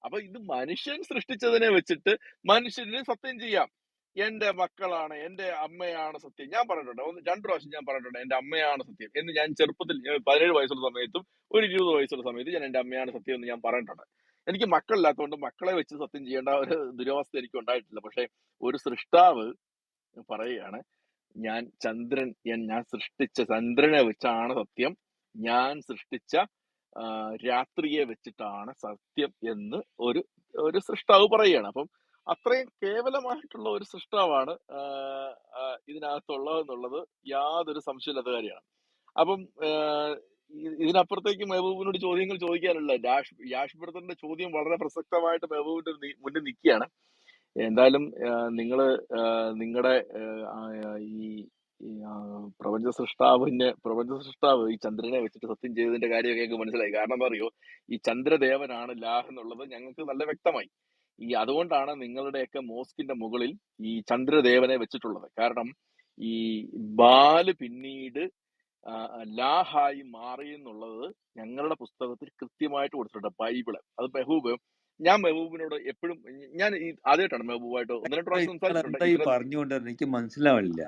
അപ്പൊ ഇത് മനുഷ്യൻ സൃഷ്ടിച്ചതിനെ വെച്ചിട്ട് മനുഷ്യന് സത്യം ചെയ്യാം. എന്റെ മക്കളാണ്, എന്റെ അമ്മയാണ് സത്യം. ഞാൻ പറഞ്ഞിട്ടുണ്ട്, 2 പ്രാവശ്യം ഞാൻ പറഞ്ഞിട്ടുണ്ട് എന്റെ അമ്മയാണ് സത്യം എന്ന്. ഞാൻ ചെറുപ്പത്തിൽ 17 വയസ്സുള്ള സമയത്തും ഒരു 20 വയസ്സുള്ള സമയത്ത് ഞാൻ എന്റെ അമ്മയാണ് സത്യം എന്ന് ഞാൻ പറഞ്ഞിട്ടുണ്ട്. എനിക്ക് മക്കളില്ലാത്തതുകൊണ്ട് മക്കളെ വെച്ച് സത്യം ചെയ്യേണ്ട ഒരു ദുരവസ്ഥ എനിക്ക് ഉണ്ടായിട്ടില്ല. പക്ഷെ ഒരു സൃഷ്ടാവ് പറയുകയാണ്, ഞാൻ സൃഷ്ടിച്ച ചന്ദ്രനെ വെച്ചാണ് സത്യം, ഞാൻ സൃഷ്ടിച്ച രാത്രിയെ വെച്ചിട്ടാണ് സത്യം എന്ന് ഒരു ഒരു സൃഷ്ടാവ് പറയുകയാണ്. അപ്പം അത്രയും കേവലമായിട്ടുള്ള ഒരു സൃഷ്ടാവാണ് ഇതിനകത്തുള്ളതെന്നുള്ളത് യാതൊരു സംശയമില്ലാത്ത കാര്യമാണ്. അപ്പം ഇതിനപ്പുറത്തേക്ക് മെഹബൂബിനോട് ചോദ്യങ്ങൾ ചോദിക്കാനുള്ള യാഷ് ബ്രദറിന്റെ ചോദ്യം വളരെ പ്രസക്തമായിട്ട് മെഹബൂബിന്റെ മുന്നിൽ നിൽക്കുകയാണ്. എന്തായാലും നിങ്ങള് നിങ്ങളുടെ ഈ പ്രപഞ്ച സൃഷ്ടാവ് ഈ ചന്ദ്രനെ വെച്ചിട്ട് സത്യം ചെയ്തതിന്റെ കാര്യമൊക്കെ ഞങ്ങൾക്ക് മനസ്സിലായി. കാരണം എന്താ അറിയോ, ഈ ചന്ദ്രദേവനാണ് ലാഹ് എന്നുള്ളത് ഞങ്ങൾക്ക് നല്ല വ്യക്തമായി. അതുകൊണ്ടാണ് നിങ്ങളുടെയൊക്കെ മോസ്കിന്റെ മുകളിൽ ഈ ചന്ദ്രദേവനെ വെച്ചിട്ടുള്ളത്. കാരണം ഈ ബാല് പിന്നീട് ലാഹായി മാറി എന്നുള്ളത് ഞങ്ങളുടെ പുസ്തകത്തിൽ കൃത്യമായിട്ട് കൊടുത്തിട്ടുണ്ട്, ബൈബിള്. അത് ഞാൻ മെഹബൂബിനോട് എപ്പോഴും ഞാൻ ആദ്യമായിട്ടാണ് മെഹബൂബായിട്ട് ഒന്ന് രണ്ട് പ്രാവശ്യം സംസാരിച്ചിട്ടുണ്ട്. എന്താ ഈ പറഞ്ഞുകൊണ്ടിരുന്നത് എനിക്ക് മനസ്സിലാവില്ല.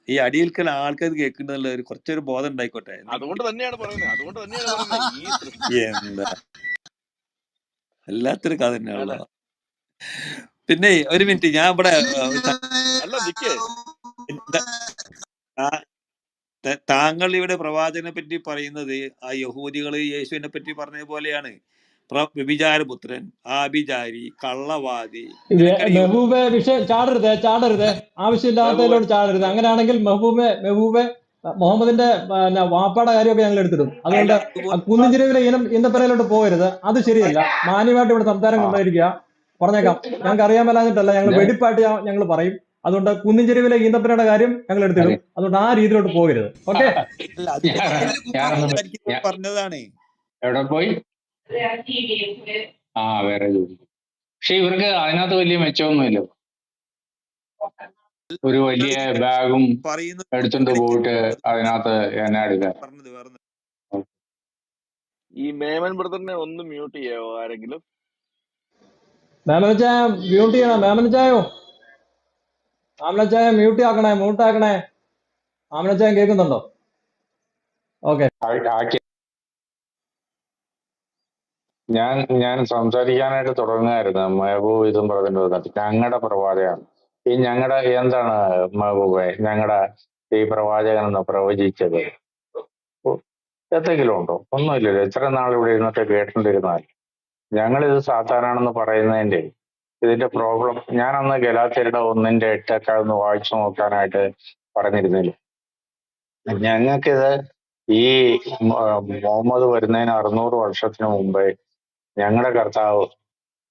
ഈ അടിയിൽക്കൽ ആൾക്കാർ കേൾക്കുന്നതല്ല, കുറച്ചൊരു ബോധം ഉണ്ടായിക്കോട്ടെ. അതുകൊണ്ട് തന്നെയാണ് പറയുന്നത് ഈ സൃഷ്ടി എന്താ വല്ലാത്തൊരു കഥ തന്നെയാണല്ലോ. പിന്നെ ഒരു മിനിറ്റ്, ഞാൻ ഇവിടെ അല്ല നിക്കേ, താങ്കൾ ഇവിടെ പ്രവാചകനെ പറ്റി പറയുന്നത് ആ യഹൂദികള് യേശുവിനെ പറ്റി പറഞ്ഞ പോലെയാണ്. വ്യഭിചാരപുത്രൻ, ആഭിചാരി, കള്ളവാദി. മെഹബൂബെ വിഷയം ചാടരുതേ, ആവശ്യമില്ലാത്തതിലോട് ചാടരുത്. അങ്ങനെയാണെങ്കിൽ മെഹബൂബെ മുഹമ്മദിന്റെ വാപ്പാടെ കാര്യമൊക്കെ ഞങ്ങൾ എടുത്തിടും. അതുകൊണ്ട് കുന്നിഞ്ചിരവിലെ ഈന്തപ്പനയിലോട്ട് പോകരുത്, അത് ശരിയല്ല. മാന്യമായിട്ട് ഇവിടെ സംസാരം കൊണ്ടായിരിക്കുക. പറഞ്ഞേക്കാം, ഞങ്ങൾക്ക് അറിയാൻ മേലാഞ്ഞിട്ടല്ല, ഞങ്ങൾ വെടിപ്പായിട്ട് ഞങ്ങൾ പറയും. അതുകൊണ്ട് കുന്നിഞ്ചെരുവിലെ ഈന്തപ്പനയുടെ കാര്യം ഞങ്ങൾ എടുത്തിടും. അതുകൊണ്ട് ആ രീതിയിലോട്ട് പോകരുത്. ഓക്കെ, പറഞ്ഞതാണ്. എവിടെ പോയി വേറെ ജോലി. പക്ഷെ ഇവർക്ക് അതിനകത്ത് വലിയ മെച്ചമൊന്നുമില്ല. ഒരു വലിയ ബാഗും എടുത്തോണ്ട് പോയിട്ട് അതിനകത്ത് എന്നാ എടുക്കാൻ. ഈ മേമൻ ബ്രദറിനെ ഒന്ന് മ്യൂട്ട് ചെയ്യാവോ ആരെങ്കിലും? മാമനച്ചായ മ്യൂട്ട് ചെയ്യണം. മാമനച്ചായ മ്യൂട്ട് ആക്കണേ. മാമനച്ചായ കേൾക്കുന്നുണ്ടോ? ഓക്കെ, ഞാൻ സംസാരിക്കാനായിട്ട് തുടങ്ങുമായിരുന്നു. മെഹബൂബ് ഇതും പറഞ്ഞിട്ട് ഞങ്ങളുടെ പ്രവാചകൻ, ഈ ഞങ്ങളുടെ എന്താണ് മെഹബൂബെ, ഞങ്ങളുടെ ഈ പ്രവാചകൻ എന്ന് പ്രവചിച്ചത് എന്തെങ്കിലും ഉണ്ടോ? ഒന്നുമില്ലല്ലോ. എത്ര നാൾ ഇവിടെ ഇരുന്നിട്ട് കേട്ടിട്ടിരുന്നാൽ. ഞങ്ങളിത് സാത്താനാണെന്ന് പറയുന്നതിന്റെ ഇതിന്റെ പ്രോബ്ലം ഞാൻ അന്ന് ഗലാത്യരുടെ 1:8 ഒന്ന് വായിച്ചു നോക്കാനായിട്ട് പറഞ്ഞിരുന്നില്ല. ഞങ്ങൾക്കിത് ഈ മുഹമ്മദ് വരുന്നതിന് 600 വർഷത്തിന് മുമ്പേ ഞങ്ങളുടെ കർത്താവ്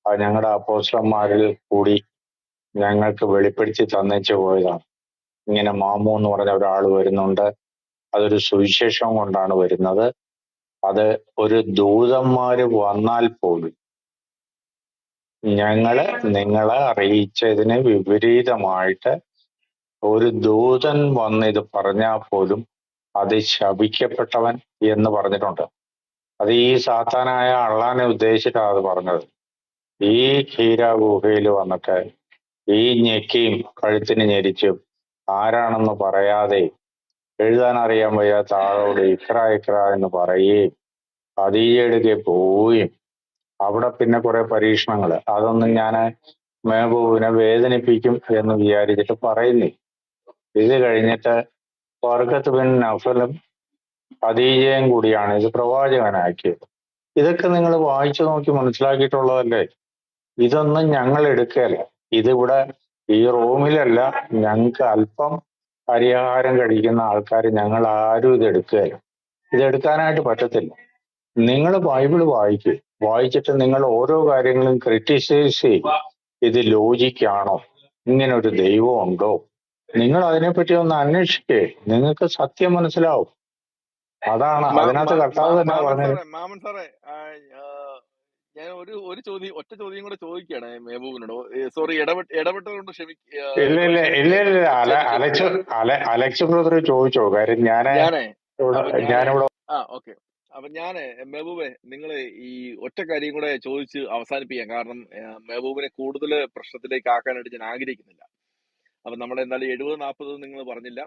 ഞങ്ങളുടെ അപ്പോസ്തലന്മാരിൽ കൂടി ഞങ്ങൾക്ക് വെളിപ്പെടുത്തി തന്നേച്ചു പോയതാണ്. ഇങ്ങനെ മാമു എന്ന് പറഞ്ഞ ഒരാൾ വരുന്നുണ്ട്, അതൊരു സുവിശേഷം കൊണ്ടാണ് വരുന്നത്. അത് ഒരു ദൂതന്മാര് വന്നാൽ പോലും നിങ്ങളെ അറിയിച്ചതിന് വിപരീതമായിട്ട് ഒരു ദൂതൻ വന്ന് ഇത് പറഞ്ഞാൽ പോലും അത് ശപിക്കപ്പെട്ടവൻ എന്ന് പറഞ്ഞിട്ടുണ്ട്. അത് ഈ സാത്താനായ അള്ളാനെ ഉദ്ദേശിച്ചിട്ടാണ് അത് പറഞ്ഞത്. ഈ ഹീരാ ഗുഹയിൽ വന്നിട്ട് ഈ ഞെക്കിയും കഴുത്തിന് ഞെരിച്ചും ആരാണെന്ന് പറയാതെ എഴുതാൻ അറിയാൻ വയ്യാത്ത ആളോട് ഇക്ര എന്ന് പറയുകയും ഖദീജയുടെ പോവുകയും അവിടെ പിന്നെ കുറെ പരീക്ഷണങ്ങള്, അതൊന്നും ഞാൻ മെഹബൂബിനെ വേദനിപ്പിക്കും എന്ന് വിചാരിച്ചിട്ട് പറയുന്നില്ല. ഇത് കഴിഞ്ഞിട്ട് വർഗത്ത് ബിൻ നഫലും ഖദീജയും കൂടിയാണ് ഇത് പ്രവാചകനാക്കിയത്. ഇതൊക്കെ നിങ്ങൾ വായിച്ചു നോക്കി മനസ്സിലാക്കിയിട്ടുള്ളതല്ലേ. ഇതൊന്നും ഞങ്ങൾ എടുക്കുകയല്ല. ഇതിവിടെ ഈ റൂമിലല്ല, ഞങ്ങൾക്ക് അല്പം പരിഹാരം കഴിക്കുന്ന ആൾക്കാർ ഞങ്ങൾ ആരും ഇത് എടുക്കുകയല്ല. ഇതെടുക്കാനായിട്ട് പറ്റത്തില്ല. നിങ്ങൾ ബൈബിള് വായിച്ചിട്ട് നിങ്ങൾ ഓരോ കാര്യങ്ങളും ക്രിറ്റിസൈസ് ചെയ്യും. ഇത് ലോജിക്കാണോ? ഇങ്ങനെ ഒരു ദൈവം ഉണ്ടോ? നിങ്ങൾ അതിനെപ്പറ്റി ഒന്ന് അന്വേഷിക്കേ, നിങ്ങൾക്ക് സത്യം മനസ്സിലാവും. അതാണ് അതിനകത്ത് കർത്താവ് തന്നെ പറഞ്ഞത്. മാമൻ സാറേ, ഞാൻ ഒറ്റ ചോദ്യം കൂടെ ചോദിക്കുകയാണ് മെഹബൂബിനോട്. സോറി, ഇടപെട്ടതുകൊണ്ട് അലക്സ് ബ്രദർ ചോദിച്ചോ? കാര്യം ഞാനിവിടെ ഓക്കെ. അപ്പൊ ഞാന് മെഹബൂബെ, നിങ്ങള് ഈ ഒറ്റ കാര്യം കൂടെ ചോദിച്ച് അവസാനിപ്പിക്കാം. കാരണം മെഹബൂബിനെ കൂടുതൽ പ്രശ്നത്തിലേക്ക് ആക്കാനായിട്ട് ഞാൻ ആഗ്രഹിക്കുന്നില്ല. അപ്പൊ നമ്മൾ എന്തായാലും 70-40 നിങ്ങൾ പറഞ്ഞില്ല,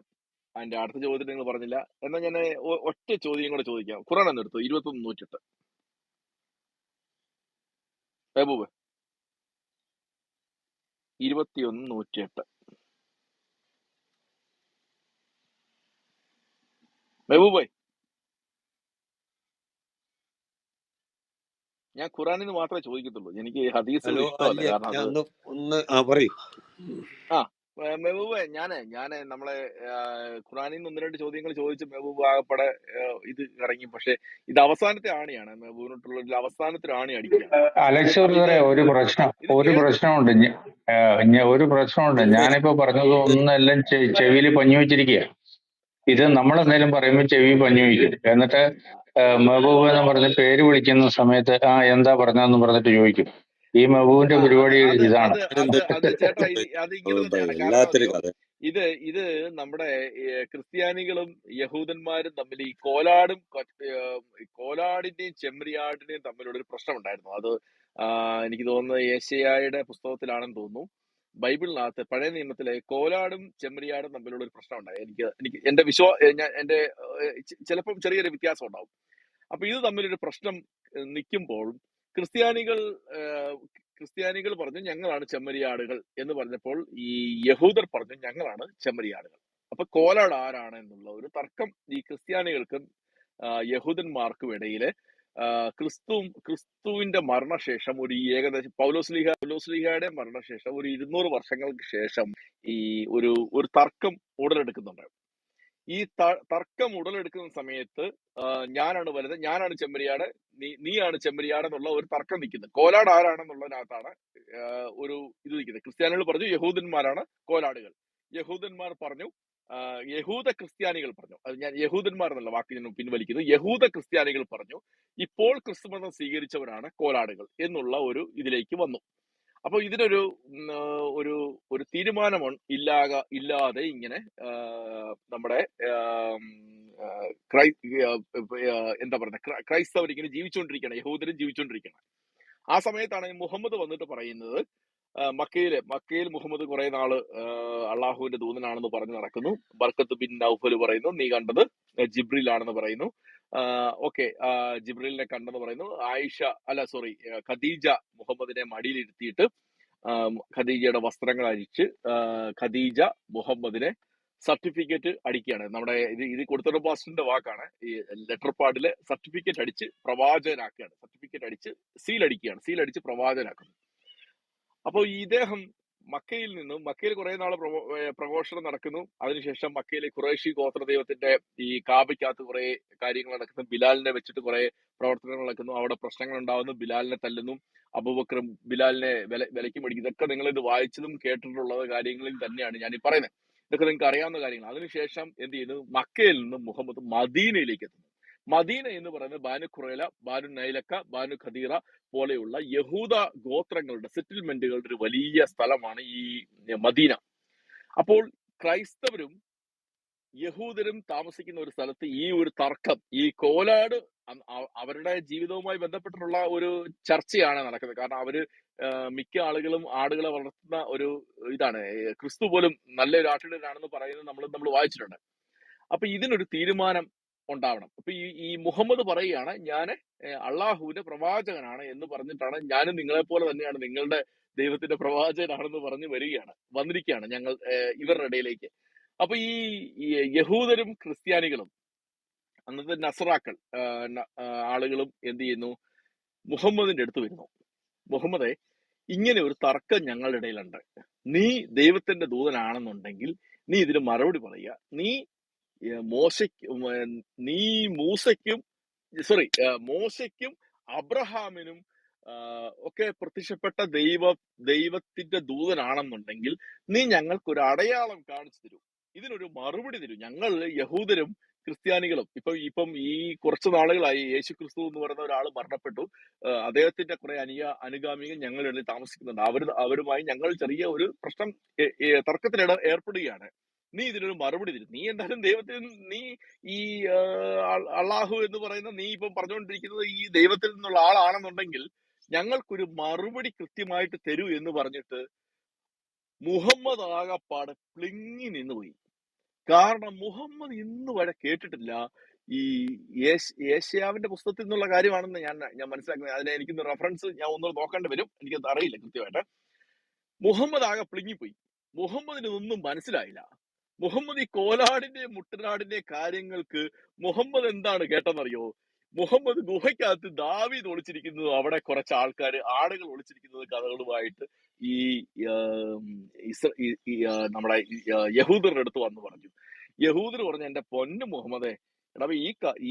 അതിന്റെ അടുത്ത ചോദ്യത്തിൽ നിങ്ങൾ പറഞ്ഞില്ല. എന്നാൽ ഞാൻ ഒറ്റ ചോദ്യം കൂടെ ചോദിക്കാം. ഖുറാൻ എന്നെടുത്തു 21:108 മെഹബൂബ്, 21:108 മെഹബൂബ്. ഞാൻ ഖുറാനിൽ നിന്ന് മാത്രമേ ചോദിക്കത്തുള്ളൂ. എനിക്ക് ഹദീസുകൾ ഹലോ ഇഷ്ടമല്ല. അല്ലേ, കാരണം ഞാൻ അത് ഒന്ന് പറയൂ. ആ മെഹബൂബ് ഞാന് നമ്മളെ ഖുറാനിൽ നിന്ന് 1-2 ചോദ്യങ്ങൾ ചോദിച്ച് മെഹബൂബ് ആകപ്പാടെ ഇത് ഇറങ്ങി. പക്ഷെ ഇത് അവസാനത്തെ ആണിയാണ്. മെഹബൂബിനോട്ടുള്ള ഒരു അവസാനത്തെ ആണി അടിക്കുകയാണ്. അലക്സ് അപ്പൊ ഇത് ബ്രദറെ, ഒരു കേൾക്കും. പ്രശ്നമുണ്ട്. ഒരു പ്രശ്നമുണ്ട്. ഇവിടെ ഞാനിപ്പോ പറഞ്ഞത് ഒന്നെല്ലാം ചെവിയിൽ പഞ്ഞു വെച്ചിരിക്കുക. ഇത് നമ്മളെന്തെങ്കിലും പറയുമ്പോൾ ചെവി പഞ്ഞു വയ്ക്കും. എന്നിട്ട് മെഹബൂബ് എന്ന് പറഞ്ഞ് പേര് വിളിക്കുന്ന സമയത്ത് എന്താ പറഞ്ഞതെന്ന് പറഞ്ഞിട്ട് ചോദിക്കും. ഈ മെഹബൂബിന്റെ അത് പരിപാടി അത് ഇതാണ്. അത് അത് ചേട്ടാ അത് ഇങ്ങനെ തന്നെയാണ്. കാരണം വല്ലാത്തൊരു അറിയോ, കഥ. ഇത് നമ്മുടെ ക്രിസ്ത്യാനികളും യഹൂദന്മാരും തമ്മിൽ ഈ കോലാടും കോലാടിന്റെയും ചെമ്മരിയാടിന്റെയും തമ്മിലുള്ള ഒരു പ്രശ്നം ഉണ്ടായിരുന്നു. അത് എനിക്ക് തോന്നുന്നത് യേശയ്യായുടെ പുസ്തകത്തിലാണെന്ന് തോന്നുന്നു. ബൈബിളിനകത്ത് പഴയ നിയമത്തിലെ കോലാടും ചെമ്മരിയാടും തമ്മിലുള്ള ഒരു പ്രശ്നം ഉണ്ടായി. എനിക്ക് എന്റെ എന്റെ ചിലപ്പോൾ ചെറിയൊരു വ്യത്യാസം ഉണ്ടാവും. അപ്പൊ ഇത് തമ്മിലൊരു പ്രശ്നം നിൽക്കുമ്പോൾ ക്രിസ്ത്യാനികൾ പറഞ്ഞു ഞങ്ങളാണ് ചെമ്മരിയാടുകൾ എന്ന് പറഞ്ഞപ്പോൾ ഈ യഹൂദർ പറഞ്ഞു ഞങ്ങളാണ് ചെമ്മരിയാടുകൾ. അപ്പൊ കോലാട് ആരാണ് എന്നുള്ള ഒരു തർക്കം ഈ ക്രിസ്ത്യാനികൾക്കും യഹൂദന്മാർക്കും ഇടയില് ക്രിസ്തുവിന്റെ മരണശേഷം ഒരു ഏകദേശം പൗലോസ്ലീഹയുടെ മരണശേഷം ഒരു 200 വർഷങ്ങൾക്ക് ശേഷം ഈ ഒരു തർക്കം ഉടലെടുക്കുന്നുണ്ട്. ഈ തർക്കം ഉടലെടുക്കുന്ന സമയത്ത് ഞാനാണ് വലുത്, ഞാനാണ് ചെമ്മരിയാട്, നീയാണ് ചെമ്മരിയാട് എന്നുള്ള ഒരു തർക്കം നിൽക്കുന്നത്. കോലാട് ആരാണെന്നുള്ളതിനകത്താണ് ഒരു ഇത് നിൽക്കുന്നത്. ക്രിസ്ത്യാനികൾ പറഞ്ഞു യഹൂദന്മാരാണ് കോലാടുകൾ. യഹൂദന്മാർ പറഞ്ഞു യഹൂദ ക്രിസ്ത്യാനികൾ പറഞ്ഞു, അത് ഞാൻ യഹൂദന്മാർ എന്നുള്ള വാക്ക് ഞാൻ പിൻവലിക്കുന്നു. യഹൂദ ക്രിസ്ത്യാനികൾ പറഞ്ഞു ഇപ്പോൾ ക്രിസ്തുമതം സ്വീകരിച്ചവരാണ് കോലാടുകൾ എന്നുള്ള ഒരു ഇതിലേക്ക് വന്നു. അപ്പൊ ഇതിനൊരു ഒരു തീരുമാനം ഇല്ലാതെ ഇങ്ങനെ നമ്മുടെ എന്താ പറയുക, ക്രൈസ്തവർ ഇങ്ങനെ ജീവിച്ചുകൊണ്ടിരിക്കണം, യഹൂദരും ജീവിച്ചുകൊണ്ടിരിക്കണം. ആ സമയത്താണ് മുഹമ്മദ് വന്നിട്ട് പറയുന്നത് മക്കയിൽ മുഹമ്മദ് കുറെ നാള് അള്ളാഹുവിന്റെ ദൂതനാണെന്ന് പറഞ്ഞു നടക്കുന്നു. ബർക്കത്ത് ബിൻ നൗഫൽ പറയുന്നു നീ കണ്ടത് ജിബ്രീൽ ആണെന്ന് പറയുന്നു. ഓക്കെ, ജിബ്രീലിനെ കണ്ടെന്ന് പറയുന്നു. ഖദീജ മുഹമ്മദിനെ മടിയിലിരുത്തിയിട്ട് ഖദീജയുടെ വസ്ത്രങ്ങൾ അഴിച്ച് ഖദീജ മുഹമ്മദിനെ സർട്ടിഫിക്കറ്റ് അടിക്കുകയാണ്. നമ്മുടെ ഇത് കൊടുത്തൊരു പാസ്റ്ററിന്റെ വാക്കാണ്. ഈ ലെറ്റർ പാഡില് സർട്ടിഫിക്കറ്റ് അടിച്ച് പ്രവാചകനാക്കുകയാണ്. സർട്ടിഫിക്കറ്റ് അടിച്ച് സീൽ അടിച്ച് പ്രവാചകനാക്കുന്നു. അപ്പോൾ ഇദ്ദേഹം മക്കയിൽ കുറെ നാൾ പ്രഘോഷണം നടക്കുന്നു. അതിനുശേഷം മക്കയിലെ ഖുറൈശി ഗോത്ര ദൈവത്തിന്റെ ഈ കാബയ്ക്കകത്ത് കുറെ കാര്യങ്ങൾ നടക്കുന്നു. ബിലാലിനെ വെച്ചിട്ട് കുറെ പ്രവർത്തനങ്ങൾ നടക്കുന്നു. അവിടെ പ്രശ്നങ്ങൾ ഉണ്ടാവുന്നു. ബിലാലിനെ തല്ലുന്നു. അബൂബക്കറും ബിലാലിനെ വിലയ്ക്ക് മേടിക്കും. ഇതൊക്കെ നിങ്ങൾ ഇത് വായിച്ചതും കേട്ടിട്ടുള്ള കാര്യങ്ങളിൽ തന്നെയാണ് ഞാൻ ഈ പറയുന്നത്. ഇതൊക്കെ നിങ്ങൾക്ക് അറിയാവുന്ന കാര്യങ്ങൾ. അതിനുശേഷം എന്ത് ചെയ്യുന്നു, മക്കയിൽ നിന്ന് മുഹമ്മദ് മദീനയിലേക്ക് എത്തുന്നു. മദീന എന്ന് പറയുന്നത് ബാനു ഖുറൈല, ബാനു നൈലക്ക, ബാനു ഖദീറ പോലെയുള്ള യഹൂദ ഗോത്രങ്ങളുടെ സെറ്റിൽമെന്റുകളുടെ ഒരു വലിയ സ്ഥലമാണ് ഈ മദീന. അപ്പോൾ ക്രൈസ്തവരും യഹൂദരും താമസിക്കുന്ന ഒരു സ്ഥലത്ത് ഈ ഒരു തർക്കം, ഈ കോലാട് അവരുടെ ജീവിതവുമായി ബന്ധപ്പെട്ടിട്ടുള്ള ഒരു ചർച്ചയാണ് നടക്കുന്നത്. കാരണം അവര് മിക്ക ആളുകളും ആടുകളെ വളർത്തുന്ന ഒരു ഇതാണ്. ക്രിസ്തു പോലും നല്ലൊരു ആട്ടിടനാണെന്ന് പറയുന്നത് നമ്മൾ വായിച്ചിട്ടുണ്ട്. അപ്പൊ ഇതിനൊരു തീരുമാനം ഉണ്ടാവണം. അപ്പൊ ഈ മുഹമ്മദ് പറയുകയാണ് ഞാൻ അള്ളാഹുവിന്റെ പ്രവാചകനാണ് എന്ന് പറഞ്ഞിട്ടാണ്, ഞാനും നിങ്ങളെ പോലെ തന്നെയാണ് നിങ്ങളുടെ ദൈവത്തിന്റെ പ്രവാചകനാണെന്ന് പറഞ്ഞ് വന്നിരിക്കുകയാണ് ഞങ്ങൾ ഇവരുടെ ഇടയിലേക്ക്. അപ്പൊ ഈ യഹൂദരും ക്രിസ്ത്യാനികളും അന്നത്തെ നസറാക്കൾ ആളുകളും എന്ത് ചെയ്യുന്നു, മുഹമ്മദിന്റെ അടുത്ത് വരുന്നു. മുഹമ്മദെ, ഇങ്ങനെ ഒരു തർക്കം ഞങ്ങളുടെ ഇടയിലുണ്ട്. നീ ദൈവത്തിന്റെ ദൂതനാണെന്നുണ്ടെങ്കിൽ നീ ഇതിന് മറുപടി പറയുക. നീ മോശയ്ക്കും അബ്രഹാമിനും ഒക്കെ പ്രത്യക്ഷപ്പെട്ട ദൈവത്തിന്റെ ദൂതനാണെന്നുണ്ടെങ്കിൽ നീ ഞങ്ങൾക്ക് ഒരു അടയാളം കാണിച്ചു തരൂ, ഇതിനൊരു മറുപടി തരൂ. ഞങ്ങൾ യഹൂദരും ക്രിസ്ത്യാനികളും ഇപ്പം ഈ കുറച്ച് നാളുകളായി യേശു ക്രിസ്തു എന്ന് പറയുന്ന ഒരാൾ മരണപ്പെട്ടു. അദ്ദേഹത്തിന്റെ കുറെ അനുഗാമികൾ ഞങ്ങളുടെ ഇടയിൽ താമസിക്കുന്നുണ്ട്. അവരുമായി ഞങ്ങൾ ചെറിയ ഒരു പ്രശ്നം തർക്കത്തിൽ ഏർപ്പെടുകയാണ്. നീ ഇതിനൊരു മറുപടി തരും. നീ എന്തായാലും നീ ഈ അള്ളാഹു എന്ന് പറയുന്ന നീ ഇപ്പം പറഞ്ഞുകൊണ്ടിരിക്കുന്നത് ഈ ദൈവത്തിൽ നിന്നുള്ള ആളാണെന്നുണ്ടെങ്കിൽ ഞങ്ങൾക്കൊരു മറുപടി കൃത്യമായിട്ട് തരൂ എന്ന് പറഞ്ഞിട്ട് മുഹമ്മദ് ആകപ്പാട് പ്ലിങ്ങി നിന്നുപോയി. കാരണം മുഹമ്മദ് ഇന്ന് വരെ കേട്ടിട്ടില്ല. ഈ യേശയ്യാവിന്റെ പുസ്തകത്തിൽ നിന്നുള്ള കാര്യമാണെന്ന് ഞാൻ മനസ്സിലാക്കുന്നത്. അതിനെ എനിക്കൊന്ന് റെഫറൻസ് ഞാൻ ഒന്നുകൂടെ നോക്കേണ്ടി വരും, എനിക്കത് അറിയില്ല കൃത്യമായിട്ട്. മുഹമ്മദ് ആകെ പ്ലിങ്ങിപ്പോയി. മുഹമ്മദിന് ഒന്നും മനസ്സിലായില്ല. മുഹമ്മദ് ഈ കോലാടിന്റെ മുട്ടനാടിന്റെ കാര്യങ്ങൾക്ക് മുഹമ്മദ് എന്താണ് കേട്ടെന്നറിയോ? മുഹമ്മദ് ഗുഹയ്ക്കകത്ത് ദാവീദ് ഒളിച്ചിരിക്കുന്നതും അവിടെ കുറച്ച് ആൾക്കാർ ആടുകൾ ഒളിച്ചിരിക്കുന്നത് കഥകളുമായിട്ട് ഈ നമ്മുടെ യഹൂദരുടെ അടുത്ത് വന്ന് പറഞ്ഞു. യഹൂദർ പറഞ്ഞു, എന്റെ പൊന്നു മുഹമ്മദേ, എടാ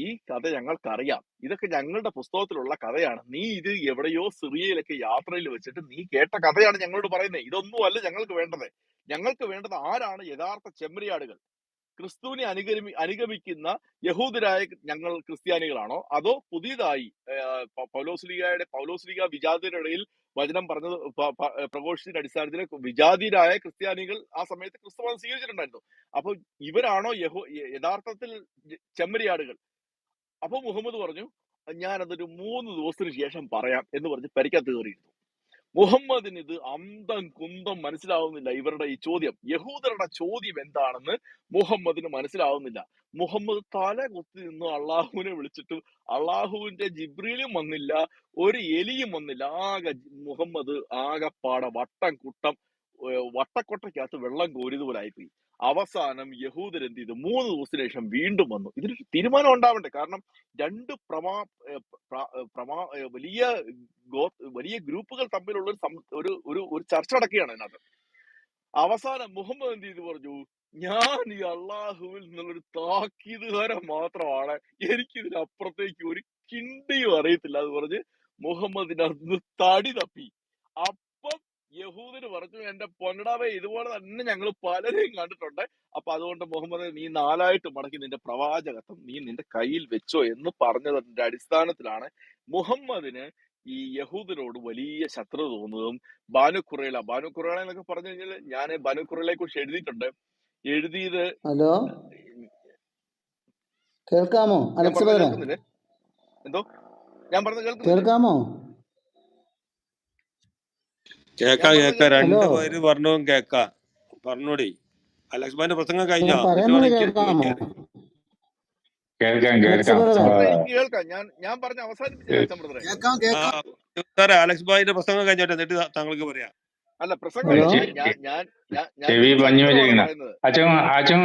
ഈ കഥ ഞങ്ങൾക്കറിയാം, ഇതൊക്കെ ഞങ്ങളുടെ പുസ്തകത്തിലുള്ള കഥയാണ്. നീ ഇത് എവിടെയോ സിറിയയിലൊക്കെ യാത്രയിൽ വെച്ചിട്ട് നീ കേട്ട കഥയാണ് ഞങ്ങളോട് പറയുന്നത്. ഇതൊന്നും അല്ല ഞങ്ങൾക്ക് വേണ്ടത്. ഞങ്ങൾക്ക് വേണ്ടത് ആരാണ് യഥാർത്ഥ ചെമ്മരിയാടുകൾ? ക്രിസ്തുവിനെ അനുഗമിക്കുന്ന യഹൂദരായ ഞങ്ങൾ ക്രിസ്ത്യാനികളാണോ, അതോ പുതിയതായി പൗലോസ്ലീഗ വിജാതിയുടെ ഇടയിൽ വചനം പറഞ്ഞത് പ്രഘോഷിച്ചതിന്റെ അടിസ്ഥാനത്തിൽ വിജാതിരായ ക്രിസ്ത്യാനികൾ ആ സമയത്ത് ക്രിസ്തുമതം സ്വീകരിച്ചിട്ടുണ്ടായിരുന്നു. അപ്പൊ ഇവരാണോ യഥാർത്ഥത്തിൽ ചെമ്മരിയാടുകൾ? അപ്പൊ മുഹമ്മദ് പറഞ്ഞു, ഞാനതൊരു 3 ദിവസത്തിന് ശേഷം പറയാം എന്ന് പറഞ്ഞ് പരിക്കത്ത് കയറിയിരുന്നു. മുഹമ്മദിന് ഇത് അന്തം കുന്തം മനസ്സിലാവുന്നില്ല. ഇവരുടെ ഈ ചോദ്യം, യഹൂദരുടെ ചോദ്യം എന്താണെന്ന് മുഹമ്മദിന് മനസ്സിലാവുന്നില്ല. മുഹമ്മദ് തല കുത്തി നിന്ന് അള്ളാഹുവിനെ വിളിച്ചിട്ട് അള്ളാഹുവിന്റെ ജിബ്രീലും വന്നില്ല, ഒരു എലിയും വന്നില്ല. മുഹമ്മദ് ആകപ്പാടെ വട്ടക്കൊട്ടയ്ക്കകത്ത് വെള്ളം കോരിയതുപോലായിപ്പോയി. അവസാനം യഹൂദർ എന്ത് ചെയ്തു? 3 ദിവസത്തിന് ശേഷം വീണ്ടും വന്നു. ഇതിനൊരു തീരുമാനം ഉണ്ടാവണ്ടേ? കാരണം രണ്ട് വലിയ ഗ്രൂപ്പുകൾ തമ്മിലുള്ള ഒരു ചർച്ച നടക്കുകയാണ് അതിനകത്ത്. അവസാനം മുഹമ്മദ് എന്ത് ചെയ്തു? പറഞ്ഞു, ഞാൻ ഈ അള്ളാഹുവിൽ നിന്നുള്ളൊരു താക്കീതുകാരൻ മാത്രമാണ്, എനിക്കിതിനപ്പുറത്തേക്ക് ഒരു കിണ്ടിയും അറിയത്തില്ല. അത് പറഞ്ഞ് മുഹമ്മദിനകത്ത് തടി തപ്പി. അപ്പം യഹൂദര് പറഞ്ഞു, എന്റെ പൊന്നടാവേ, ഇതുപോലെ തന്നെ ഞങ്ങൾ പലരെയും കണ്ടിട്ടുണ്ട്. അപ്പൊ അതുകൊണ്ട് മുഹമ്മദ്, നീ 4 മടക്കി നിന്റെ പ്രവാചകത്വം നീ നിന്റെ കയ്യിൽ വെച്ചോ എന്ന് പറഞ്ഞതിന്റെ അടിസ്ഥാനത്തിലാണ് മുഹമ്മദിന് ഈ യഹൂദരോട് വലിയ ശത്രുത തോന്നുന്നതും. ബാനു ഖുറൈള എന്നൊക്കെ പറഞ്ഞു കഴിഞ്ഞാൽ, ഞാൻ ബാനു ഖുറൈളയെ കുറിച്ച് എഴുതിയത് ഹലോ, കേൾക്കാമോ ഞാൻ അലക്സ് പറഞ്ഞത് ബ്രദറെ? കേൾക്കുന്നില്ലേ? എന്തോ ഞാൻ പറഞ്ഞത് കേൾക്കുന്നില്ലേ? കേൾക്കാമോ? ഞാൻ കേക്കാം പറഞ്ഞത് കേക്കാം, കേൾക്കുന്നില്ലേ? ഹലോ, രണ്ടുപേര് പറഞ്ഞതും കേക്കാം. പറഞ്ഞോടി. അലക്സ് ഭായിന്റെ പ്രസംഗം ഞാൻ കഴിഞ്ഞോ? എന്നിട്ട് പറയുന്നത് വേണം എനിക്ക് കേൾക്കാമോ ചോദിക്കാൻ. കേൾക്കാം അലക്സ് കേൾക്കാം. ബ്രദറെ? ആ, അച്ഛൻ ബ്രദറെ, എനിക്ക് കേൾക്കാം. ഞാൻ പറഞ്ഞ് അവസാനിപ്പിച്ചില്ല അച്ഛൻ ബ്രദറെ. കേൾക്കാം ആ കേൾക്കാം. സാറേ, അലക്സ് ഭായിന്റെ പ്രസംഗം കഴിഞ്ഞോട്ടെ, എന്നിട്ട് താങ്കൾക്ക് പറയാം. അല്ല, പ്രസംഗം ഹലോ, കഴിഞ്ഞില്ല. ഞാനൊരു ചെവി പഞ്ഞു ചരിത്രമാണ് വെച്ചിരിക്കുന്ന പറയുന്നത്. അച്ഛൻ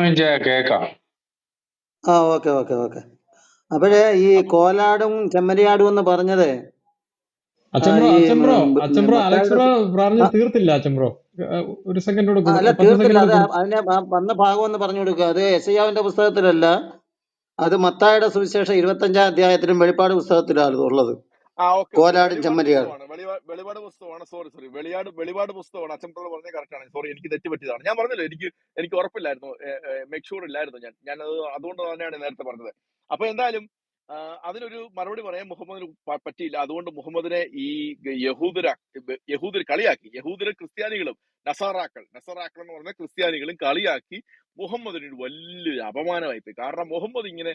കേൾക്കാം. Okay okay okay. അപ്പോഴേ ഈ കോലാടും ചെമ്മരിയാടും എന്ന് പറഞ്ഞത് ഈ അച്ചംബ്രോ അലക്സ് മത്തായിയുടെ ബ്രോ പറഞ്ഞ് ആ, തീർത്തില്ല. അച്ചംബ്രോ ഒരു സെക്കൻഡ് കൂടെ അല്ല 10 സെക്കൻഡ് തീർത്തില്ല. കൂടെ അത് കൊടു. അതിന്റെ വന്ന ഭാഗം ഒന്ന് പറഞ്ഞു കൊടുക്കുക. അത് യെശയ്യാവിന്റെ പുസ്തകത്തിലല്ല, അത് മത്തായിയുടെ സുവിശേഷം 25-ാം അധ്യായത്തിലും വെളിപ്പാട് പുസ്തകത്തിലാണ് ഉള്ളത്. ഓക്കെ. കോലാടും വെളിപാട് ചെമ്മരിയാടും. പുസ്തകമാണ്. വെളിപാട് പുസ്തകമാണ്. സോറി. വെളിപാട് പുസ്തകമാണ്. അച്ഛൻ ബ്രദർ പറഞ്ഞ കറക്റ്റ് ആണ്. സോറി, എനിക്ക് തെറ്റ് പറ്റിയതാണ്. ഞാൻ പറഞ്ഞില്ല, എനിക്ക് ഉറപ്പില്ലായിരുന്നു, മേക്ക് ഷുവർ ഇല്ലായിരുന്നു. ഞാനത് അതുകൊണ്ട് തന്നെയാണ് നേരത്തെ പറഞ്ഞത്. അപ്പൊ എന്തായാലും അതിനൊരു മറുപടി പറയാൻ മുഹമ്മദിന് പറ്റിയില്ല. അതുകൊണ്ട് മുഹമ്മദിനെ ഈ യഹൂദർ കളിയാക്കി. യഹൂദര് ക്രിസ്ത്യാനികളും നസാറാക്കൾ എന്ന് പറഞ്ഞ ക്രിസ്ത്യാനികളും കളിയാക്കി മുഹമ്മദിനൊരു വലിയൊരു അപമാനമായിപ്പോയി. കാരണം മുഹമ്മദ് ഇങ്ങനെ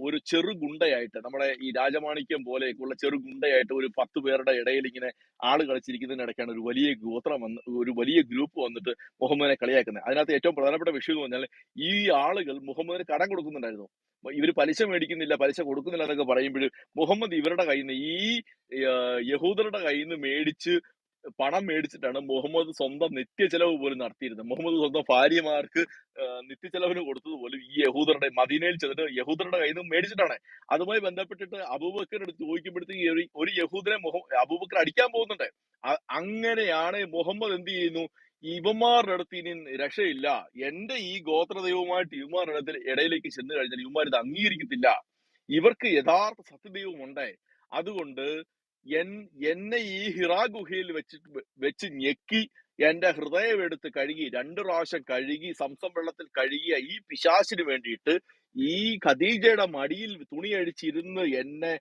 ഒരു ചെറു ഗുണ്ടയായിട്ട്, നമ്മുടെ ഈ രാജമാണിക്യം പോലെയൊക്കെയുള്ള ചെറു ഗുണ്ടയായിട്ട് ഒരു 10 പേരുടെ ഇടയിൽ ഇങ്ങനെ ആള് കളിച്ചിരിക്കുന്നതിനിടയ്ക്കാണ് ഒരു വലിയ ഗ്രൂപ്പ് വന്നിട്ട് മുഹമ്മദിനെ കളിയാക്കുന്നത്. അതിനകത്ത് ഏറ്റവും പ്രധാനപ്പെട്ട വിഷയം എന്ന് പറഞ്ഞാൽ, ഈ ആളുകൾ മുഹമ്മദിന് കടം കൊടുക്കുന്നുണ്ടായിരുന്നു. ഇവര് പലിശ മേടിക്കുന്നില്ല, പലിശ കൊടുക്കുന്നില്ല എന്നൊക്കെ പറയുമ്പോൾ മുഹമ്മദ് ഇവരുടെ കയ്യിൽ നിന്ന്, ഈ യഹൂദരുടെ കയ്യിൽ നിന്ന് പണം മേടിച്ചിട്ടാണ് മുഹമ്മദ് സ്വന്തം നിത്യചെലവ് പോലും നടത്തിയിരുന്നത്. മുഹമ്മദ് സ്വന്തം ഭാര്യമാർക്ക് നിത്യചെലവിന് കൊടുത്തതുപോലും ഈ മദീനയിൽ ചെന്നിട്ട് യഹൂദരുടെ കയ്യിൽ നിന്ന് മേടിച്ചിട്ടാണ്. അതുമായി ബന്ധപ്പെട്ടിട്ട് അബൂബക്കറിന്റെ അടുത്ത് ചോദിക്കുമ്പോഴത്തേക്ക് ഒരു യഹൂദനെ അബൂബക്കർ അടിക്കാൻ പോകുന്നുണ്ട്. അങ്ങനെയാണ് മുഹമ്മദ് എന്ത് ചെയ്യുന്നു, ഇവന്മാരുടെ അടുത്ത് ഇനി രക്ഷയില്ല, എന്റെ ഈ ഗോത്രദൈവമായിട്ട് ഇവന്മാരുടെ ഇടയിലേക്ക് ചെന്ന് കഴിഞ്ഞാൽ ഇവന്മാർ ഇത് അംഗീകരിക്കത്തില്ല, ഇവർക്ക് യഥാർത്ഥ സത്യദൈവം ഉണ്ടേ, അതുകൊണ്ട് എന്നെ ഈ ഹിറാ ഗുഹയിൽ വെച്ച് ഞെക്കി എന്റെ ഹൃദയം എടുത്ത് കഴുകി 2 പ്രാവശ്യം കഴുകി സംസം വെള്ളത്തിൽ കഴുകിയ ഈ പിശാചിന് വേണ്ടിയിട്ട്, ഈ ഖദീജയുടെ മടിയിൽ തുണി അഴിച്ചിരുന്ന് എന്നെ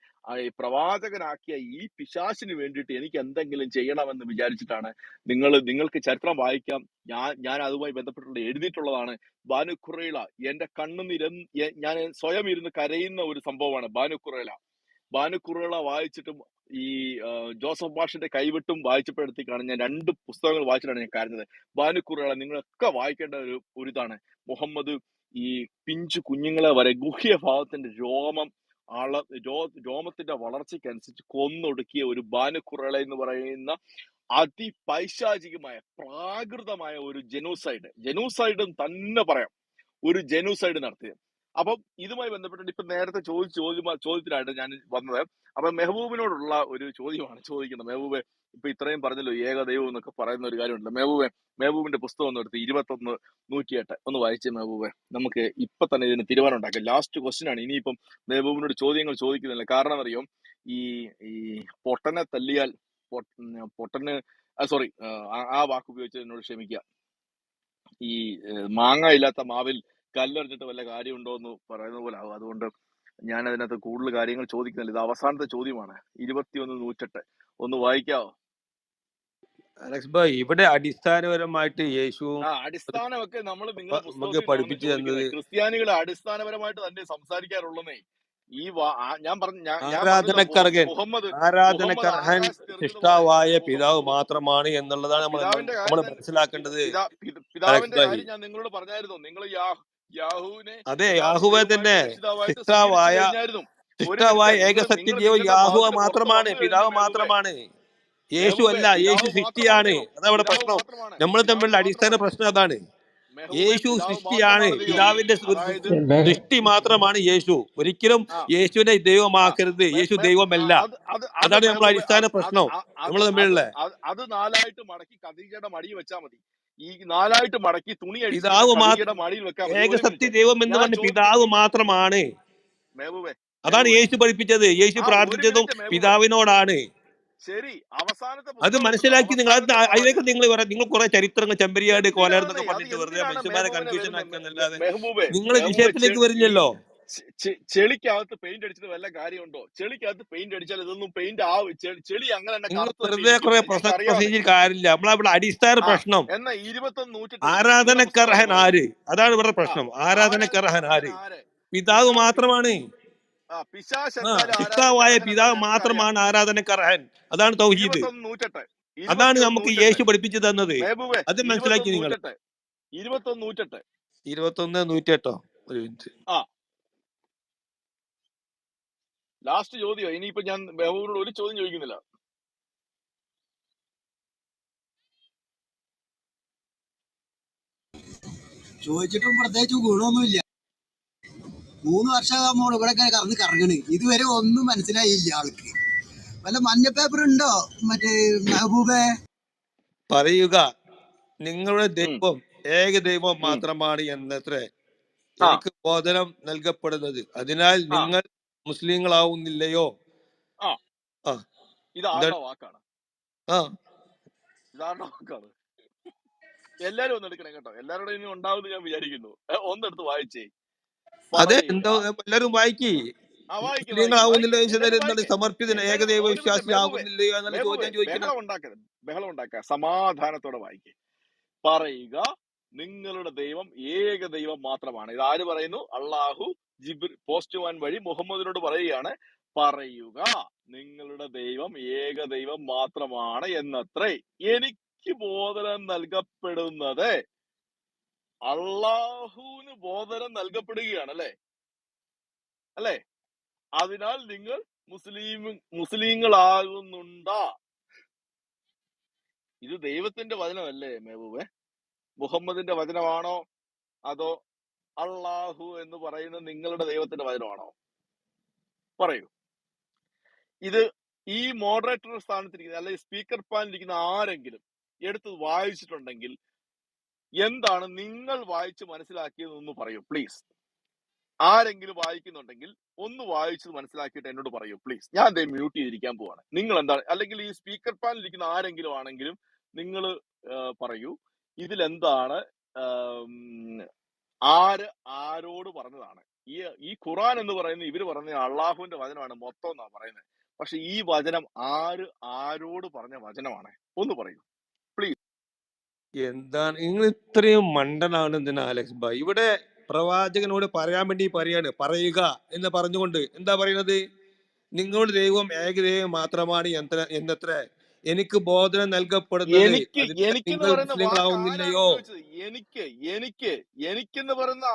പ്രവാചകനാക്കിയ ഈ പിശാചിന് വേണ്ടിയിട്ട് എനിക്ക് എന്തെങ്കിലും ചെയ്യണമെന്ന് വിചാരിച്ചിട്ടാണ്. നിങ്ങൾക്ക് ചരിത്രം വായിക്കാം, ഞാൻ അതുമായി ബന്ധപ്പെട്ടുള്ള എഴുതിയിട്ടുള്ളതാണ്. ബാനു ഖുറൈള, എന്റെ ഞാൻ സ്വയം ഇരുന്ന് കരയുന്ന ഒരു സംഭവമാണ് ബാനു ഖുറൈള വായിച്ചിട്ടും ഈ ജോസഫ് മാഷിന്റെ കൈവിട്ടും വായിച്ചപ്പോഴത്തേക്കാണ് ഞാൻ 2 പുസ്തകങ്ങൾ വായിച്ചിട്ടാണ് ഞാൻ കരുതുന്നത്. ബാനു ഖുറൈള നിങ്ങളൊക്കെ വായിക്കേണ്ട ഒരു ഇതാണ്. മുഹമ്മദ് ഈ പിഞ്ചു കുഞ്ഞുങ്ങളെ വരെ ഗുഹ്യ ഭാവത്തിന്റെ രോമത്തിന്റെ വളർച്ചയ്ക്കനുസരിച്ച് കൊന്നൊടുക്കിയ ഒരു ബാനു ഖുറൈള എന്ന് പറയുന്ന അതിപൈശാചികമായ പ്രാകൃതമായ ഒരു ജനൂസൈഡ് തന്നെ പറയാം, ഒരു ജനൂസൈഡ് നടത്തിയത്. അപ്പം ഇതുമായി ബന്ധപ്പെട്ടിട്ട് ഇപ്പൊ നേരത്തെ ചോദ്യത്തിനായിട്ട് ഞാൻ വന്നത്. അപ്പൊ മെഹബൂബിനോടുള്ള ഒരു ചോദ്യമാണ് ചോദിക്കുന്നത്. മെഹബൂബെ, ഇപ്പൊ ഇത്രയും പറഞ്ഞല്ലോ ഏകദൈവം എന്നൊക്കെ പറയുന്ന ഒരു കാര്യമുണ്ടല്ലോ. മെഹബൂബിന്റെ പുസ്തകം ഒന്ന് എടുത്ത് 21:108 ഒന്ന് വായിച്ചേ മെഹബൂബെ. നമുക്ക് ഇപ്പൊ തന്നെ ഇതിന് തീരുമാനം ഉണ്ടാക്കാം. ലാസ്റ്റ് ക്വസ്റ്റ്യൻ ആണ്. ഇനിയിപ്പം മെഹബൂബിനോട് ചോദ്യങ്ങൾ ചോദിക്കുന്നില്ല. കാരണം അറിയോ, ഈ ഈ പൊട്ടനെ തല്ലിയാൽ പൊട്ടന് സോറി ആ വാക്ക് ഉപയോഗിച്ച് എന്നോട് ക്ഷമിക്കുക. ഈ മാങ്ങ ഇല്ലാത്ത മാവിൽ കല്ലെറിഞ്ഞിട്ട് വല്ല കാര്യമുണ്ടോ എന്ന് പറയുന്ന പോലെ ആവും. അതുകൊണ്ട് ഞാൻ അതിനകത്ത് കൂടുതൽ കാര്യങ്ങൾ ചോദിക്കുന്നില്ല. ഇത് അവസാനത്തെ ചോദ്യമാണ്. 21:108 ഒന്ന് വായിക്കാവോ? അലക്സ് ഭായ്, ഇവിടെ അടിസ്ഥാനപരമായിട്ട് യേശുവും അടിസ്ഥാനമൊക്കെ നിങ്ങൾ നിങ്ങളുടെ നമുക്ക് പുസ്തകത്തിൽ പഠിപ്പിച്ചു തന്നത് ചോദിക്കുന്നത്. ക്രിസ്ത്യാനികൾ അടിസ്ഥാനപരമായിട്ട് തന്നെ സംസാരിക്കാറുള്ളന്നേ. ഈ ഞാൻ പറഞ്ഞല്ലോ, ആരാധനക്കർഹൻ മുഹമ്മദ് ആരാധനക്കർഹൻ ആകാശത്ത് എറിഞ്ഞതുപോലെ സൃഷ്ടാവായ പിതാവ് മാത്രമാണ് എന്നുള്ളതാണ് പിതാവിന്റെ നമ്മൾ കാര്യം മനസ്സിലാക്കേണ്ടത്. പിതാവിന്റെ കാര്യം ഞാൻ നിങ്ങളോട് പറഞ്ഞായിരുന്നു. നിങ്ങൾ യാഹുവിനെ അതെ, യാഹുവെ തന്നെ സൃഷ്ടാവായ ഏകസത്യ ദൈവം യാഹുവ മാത്രമാണ്, പിതാവ് മാത്രമാണ്, യേശു അല്ല. യേശു സൃഷ്ടിയാണ്. അതവിടെ പ്രശ്നം. നമ്മൾ തമ്മിലുള്ള അടിസ്ഥാന പ്രശ്നം അതാണ്. യേശു സൃഷ്ടിയാണ്, പിതാവിന്റെ സൃഷ്ടി മാത്രമാണ് യേശു. ഒരിക്കലും യേശുവിനെ ദൈവമാക്കരുത്. യേശു ദൈവമല്ല. അതാണ് നമ്മുടെ അടിസ്ഥാന പ്രശ്നം നമ്മൾ തമ്മിലുള്ള. അത് 4 മടക്കി ഖദീജയുടെ മടിയിൽ വെച്ചാൽ മതി. ഈ 4 മടക്കി തുണി പിതാവ് മടിയിൽ വെക്കാൻ മതി. ഏകസത്യ ദൈവം എന്ന് പറഞ്ഞ പിതാവ് മാത്രമാണ്. അതാണ് യേശു പഠിപ്പിച്ചത്. യേശു പ്രാർത്ഥിച്ചതും പിതാവിനോടാണ്. ശരി, അവസാനത്തെ അത് മനസ്സിലാക്കി നിങ്ങൾ അതിലേക്ക് നിങ്ങൾ കുറെ ചരിത്രങ്ങൾ ചെമ്പരിയാട് കോലാർന്നൊക്കെ പറഞ്ഞിട്ട് വെറുതെ മനുഷ്യന്മാരെ കൺഫ്യൂഷൻ ആക്കുന്നല്ലാതെ നിങ്ങൾ വിഷയത്തിലേക്ക് വരുന്നല്ലോ. ചെളിക്കകത്ത് പെയിന്റ് അടിച്ചിട്ട് വല്ല കാര്യമുണ്ടോ? ചെളിക്കകത്ത് പെയിന്റ് അടിച്ചാൽ ഇതൊന്നും പെയിന്റ് ആവും. ചെളി അങ്ങനെ നിങ്ങൾ വെറുതെ കുറെ പ്രസംഗിച്ചിട്ട് കാര്യമില്ല. നമ്മളവിടെ അടിസ്ഥാന പ്രശ്നം എന്നാ 21:108 ആരാധനക്കർഹൻ ആര്? അതാണ് ഇവിടെ പ്രശ്നം. ആരാധനക്കർഹൻ ആര്? പിതാവ് മാത്രമാണ്. പിതാവായ പിതാവ് മാത്രമാണ് ആരാധനക്കർഹൻ. അതാണ് തൗഹീദ്. അതാണ് നമുക്ക് യേശു പഠിപ്പിച്ചു തന്നത്. അത് മനസ്സിലാക്കി നിങ്ങൾ. 21:108 ഒരു മിനിറ്റ്. ലാസ്റ്റ് ചോദ്യം. ഇനിയിപ്പോ ഞാൻ മെഹബൂബിനോട് ഒരു ചോദ്യം ചോദിക്കുന്നില്ല. ചോദിച്ചിട്ടും പ്രത്യേകിച്ച് ഗുണമൊന്നുമില്ല. 3 വർഷമാകുമ്പോൾ ഇവിടെ കറങ്ങണ്. ഇതുവരെ ഒന്നും മനസ്സിലായില്ല ആൾക്ക്. വല്ല മഞ്ഞ പേപ്പർ ഉണ്ടോ മറ്റേ മെഹബൂബെ? പറയുക, നിങ്ങളുടെ ദൈവം ഏകദൈവം മാത്രമാണ് എന്നത്രേ എനിക്ക് ബോധനം നൽകപ്പെടുന്നത്. അതിനാൽ നിങ്ങൾ മുസ്ലിങ്ങളാവുന്നില്ലയോ? ഇതാരുടെ വാക്കാണ്? എല്ലാരും ഒന്ന് എടുക്കണേ കേട്ടോ. എല്ലാവരുടെ ഇനി ഉണ്ടാവുമെന്ന് ഞാൻ വിചാരിക്കുന്നു. ഒന്നെടുത്ത് വായിച്ചേ. അതെ, എന്തോ എല്ലാരും വായിക്കേ. മുസ്ലിങ്ങളാവുന്നില്ലോ എന്താണ്? സമർപ്പിത ഏകദൈവ വിശ്വാസി ആകുന്നില്ലയോ എന്നുള്ള ചോദ്യം ചോദിക്കണം. ബഹളം ഉണ്ടാക്കുക. സമാധാനത്തോടെ വായിക്കേ. പറയുക, നിങ്ങളുടെ ദൈവം ഏകദൈവം മാത്രമാണ്. ഇത് ആര് പറയുന്നു? അള്ളാഹു പോസ്റ്റ്മാൻ വഴി മുഹമ്മദിനോട് പറയുകയാണ്. പറയുക, നിങ്ങളുടെ ദൈവം ഏകദൈവം മാത്രമാണ് എന്നത്രേ എനിക്ക് ബോധനം നൽകപ്പെടുന്നത്. അള്ളാഹുവിന് ബോധനം നൽകപ്പെടുകയാണ് അല്ലേ? അതിനാൽ നിങ്ങൾ മുസ്ലിങ്ങളാകുന്നുണ്ടാ? ഇത് ദൈവത്തിന്റെ വചനമല്ലേ മെഹബൂബെ? മുഹമ്മദിന്റെ വചനമാണോ അതോ അള്ളാഹു എന്ന് പറയുന്ന നിങ്ങളുടെ ദൈവത്തിന്റെ വചനമാണോ? പറയൂ. ഇത് ഈ മോഡറേറ്റർ സ്ഥാനത്തിരിക്കുന്ന അല്ലെങ്കിൽ സ്പീക്കർ പാനിലിരിക്കുന്ന ആരെങ്കിലും എടുത്ത് വായിച്ചിട്ടുണ്ടെങ്കിൽ എന്താണ് നിങ്ങൾ വായിച്ച് മനസ്സിലാക്കിയതെന്ന് പറയൂ പ്ലീസ്. ആരെങ്കിലും വായിക്കുന്നുണ്ടെങ്കിൽ ഒന്ന് വായിച്ച് മനസ്സിലാക്കിയിട്ട് എന്നോട് പറയൂ പ്ലീസ്. ഞാൻ ദേ മ്യൂട്ട് ചെയ്തിരിക്കാൻ പോവാണ്. നിങ്ങൾ എന്താണ്, അല്ലെങ്കിൽ ഈ സ്പീക്കർ പാനിലിരിക്കുന്ന ആരെങ്കിലും ആണെങ്കിലും നിങ്ങൾ പറയൂ, ഇതിലെന്താണ് ആരോട് പറഞ്ഞതാണ്? ഈ ഖുർആൻ എന്ന് പറയുന്നത് ഇവര് പറഞ്ഞ അള്ളാഹുവിന്റെ വചനമാണ് മൊത്തം എന്നാ പറയുന്നത്. പക്ഷെ ഈ വചനം ആരോട് പറഞ്ഞ വചനമാണ്? ഒന്ന് പറയൂ പ്ലീസ്. എന്താണ് നിങ്ങൾ ഇത്രയും മണ്ടനാണ് എന്തിനാ അലക്സ് ഭായ്? ഇവിടെ പ്രവാചകനോട് പറയാൻ വേണ്ടി പറയാണ്. പറയുക എന്ന് പറഞ്ഞുകൊണ്ട് എന്താ പറയുന്നത്? നിങ്ങളുടെ ദൈവം ഏകദൈവം മാത്രമാണ് എന്നത്ര എനിക്ക് ബോധനം നൽകപ്പെടുന്നത്. നിങ്ങൾ മുസ്ലിങ്ങളാവുന്നില്ലയോ? എനിക്കെന്ന് പറയുന്ന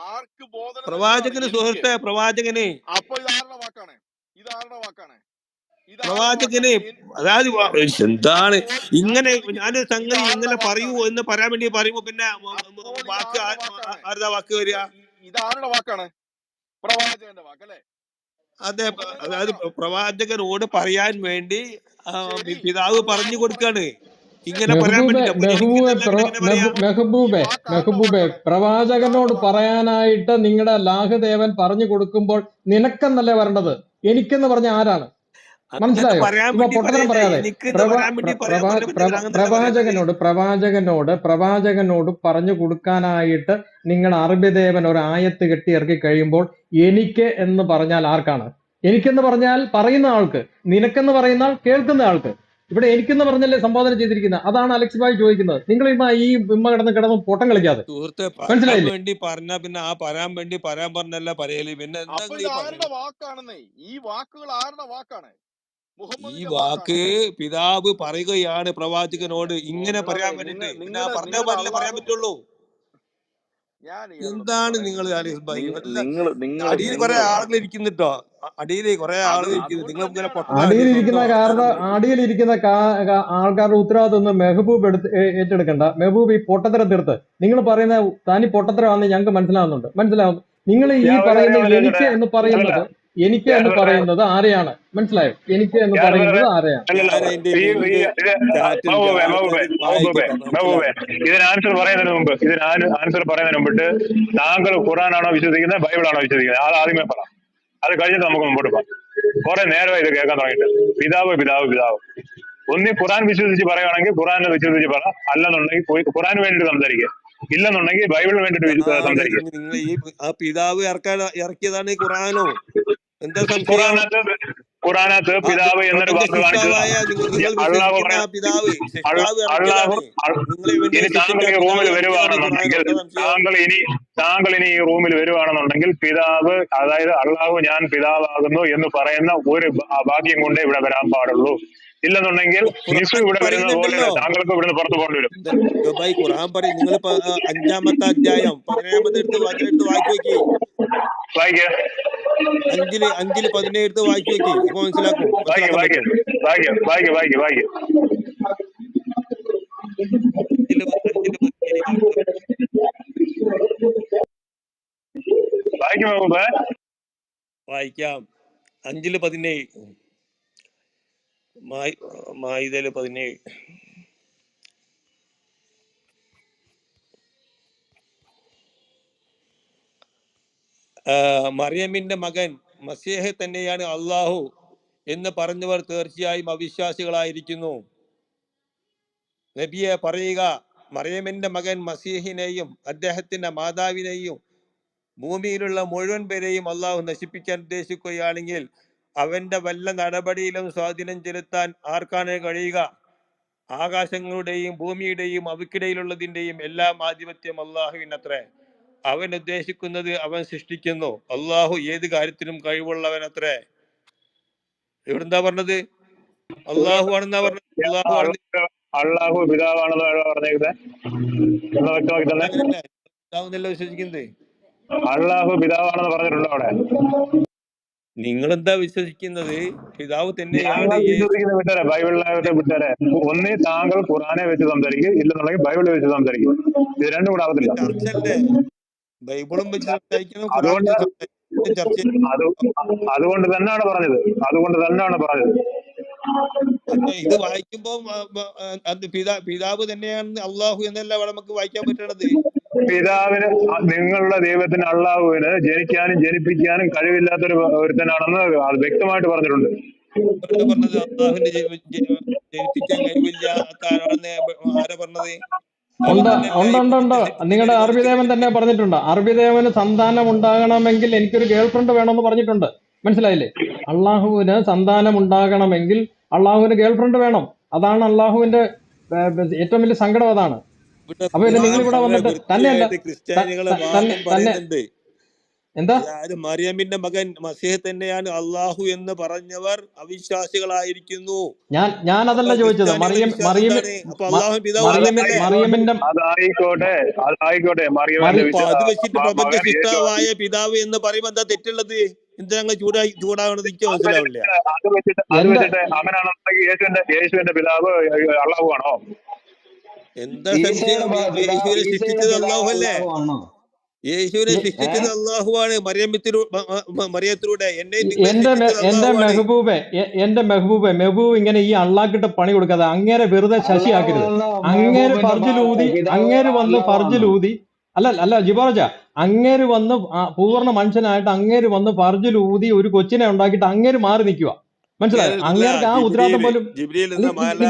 ആർക്ക് ബോധനം? പ്രവാചകന് സുഹൃത്തെ, പ്രവാചകന്. അപ്പൊ ഇതാരുടെ വാക്കാണ്? പ്രവാചകന്. അതായത് എന്താണ് ഇങ്ങനെ ഞാനൊരു സംഗതി ഇങ്ങനെ പറയൂ എന്ന് പറയാൻ വേണ്ടി പറയുമ്പോ പിന്നെ വാക്ക് ആരുടെ വാക്ക് വരിക? ഇതാരുടെ വാക്കാണ്? പ്രവാചകന്റെ വാക്കല്ലേ? അതെ, മുഹമ്മദിന്റെ അതായത് വാക്കാണോ? പ്രവാചകനോട് പറയാൻ വേണ്ടി ശരി, പിതാവ് പറഞ്ഞു അള്ളാഹു കൊടുക്കാണ് ഇങ്ങനെ പറയാൻ മെഹബൂബെ വേണ്ടിട്ട്. അപ്പൊ മെഹബൂബെ ജനിക്കുന്നല്ല പിന്നെ എങ്ങനെ പറയാ? മെഹബൂബെ ഈ വാക്ക് ആരുടെ മെഹബൂബെ വാക്കാണ്? പ്രവാചകനോട് ഇതാരുടെ വാക്കാണ്? പറയാനായിട്ട് നിങ്ങളുടെ ലാഹുദേവൻ പറഞ്ഞു കൊടുക്കുമ്പോൾ നിനക്കെന്നല്ലേ വരേണ്ടത്, എനിക്കെന്ന് പറഞ്ഞ ആരാണ്? അങ്ങനെ മനസ്സിലായോ? പറയാൻ ഇപ്പൊ വേണ്ടി പൊട്ടത്തരം പറയല്ലേ, പറയാതെ എനിക്കെന്ന് പറയാൻ വേണ്ടി പറയാൻ പറ്റില്ല. അങ്ങനല്ല പറയേണ്ടത്. പ്രവാചകനോട് പറഞ്ഞു കൊടുക്കാനായിട്ട് നിങ്ങളുടെ അറബിദേവൻ ഒരു ആയത്ത് കെട്ടി ഇറക്കി കഴിയുമ്പോൾ എനിക്ക് എന്ന് പറഞ്ഞാൽ ആർക്കാണ്? എനിക്കെന്ന് പറഞ്ഞാൽ പറയുന്ന ആൾക്ക്, നിനക്കെന്ന് പറയുന്ന ആൾ കേൾക്കുന്ന ആൾക്ക്. ഇവിടെ എനിക്കെന്ന് പറഞ്ഞല്ലേ സംബോധന ചെയ്തിരിക്കുന്നത്. അതാണ് അലക്സ് ഭായി ചോദിക്കുന്നത്. നിങ്ങൾ ഈ കിടന്ന് പൊട്ടം കളിക്കാതെ. സുഹൃത്തെ, പറയാൻ മനസ്സിലായില്ലേ? വേണ്ടി പറഞ്ഞ പിന്നെ ആ പറയാൻ വേണ്ടി പറയാൻ പറഞ്ഞല്ല പറയല്. പിന്നെ എന്താ അപ്പൊ നിങ്ങൾ ഇത് ഈ ആരുടെ പറയുന്നത്? വാക്കാണെന്നേ? ഈ വാക്കുകൾ ആരുടെ വാക്കാണ്? ഈ മുഹമ്മദിന്റെ വാക്ക് വാക്കാണോ? പിതാവ് പറയുകയാണ് പ്രവാചകനോട് ഇങ്ങനെ പറയാൻ വേണ്ടിട്ട്. പിന്നെ ആ പറഞ്ഞ നിങ്ങളുടെ പോലല്ലേ പറയാൻ അള്ളാഹു, പറ്റുള്ളൂ. ഞാൻ ഇയാളോടൊന്ന് എന്താണ് നിങ്ങൾ പറയുന്നത്, ആരിഫ് ഭായി? അടിയിൽ കുറെ നിങ്ങൾ ആളുകൾ ഇരിക്കുന്നുട്ടോ. അടിയിൽ കുറെ ആളുകൾ ഇരിക്കുന്നു. അതുകൊണ്ട് നിങ്ങൾ ഇങ്ങനെ തന്നെയാണ് പൊട്ടത്തരം കേൾക്കുന്നുണ്ടോ? അടിയിലിരിക്കുന്ന ആൾക്കാരുടെ ഉത്തരവാദിത്വം മെഹബൂബ് ഏറ്റെടുക്കണ്ട. മെഹബൂബ് ഈ പൊട്ടത്തരം തീർത്ത് നിങ്ങൾ പറയുന്ന തനി പൊട്ടത്തരമാണെന്ന് ഞങ്ങൾക്ക് മനസ്സിലാവുന്നു. നിങ്ങൾ ഈ ഞാൻ ഒരു കാര്യം പറയുന്ന കൂടെ ചോദിച്ചോട്ടെ? എനിക്ക് അല്ലല്ല, എന്ന് പറയുന്നത് ആരെയാണ്? മനസ്സിലായോ? എനിക്ക് എന്ന് പറയുന്നത് ആരെയാണ്? അല്ലല്ല, ഞാൻ അതിന്റെ ഈ ഈ ലിങ്ക് ഇത് ചാറ്റിൽ ആൾക്കാർ വായിക്കട്ടെ, മെഹബൂബെ, മനസ്സിലാക്കട്ടെ. ഇതിന് ആൻസർ പറയുന്നതിന് മുമ്പ് മുമ്പിട്ട് താങ്കൾ ഖുറാനാണോ വിശ്വസിക്കുന്നത്, ബൈബിളാണോ വിശ്വസിക്കുന്നത്? അത് ആദ്യമേ പറ. അത് കഴിഞ്ഞിട്ട് നമുക്ക് മുമ്പോട്ട് പോകാം. കുറെ നേരമായി ഇത് കേൾക്കാൻ തുടങ്ങിയിട്ട്. പിതാവ് പിതാവ് പിതാവ്. ഒന്നി ഖുറാൻ വിശ്വസിച്ച് പറയുകയാണെങ്കിൽ ഖുറാനെ വിശ്വസിച്ച് പറ, അല്ലെന്നുണ്ടെങ്കിൽ ഖുറാന് വേണ്ടിയിട്ട് സംസാരിക്കുക, ഇല്ലെന്നുണ്ടെങ്കിൽ ബൈബിളിന് വേണ്ടിയിട്ട് ഇതാണ് സംസാരിക്കുക. നിങ്ങൾ ഈ ആ പിതാവ് ഇറക്കിയതാണ് ഈ ഖുറാനോ? എന്താ സംശയം? ഖുറാനകത്ത് പിതാവ് എന്നൊരു പ്രപഞ്ച വാക്ക് കാണിച്ചത് സൃഷ്ടാവായ നിങ്ങൾ അള്ളാഹു വിശ്വസിക്കുന്ന ആ പറയുന്ന പിതാവ് സൃഷ്ടാവ് അള്ളാഹു. ഇറക്കിയതാണ്. നിങ്ങളെ വേണ്ടി ഇനി സൃഷ്ടിച്ച താങ്കൾ ആ ഈ പിതാവ് റൂമിൽ ഇറക്കിയതാണ് ഈ ഖുറാനോ? വരുവാണെന്നുണ്ടെങ്കിൽ എന്താ സംശയം? താങ്കൾ ഇനി ഈ റൂമിൽ വരുവാണെന്നുണ്ടെങ്കിൽ പിതാവ്, അതായത് അള്ളാഹു ഞാൻ പിതാവാകുന്നു എന്ന് പറയുന്ന ഒരു ഭാഗ്യം കൊണ്ടേ ഇവിടെ വരാൻ പാടുള്ളൂ. ഇല്ലെന്നുണ്ടെങ്കിൽ നിസു ഖുറാൻ ഇവിടെ വരുന്നത് പറയുന്നുണ്ടല്ലോ. പോലെയാണ്, താങ്കൾക്ക് ഇവിടുന്ന് പുറത്തു പോകേണ്ടി വരും. ജോബായി ഖുറാൻ പറയും. നിങ്ങൾ 5-ാമത്തെ അധ്യായം 17-ാമത്തെ വചനം വായിച്ചു നോക്കി. വായിക്കുക, 5-17 വായിച്ചു നോക്കി. അപ്പൊ വായിക്കുക, മനസ്സിലാക്കാൻ പറ്റും. വായിക്കുക, വായിക്കുക, വായിക്കുക, വായിക്കുക. 5-17 വായിക്കുമോ മുമ്പ്? വായിക്കാം. 5-17 മായിദയില് 17. മറിയമിന്റെ മകൻ മസീഹ് തന്നെയാണ് അള്ളാഹു എന്ന് പറഞ്ഞവർ തീർച്ചയായും അവിശ്വാസികളായിരിക്കുന്നു. നബിയെ പറയുക, മറിയമിന്റെ മകൻ മസീഹിനെയും അദ്ദേഹത്തിന്റെ മാതാവിനെയും ഭൂമിയിലുള്ള മുഴുവൻ പേരെയും അള്ളാഹു നശിപ്പിക്കാൻ ഉദ്ദേശിക്കുകയാണെങ്കിൽ അവന്റെ വല്ല നടപടിയിലും സ്വാധീനം ചെലുത്താൻ ആർക്കാണ് കഴിയുക? ആകാശങ്ങളുടെയും ഭൂമിയുടെയും അവക്കിടയിലുള്ളതിന്റെയും എല്ലാം ആധിപത്യം അള്ളാഹുവിനത്രേ. അവൻ ഉദ്ദേശിക്കുന്നത് അവൻ സൃഷ്ടിക്കുന്നു. അള്ളാഹു ഏത് കാര്യത്തിനും കഴിവുള്ളവനത്രേ. ഇവിടെന്താ പറഞ്ഞത്? അള്ളാഹു ആണെന്നാ പറഞ്ഞത്. അള്ളാഹു ആണെന്ന് അള്ളാഹു പിതാവാണെന്ന് പറഞ്ഞേക്കുന്നത് എന്ന് വ്യക്തമാക്കി തന്നെ. അങ്ങനെയല്ല ഇതാവുന്നല്ലോ വിശ്വസിക്കുന്നത്. അള്ളാഹു പിതാവാണെന്ന് പറഞ്ഞിട്ടുണ്ടോ അവിടെ? നിങ്ങളെന്താ വിശ്വസിക്കുന്നത്? പിതാവ് തന്നെയാണ്. ഞങ്ങൾ വിശ്വസിക്കുന്ന വിട്ടേരെ, ബൈബിളിനകത്ത് വിട്ടേരെ. ഒന്നേ താങ്കൾ ഖുറാനെ വെച്ച് സംസാരിക്കും, ഇല്ലെന്നുണ്ടെങ്കിൽ ബൈബിളിൽ വെച്ച് സംസാരിക്കും. ഇത് രണ്ടും കൂടെ ആവത്തില്ല. ചർച്ചല്ലേ? ബൈബിളും വെച്ച് സംസാരിക്കണം, ഖുറാനും അതുകൊണ്ട് വെച്ച് സംസാരിക്കണം. ചർച്ച അതുകൊണ്ട് തന്നെയാണ് പറഞ്ഞത്. അപ്പൊ ഇത് വായിക്കുമ്പോ അത് പിതാവ് തന്നെയാണ് അള്ളാഹു എന്നല്ല അവിടെ നമുക്ക് വായിക്കാൻ പറ്റണത്. പിതാവിന്, നിങ്ങളുടെ ദൈവത്തിന് അള്ളാഹുവിന് ജനിക്കാനും ജനിപ്പിക്കാനും കഴിവില്ലാത്തൊരു ഒരുത്തനാണെന്ന് അത് വ്യക്തമായിട്ട് പറഞ്ഞിട്ടുണ്ട്. പറഞ്ഞത് അള്ളാഹുവിന് ജനിപ്പിക്കാൻ കഴിവില്ലാത്ത ആരാണെന്ന് ആരാ പറഞ്ഞത്? അവൻ ഉണ്ട് തന്നെയല്ലേ ഈ ഉണ്ട് ഉണ്ട് പ്രപഞ്ച നിങ്ങളുടെ സൃഷ്ടിച്ചത്. അറബിദേവൻ തന്നെ പറഞ്ഞിട്ടുണ്ട്. അറബിദേവന് സന്താനം ഉണ്ടാകണമെങ്കിൽ എനിക്കൊരു ഗേൾ ഫ്രണ്ട് വേണമെന്ന് പറഞ്ഞിട്ടുണ്ട്. മനസ്സിലായില്ലേ? അള്ളാഹുവിന് സന്താനം ഉണ്ടാകണമെങ്കിൽ അള്ളാഹുവിന് ഗേൾ ഫ്രണ്ട് വേണം. അതാണ് അള്ളാഹുവിന്റെ ഏറ്റവും വലിയ സങ്കടം. അതാണ്. ഇവിടെ അപ്പൊ പിന്നെ നിങ്ങൾ ഖുറാൻ ഇവിടെ വളരെ വന്നിട്ട് തന്നെയല്ല വൃത്തിയായിട്ട് ക്രിസ്ത്യാനികളെ വാദം തന്നെ പറയുന്നുണ്ട്. എന്താ അതായത് മറിയമിന്റെ മകൻ മസീഹ് തന്നെയാണ് അള്ളാഹു എന്ന് പറഞ്ഞവർ അവിശ്വാസികളായിരിക്കുന്നു. ഞാൻ അപ്പൊ അതല്ല ചോദിച്ചത്. ക്രിസ്ത്യാനികളുടെ വിശ്വാസം എന്താണ്? അപ്പൊ അള്ളാഹു പിതാവ് ഒന്നല്ലേ? അതായിക്കോട്ടെ മറിയവന്റെ അപ്പൊ അത് വെച്ചിട്ട് പ്രപഞ്ച മകൻ യേശു. സൃഷ്ടാവായ പിതാവ് എന്ന് പറയുമ്പോ എന്താ തെറ്റുള്ളത്? എന്താ ഞങ്ങൾ ചൂടാവണത്? എനിക്ക് മനസ്സിലാവില്ല. അത് വെച്ചിട്ട് അങ്ങനെയാണെന്നുണ്ടെങ്കിൽ യേശുവിന്റെ പിതാവ് അള്ളാഹു ആണോ? എന്താ സംശയം? യേശുവിനെ സൃഷ്ടിച്ചത് അള്ളാഹു അല്ലേ? യേശുവിനെ എ- ശിക്ഷിച്ചത് അള്ളാഹുവാണ്. മറിയത്തിലൂടെ എന്നെയും എ- നിങ്ങളെ എന്റെ ശിക്ഷിച്ചത് എന്റെ അള്ളാഹുവാണ്. മെഹബൂബ് ഇങ്ങനെ ഈ അള്ളാക്കിട്ട് പണി കൊടുക്കാതെ അങ്ങേരെ വെറുതെ അള്ളാഹു ശശിയാക്കരുത്. വന്ന് അങ്ങേര് മെഹബൂബിന്റെ പിതാവ് അങ്ങേര് വന്ന് അള്ളാഹു വന്നു. ഫർജിലൂതി. അല്ല ജിബോറജ, അങ്ങേര് വന്ന് പൂർണ്ണ മനുഷ്യനായിട്ട് അങ്ങേര് വന്ന് ഫർജിലൂതി ഒരു കൊച്ചിനെ ഉണ്ടാക്കിയിട്ട് അങ്ങേര് മാറി നിൽക്കുക. മനസ്സിലായോ? അങ്ങേരല്ല, അങ്ങേർക്ക് ആ ഉത്തരവാദിത്തം പോലും ജിബ്രീൽ എന്ന മാലാഖ.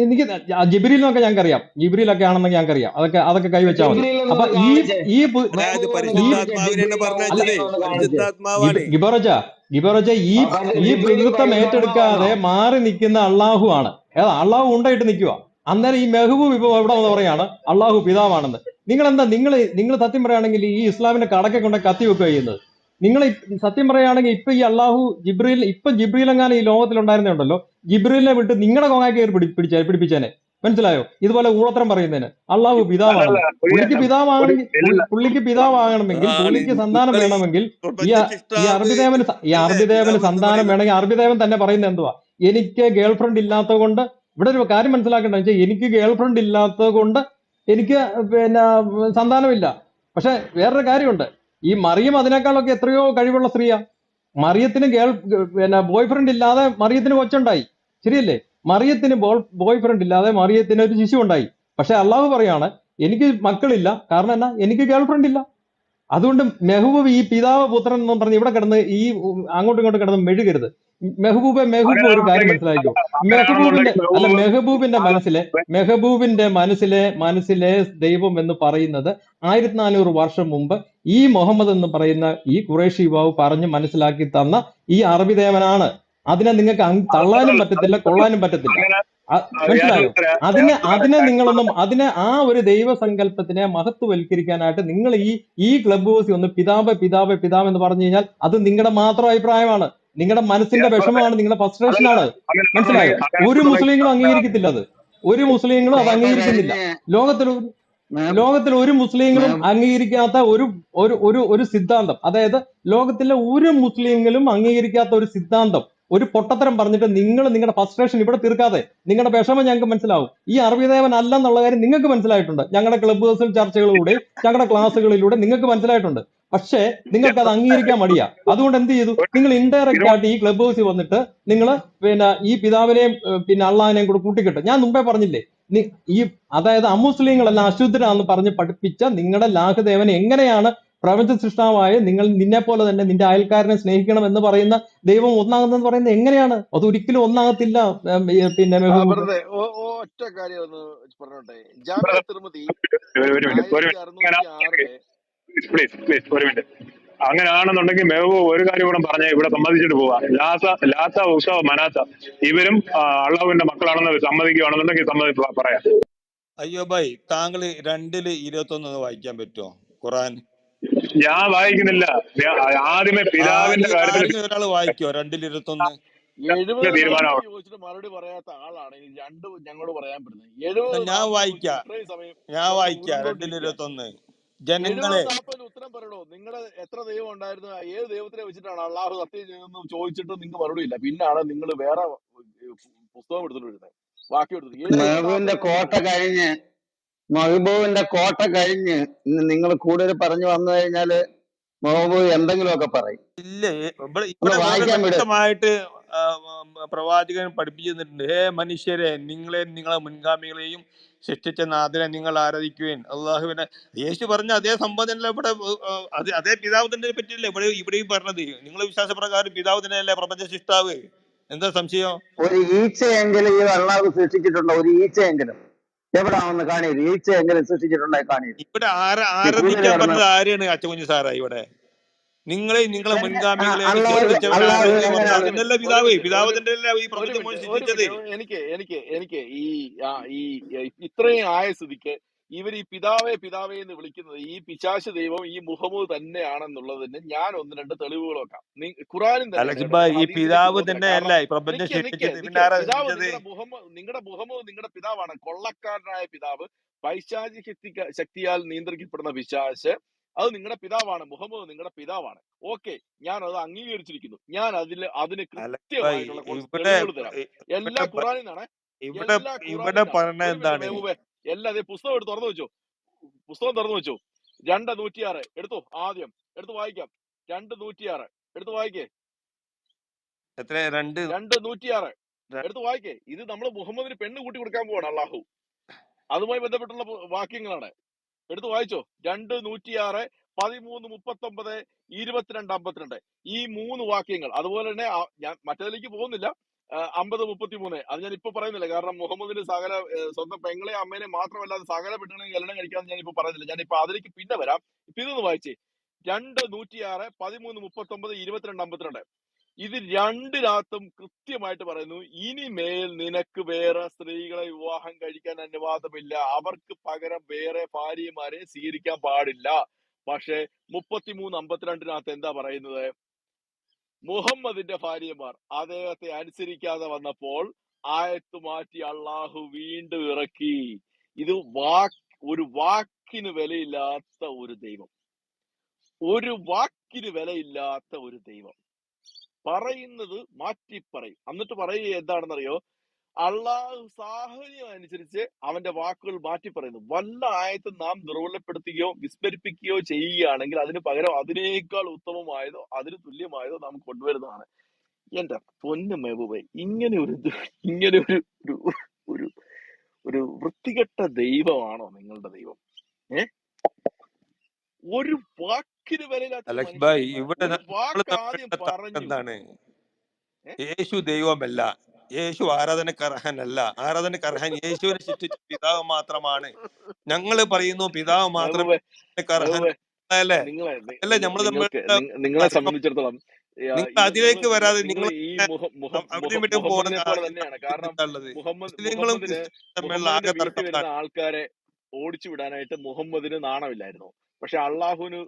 എനിക്ക് ജിബിരിലിനൊക്കെ ഞങ്ങൾക്കറിയാം, ജിബിരിലൊക്കെ ആണെന്ന് ഞങ്ങൾക്കറിയാം. അതൊക്കെ കൈവച്ചാൽ മതി. ജിബ്രീൽ അപ്പൊ എന്നൊന്ന് ഈ കാണിച്ചേ, ഈ പു- ഇത് മെഹബൂബ് ഒന്ന് ഈ കാണിച്ചേ, പരിശുദ്ധാത്മാവിനെയാണ് ജിബ്രീൽ അല്ല പറഞ്ഞയച്ചത്. ഇറങ്ങിയിരിക്കുന്ന ഒന്ന് കാണിച്ചേ. പരിശുദ്ധാത്മാവാണ്. ഗിബറജ ഈ ജിബ്രീൽ പിതൃത്വം പരിശുദ്ധാത്മാവാണോ? ഏറ്റെടുക്കാതെ മാറി നിൽക്കുന്ന അള്ളാഹു ആണ്. അള്ളാഹു ഉണ്ടായിട്ട് നിൽക്കുക. അന്നേരം ഈ മെഹബൂബ് ഇപ്പൊ ഇവിടെ വന്ന് പറയാണ് അള്ളാഹു പിതാവാണെന്ന്. നിങ്ങൾ സത്യം പറയുകയാണെങ്കിൽ ഈ ഇസ്ലാമിന്റെ കടക്കെ കൊണ്ട് കത്തി വെക്കുക ചെയ്യുന്നത്. നിങ്ങൾ സത്യം പറയുകയാണെങ്കിൽ ഇപ്പൊ ഈ അള്ളാഹു ജിബ്രീൽ എങ്ങാനും ഈ ലോകത്തിലുണ്ടായിരുന്നുണ്ടല്ലോ, ജിബ്രീലിനെ വിട്ട് നിങ്ങളുടെ കൊങ്ങായി കയറി പിടിപ്പിച്ചേനെ. മനസ്സിലായോ? ഇതുപോലെ ഊളത്തരം പറയുന്നതിന്. അള്ളാഹു അല്ലല്ല, പിതാവാണെന്ന്. പുള്ളിക്ക് പിതാവാകണമെങ്കിൽ, ആണ് പുള്ളിക്ക് സന്താനം നിങ്ങൾ ഈ വേണമെങ്കിൽ ഈ പ്രപഞ്ച ഈ സൃഷ്ടാവ് അല്ലേ അറബിദേവന് പിതാവ് എന്ന് സന്താനം പറയുന്നത്? വേണമെങ്കിൽ അറബിദേവൻ തന്നെ പറയുന്നത് എന്തുവാ? എനിക്ക് ഗേൾ ഫ്രണ്ട് ഇല്ലാത്തത് കൊണ്ട്, ഇവിടെ ഒരു കാര്യം മനസ്സിലാക്കേണ്ടത് വെച്ചാൽ എനിക്ക് ഗേൾ ഫ്രണ്ട് ഇല്ലാത്തത് കൊണ്ട് എനിക്ക് പിന്നെ സന്താനമില്ല. പക്ഷെ വേറൊരു കാര്യമുണ്ട്, ഈ മറിയം അതിനേക്കാളൊക്കെ എത്രയോ കഴിവുള്ള സ്ത്രീയാ. മറിയത്തിന് ബോയ് ഫ്രണ്ട് ഇല്ലാതെ മറിയത്തിന് കൊച്ചുണ്ടായി. ശരിയല്ലേ? മറിയത്തിന് ബോയ് ഫ്രണ്ട് ഇല്ലാതെ മറിയത്തിന് ഒരു ശിശു ഉണ്ടായി. പക്ഷെ അള്ളാഹു പറയാണ് എനിക്ക് മക്കളില്ല. കാരണം എന്നാ? എനിക്ക് ഗേൾ ഫ്രണ്ട് ഇല്ല. അതുകൊണ്ട് മെഹബൂബ് ഈ പിതാവ് പുത്രൻ എന്ന് പറഞ്ഞ് ഇവിടെ കിടന്ന് ഈ അങ്ങോട്ടും ഇങ്ങോട്ടും കിടന്ന് മെഴുകരുത്. മെഹബൂബ് ഒരു കാര്യം മനസ്സിലാക്കിയോ? അങ്ങനെയാണെന്നുണ്ടെങ്കിൽ മെഹബൂബിന്റെ മനസ്സിലെ ദൈവം എന്ന് പറയുന്നത് 1400 വർഷം മുമ്പ് ഈ മുഹമ്മദ് എന്ന് പറയുന്ന ഈ ഖുറൈശി യുവാവ് പറഞ്ഞ് മനസ്സിലാക്കി തന്ന ഈ അറബി ദേവനാണ്. അതിനെ നിങ്ങൾക്ക് തള്ളാനും പറ്റത്തില്ല, കൊള്ളാനും പറ്റത്തില്ല. അങ്ങനെ മനസ്സിലായോ? അതിനെ ആ ഒരു ദൈവസങ്കല്പത്തിനെ മഹത്വവൽക്കരിക്കാനായിട്ട് നിങ്ങൾ ഈ ക്ലബ് ഹൗസിൽ ഒന്ന് പിതാവ് എന്ന് പറഞ്ഞു കഴിഞ്ഞാൽ അത് നിങ്ങളുടെ മാത്രം അഭിപ്രായമാണ്, നിങ്ങളുടെ മനസ്സിന്റെ വിഷമമാണ്, നിങ്ങളുടെ ഫ്രസ്ട്രേഷനാണ്. മനസ്സിലായോ? ഒരു മുസ്ലിങ്ങളും അംഗീകരിക്കത്തില്ല അത്. ഒരു മുസ്ലിങ്ങളും അത് കോട്ട അംഗീകരിക്കുന്നില്ല. കഴിഞ്ഞ് ലോകത്തിൽ മെഹ- ലോകത്തിൽ ഒരു മുസ്ലിങ്ങളും മെഹ- അംഗീകരിക്കാത്ത ഒരു സിദ്ധാന്തം, അതായത് ലോകത്തിലെ ഒരു മുസ്ലിങ്ങളും അംഗീകരിക്കാത്ത ഒരു സിദ്ധാന്തം, ഒരു പൊട്ടത്തരം പറഞ്ഞിട്ട് നിങ്ങൾ നിങ്ങളുടെ ഫ്രസ്ട്രേഷൻ ഇവിടെ തീർക്കാതെ നിങ്ങളുടെ വിഷമം ഞങ്ങൾക്ക് മനസ്സിലാവും. ഈ അറബിദേവൻ അല്ലെന്നുള്ള കാര്യം നിങ്ങൾക്ക് മനസ്സിലായിട്ടുണ്ട്. ഞങ്ങളുടെ ക്ലബ് ഹൗസിൽ ചർച്ചകളിലൂടെ, ഞങ്ങളുടെ ക്ലാസ്സുകളിലൂടെ നിങ്ങൾക്ക് മനസ്സിലായിട്ടുണ്ട്. പക്ഷേ നിങ്ങൾക്ക് അത് അംഗീകരിക്കാൻ മടിയാ. അതുകൊണ്ട് എന്ത് ചെയ്തു? നിങ്ങൾ ഇൻഡയറക്റ്റ് ആയിട്ട് ഈ ക്ലബ് ഹൗസിൽ വന്നിട്ട് നിങ്ങൾ ഈ പിതാവിനെയും പിന്നെ അള്ളാഹിനെയും കൂടെ കൂട്ടിക്കെട്ടും. ഞാൻ മുമ്പേ പറഞ്ഞില്ലേ, ഈ അതായത് അമുസ്ലിങ്ങളെല്ലാം അശുദ്ധരാന്ന് പറഞ്ഞ് പഠിപ്പിച്ച നിങ്ങളുടെ ലാഹുദേവൻ എങ്ങനെയാണ് പ്രപഞ്ച സൃഷ്ടാവായ നിന്നെ പോലെ തന്നെ നിന്റെ അയൽക്കാരനെ സ്നേഹിക്കണം എന്ന് പറയുന്ന ദൈവം ഒന്നാകുന്നെന്ന് പറയുന്നത് എങ്ങനെയാണ്? അത് ഒരിക്കലും ഒന്നാകത്തില്ല. പിന്നെ മെഹബൂബ് വെറുതെ ഒറ്റ കാര്യം ഒന്ന് പറഞ്ഞോട്ടെ. ജാമ്യ തിരുമതി ഒരു മിനിറ്റ് 1606 പ്ലീസ് ഒരു മിനിറ്റ്. അങ്ങനെയാണെന്നുണ്ടെങ്കിൽ മെഹബൂബ് ഒരു കാര്യം കൂടെ പറഞ്ഞ് ഇവിടെ സമ്മതിച്ചിട്ട് പോവാ. ലാത്ത ഉസ മനാത്ത ഇവരും അള്ളാഹുവിന്റെ മക്കളാണെന്ന് സമ്മതിക്കുകയാണെന്നുണ്ടെങ്കിൽ പറയാം. അയ്യോ ഭായ്, താങ്കൾ 2:21 വായിക്കാൻ പറ്റുമോ ഖുറാൻ? ഞാൻ വായിക്കുന്നില്ല. ആദ്യമേ പിതാവിന്റെ കാര്യത്തിൽ ആരെങ്കിലും ഒരാൾ വായിക്കോ 2:21? 70 തീരുമാനമാണ്. പ്രാവശ്യം ചോദിച്ചിട്ട് മറുപടി പറയാത്ത ആളാണ് ഈ രണ്ടും ഞങ്ങളോട് പറയാൻ പറ്റുന്നത്. 70 ഞാൻ 40 ചോദിച്ചിട്ട് വായിക്കാം ഇത്രയും സമയം ഞാൻ കിടന്ന് വായിക്കാം ഉരുണ്ടോണ്ടിരിക്കുക. 2:21. 70 ജനങ്ങളെ 40 ഉത്തരം പറയണോ? നിങ്ങളുടെ എത്ര ദൈവം ഉണ്ടായിരുന്നു, ഏത് ദൈവത്തിനെ വെച്ചിട്ടാണ് അള്ളാഹു സത്യം ചെയ്തെന്ന് ചോദിച്ചിട്ട് നിങ്ങൾക്ക് മറുപടി ഇല്ല. പിന്നാണ് നിങ്ങൾ വേറെ പുസ്തകം എടുത്തിട്ട് വരുന്നത്, ബാക്കി എടുത്തത്. 70 മെഹബൂബിന്റെ 40 കോട്ട കഴിഞ്ഞ് മെഹബൂബിന്റെ കോട്ട കഴിഞ്ഞ് നിങ്ങൾ കൂടുതൽ പറഞ്ഞു വന്നു കഴിഞ്ഞാല് മെഹബൂബ് എന്തെങ്കിലുമൊക്കെ പറയും. ഇല്ല, ഒന്ന് ഇവിടെ വളരെ വായിക്കാൻ വിട്. വ്യക്തമായിട്ട് പ്രവാചകൻ പഠിപ്പിച്ചു തന്നിട്ടുണ്ട്. ഹേ മനുഷ്യരെ, നിങ്ങളെ മുൻഗാമികളെയും സൃഷ്ടിച്ച നാഥനെ നിങ്ങൾ ആരാധിക്കുവേൻ. അള്ളാഹുവിനെ യേശു പറഞ്ഞ അതേ സംഭവം തന്നെ ഇവിടെ അതേ പിതാവ് തന്നെ പറ്റില്ലേ ഇവിടെയും പറഞ്ഞത്. നിങ്ങളെ വിശ്വാസപ്രകാരം പിതാവ് തന്നെയല്ലേ പ്രപഞ്ച സൃഷ്ടാവ്? എന്താ സംശയം? ഒരു ഈച്ചയെങ്കിലും ഈ അള്ളാഹു സൃഷ്ടിച്ചിട്ടുണ്ടോ? ഒരു ഈച്ചയെങ്കിലും എവിടാണെന്ന് കാണിയത്? ഈച്ചയെങ്കിലും സൃഷ്ടിച്ചിട്ടുണ്ടോ? കാണിയത്. ഇവിടെ ഈ കൂടുതൽ ആരാധിക്കാൻ കിടന്ന് പറഞ്ഞത് ആരെയാണ്? അച്ചകുഞ്ഞു സാറാ ഇവിടെ നിങ്ങളെ മുൻഗാമികളെയും അള്ളാഹു സൃഷ്ടിച്ചവൻ അള്ളാഹു ആരെന്ന് ഒരു പറഞ്ഞ എങ്ങനെയാണ്? മിനിറ്റ് അതന്നല്ല ഒരു പിതാവ്. മിനിറ്റ് പിതാവ് തന്നെയല്ലേ ഈ ഒരു പ്രപഞ്ചം മുഴുവൻ മിനിറ്റ് ഒരു സൃഷ്ടിച്ചത്. മിനിറ്റ് എനിക്ക് ഇത്രയും ആയ സ്ഥിതിക്ക് ഇവർ ഈ പിതാവേ എന്ന് വിളിക്കുന്നത് ഈ പിശാച് ദൈവം ഈ മുഹമ്മദ് തന്നെയാണെന്നുള്ളതിന് ഞാൻ ഒന്ന് രണ്ട് തെളിവുകൾ വെക്കാം. ഖുറാനും തന്നെ അലക്സ് പറയുന്നത്, ഈ ഹദീസിലേക്ക് പിതാവ് പോകത്തില്ല. തന്നെയല്ല കാരണം ഈ പ്രപഞ്ചം സൃഷ്ടിച്ചത്. പിന്നെ ആരാ പിതാവ് സൃഷ്ടിച്ചത്? നിങ്ങളുടെ മുഹമ്മദ് നിങ്ങളുടെ പിതാവാണ്. കൊള്ളക്കാരനായ പിതാവ്, പൈശാചിക ശക്തിയാൽ നിയന്ത്രിക്കപ്പെടുന്ന പിശാച്, അത് നിങ്ങളുടെ പിതാവാണ്. മുഹമ്മദ് നിങ്ങളുടെ പിതാവാണ്. ഓക്കെ, ഞാൻ അത് അംഗീകരിച്ചിരിക്കുന്നു. ഞാൻ അതിന് അലക്സ് കൃത്യമായിട്ടുള്ള കുറച്ച് ഇവിടെ തെളിവുകൾ തരാം. എല്ലാ ഇവിടെ ഖുറാനിൽ നിന്നാണ്. ഇവിടെ എല്ലാ ഖുറാനിൽ ഇവിടെ നിന്നാണ്. പറഞ്ഞ ഒരു മിനിറ്റ് എന്താണ്? മെഹബൂബെ, പുസ്തകം എടുത്ത് തുറന്നു വെച്ചോ. പുസ്തകം തുറന്നു വെച്ചോ. 2:106 എടുത്തു. ആദ്യം എടുത്ത് വായിക്കാം. 2:106 എടുത്ത് വായിക്കേ. എത്ര? 2:106 എടുത്ത് വായിക്കേ. ഇത് നമ്മൾ മുഹമ്മദിന് പെണ്ണ് കൂട്ടി കൊടുക്കാൻ പോവാണ് അള്ളാഹു. അതുമായി ബന്ധപ്പെട്ടുള്ള വാക്യങ്ങളാണ്. എടുത്ത് വായിച്ചോ. 2:106, 13, 39, 22, 52 ഈ 3 വാക്യങ്ങൾ. അതുപോലെ തന്നെ ഞാൻ മറ്റേതിലേക്ക് പോകുന്നില്ല. 50, 33 അത് ഞാൻ ഇപ്പൊ പറയുന്നില്ല. കാരണം മുഹമ്മദിന് സകല സ്വന്തം പെങ്ങളെ അമ്മേനെ മാത്രമല്ലാതെ സകല പെണ്ണുങ്ങളെയും കല്യാണം കഴിക്കാമെന്ന് ഞാൻ ഇപ്പൊ പറയുന്നില്ല. ഞാൻ ഇപ്പൊ അതിലേക്ക് പിന്നെ വരാം. ഇപ്പൊ ഇതൊന്ന് വായിച്ചേ. 2:106, 13, 39, 22, 52 ഇത് രണ്ടിനകത്തും കൃത്യമായിട്ട് പറയുന്നു, ഇനിമേൽ നിനക്ക് വേറെ സ്ത്രീകളെ വിവാഹം കഴിക്കാൻ അനുവാദമില്ല. അവർക്ക് പകരം വേറെ ഭാര്യമാരെ സ്വീകരിക്കാൻ പാടില്ല. പക്ഷെ 33:52 എന്താ പറയുന്നത്? മുഹമ്മദിന്റെ ഭാര്യമാർ അദ്ദേഹത്തെ അനുസരിക്കാതെ വന്നപ്പോൾ ആയത്ത് മാറ്റി അള്ളാഹു വീണ്ടും ഇറക്കി. ഇത് ഒരു വാക്കിന് വിലയില്ലാത്ത ഒരു ദൈവം, ഒരു വാക്കിന് വിലയില്ലാത്ത ഒരു ദൈവം പറയുന്നത് മാറ്റി പറയും. എന്നിട്ട് പറയുക എന്താണെന്നറിയോ? അള്ളാഹു സാഹചര്യം അനുസരിച്ച് അവന്റെ വാക്കുകൾ മാറ്റി പറയുന്നു. വല്ല ആയത്തും നാം ദുർബലപ്പെടുത്തുകയോ വിസ്മരിപ്പിക്കുകയോ ചെയ്യുകയാണെങ്കിൽ അതിന് പകരം അതിനേക്കാൾ ഉത്തമമായതോ അതിന് തുല്യമായതോ നാം കൊണ്ടുവരുന്നതാണ്. എന്റെ പൊന്നു മെഹബൂബേ, ഇങ്ങനെ ഒരു ഒരു ഒരു വൃത്തികെട്ട ദൈവമാണോ നിങ്ങളുടെ ദൈവം? ഒരു വാക്കിന് വിലയില്ലാത്ത അലക്സ് ഭായ്, മനുഷ്യൻ ഇവിടെ ഒരു വാക്ക് ആദ്യം തർക്കം പറഞ്ഞു. എന്താണ്? യേശു ദൈവമല്ല, യേശു ആരാധനക്കർഹനല്ല. ആരാധനക്കർഹൻ യേശുവിനെ സൃഷ്ടിച്ച പിതാവ് മാത്രമാണ്. ഞങ്ങൾ പറയുന്നു പിതാവ് മാത്രമേ അല്ലേ? അല്ല, നമ്മൾ നിങ്ങളെ സംബന്ധിച്ചിടത്തോളം നിങ്ങൾ അതിലേക്ക് വരാതെ നിങ്ങൾ ഈ മുഹമ്മദിനെ പോലെ തന്നെയാണ്. കാരണം മുഹമ്മദിന്റെ വീട്ടിൽ വരുന്ന ആൾക്കാരെ ഓടിച്ചു വിടാനായിട്ട് മുഹമ്മദിന് നാണമില്ലായിരുന്നു. പക്ഷെ അള്ളാഹുവിന്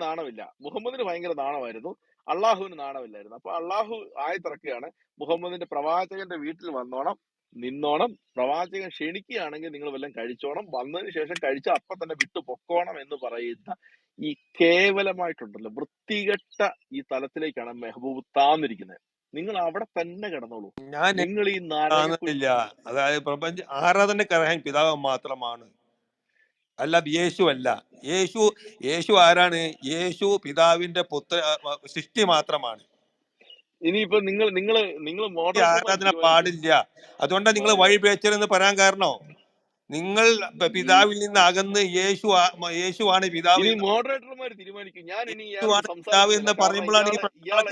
നാണമില്ല. മുഹമ്മദിന് ഭയങ്കര നാണമായിരുന്നു, അള്ളാഹുവിന് നാണമില്ലായിരുന്നു. അപ്പൊ അള്ളാഹു ആയത്തിറക്കുകയാണ്, മുഹമ്മദിന്റെ പ്രവാചകന്റെ വീട്ടിൽ വന്നോണം, നിന്നോണം, പ്രവാചകൻ ക്ഷണിക്കുകയാണെങ്കിൽ നിങ്ങൾ വല്ലതും കഴിച്ചോണം, വന്നതിന് ശേഷം കഴിച്ച അപ്പം തന്നെ വിട്ടു പൊക്കോണം എന്ന് പറയുന്ന ഈ കേവലമായിട്ടുണ്ടല്ലോ വൃത്തികെട്ട ഈ തലത്തിലേക്കാണ് മെഹബൂബ് താന്നിരിക്കുന്നത്. നിങ്ങൾ അവിടെ തന്നെ കിടന്നോളൂ. നിങ്ങൾ ഈ ഇല്ല. അതായത് പ്രപഞ്ച ആരാധനക്കർഹൻ പിതാവ് മാത്രമാണ്, അല്ലാതെ യേശു അല്ല. യേശു ആരാണ്? യേശു പിതാവിന്റെ സൃഷ്ടി മാത്രമാണ്. ഇനിയിപ്പോ നിങ്ങൾ ആരാധന പാടില്ല. അതുകൊണ്ടാണ് നിങ്ങൾ വഴി പേച്ചരെന്ന് പറയാൻ കാരണം. നിങ്ങൾ പിതാവിൽ നിന്ന് അകന്ന് യേശുവാണ് പിതാവ്. ഇനി മോഡറേറ്റർമാർ തീരുമാനിക്കും. ഞാൻ ഇനി പിതാവ് എന്ന് പറയുമ്പോഴാണ് ഇയാൾ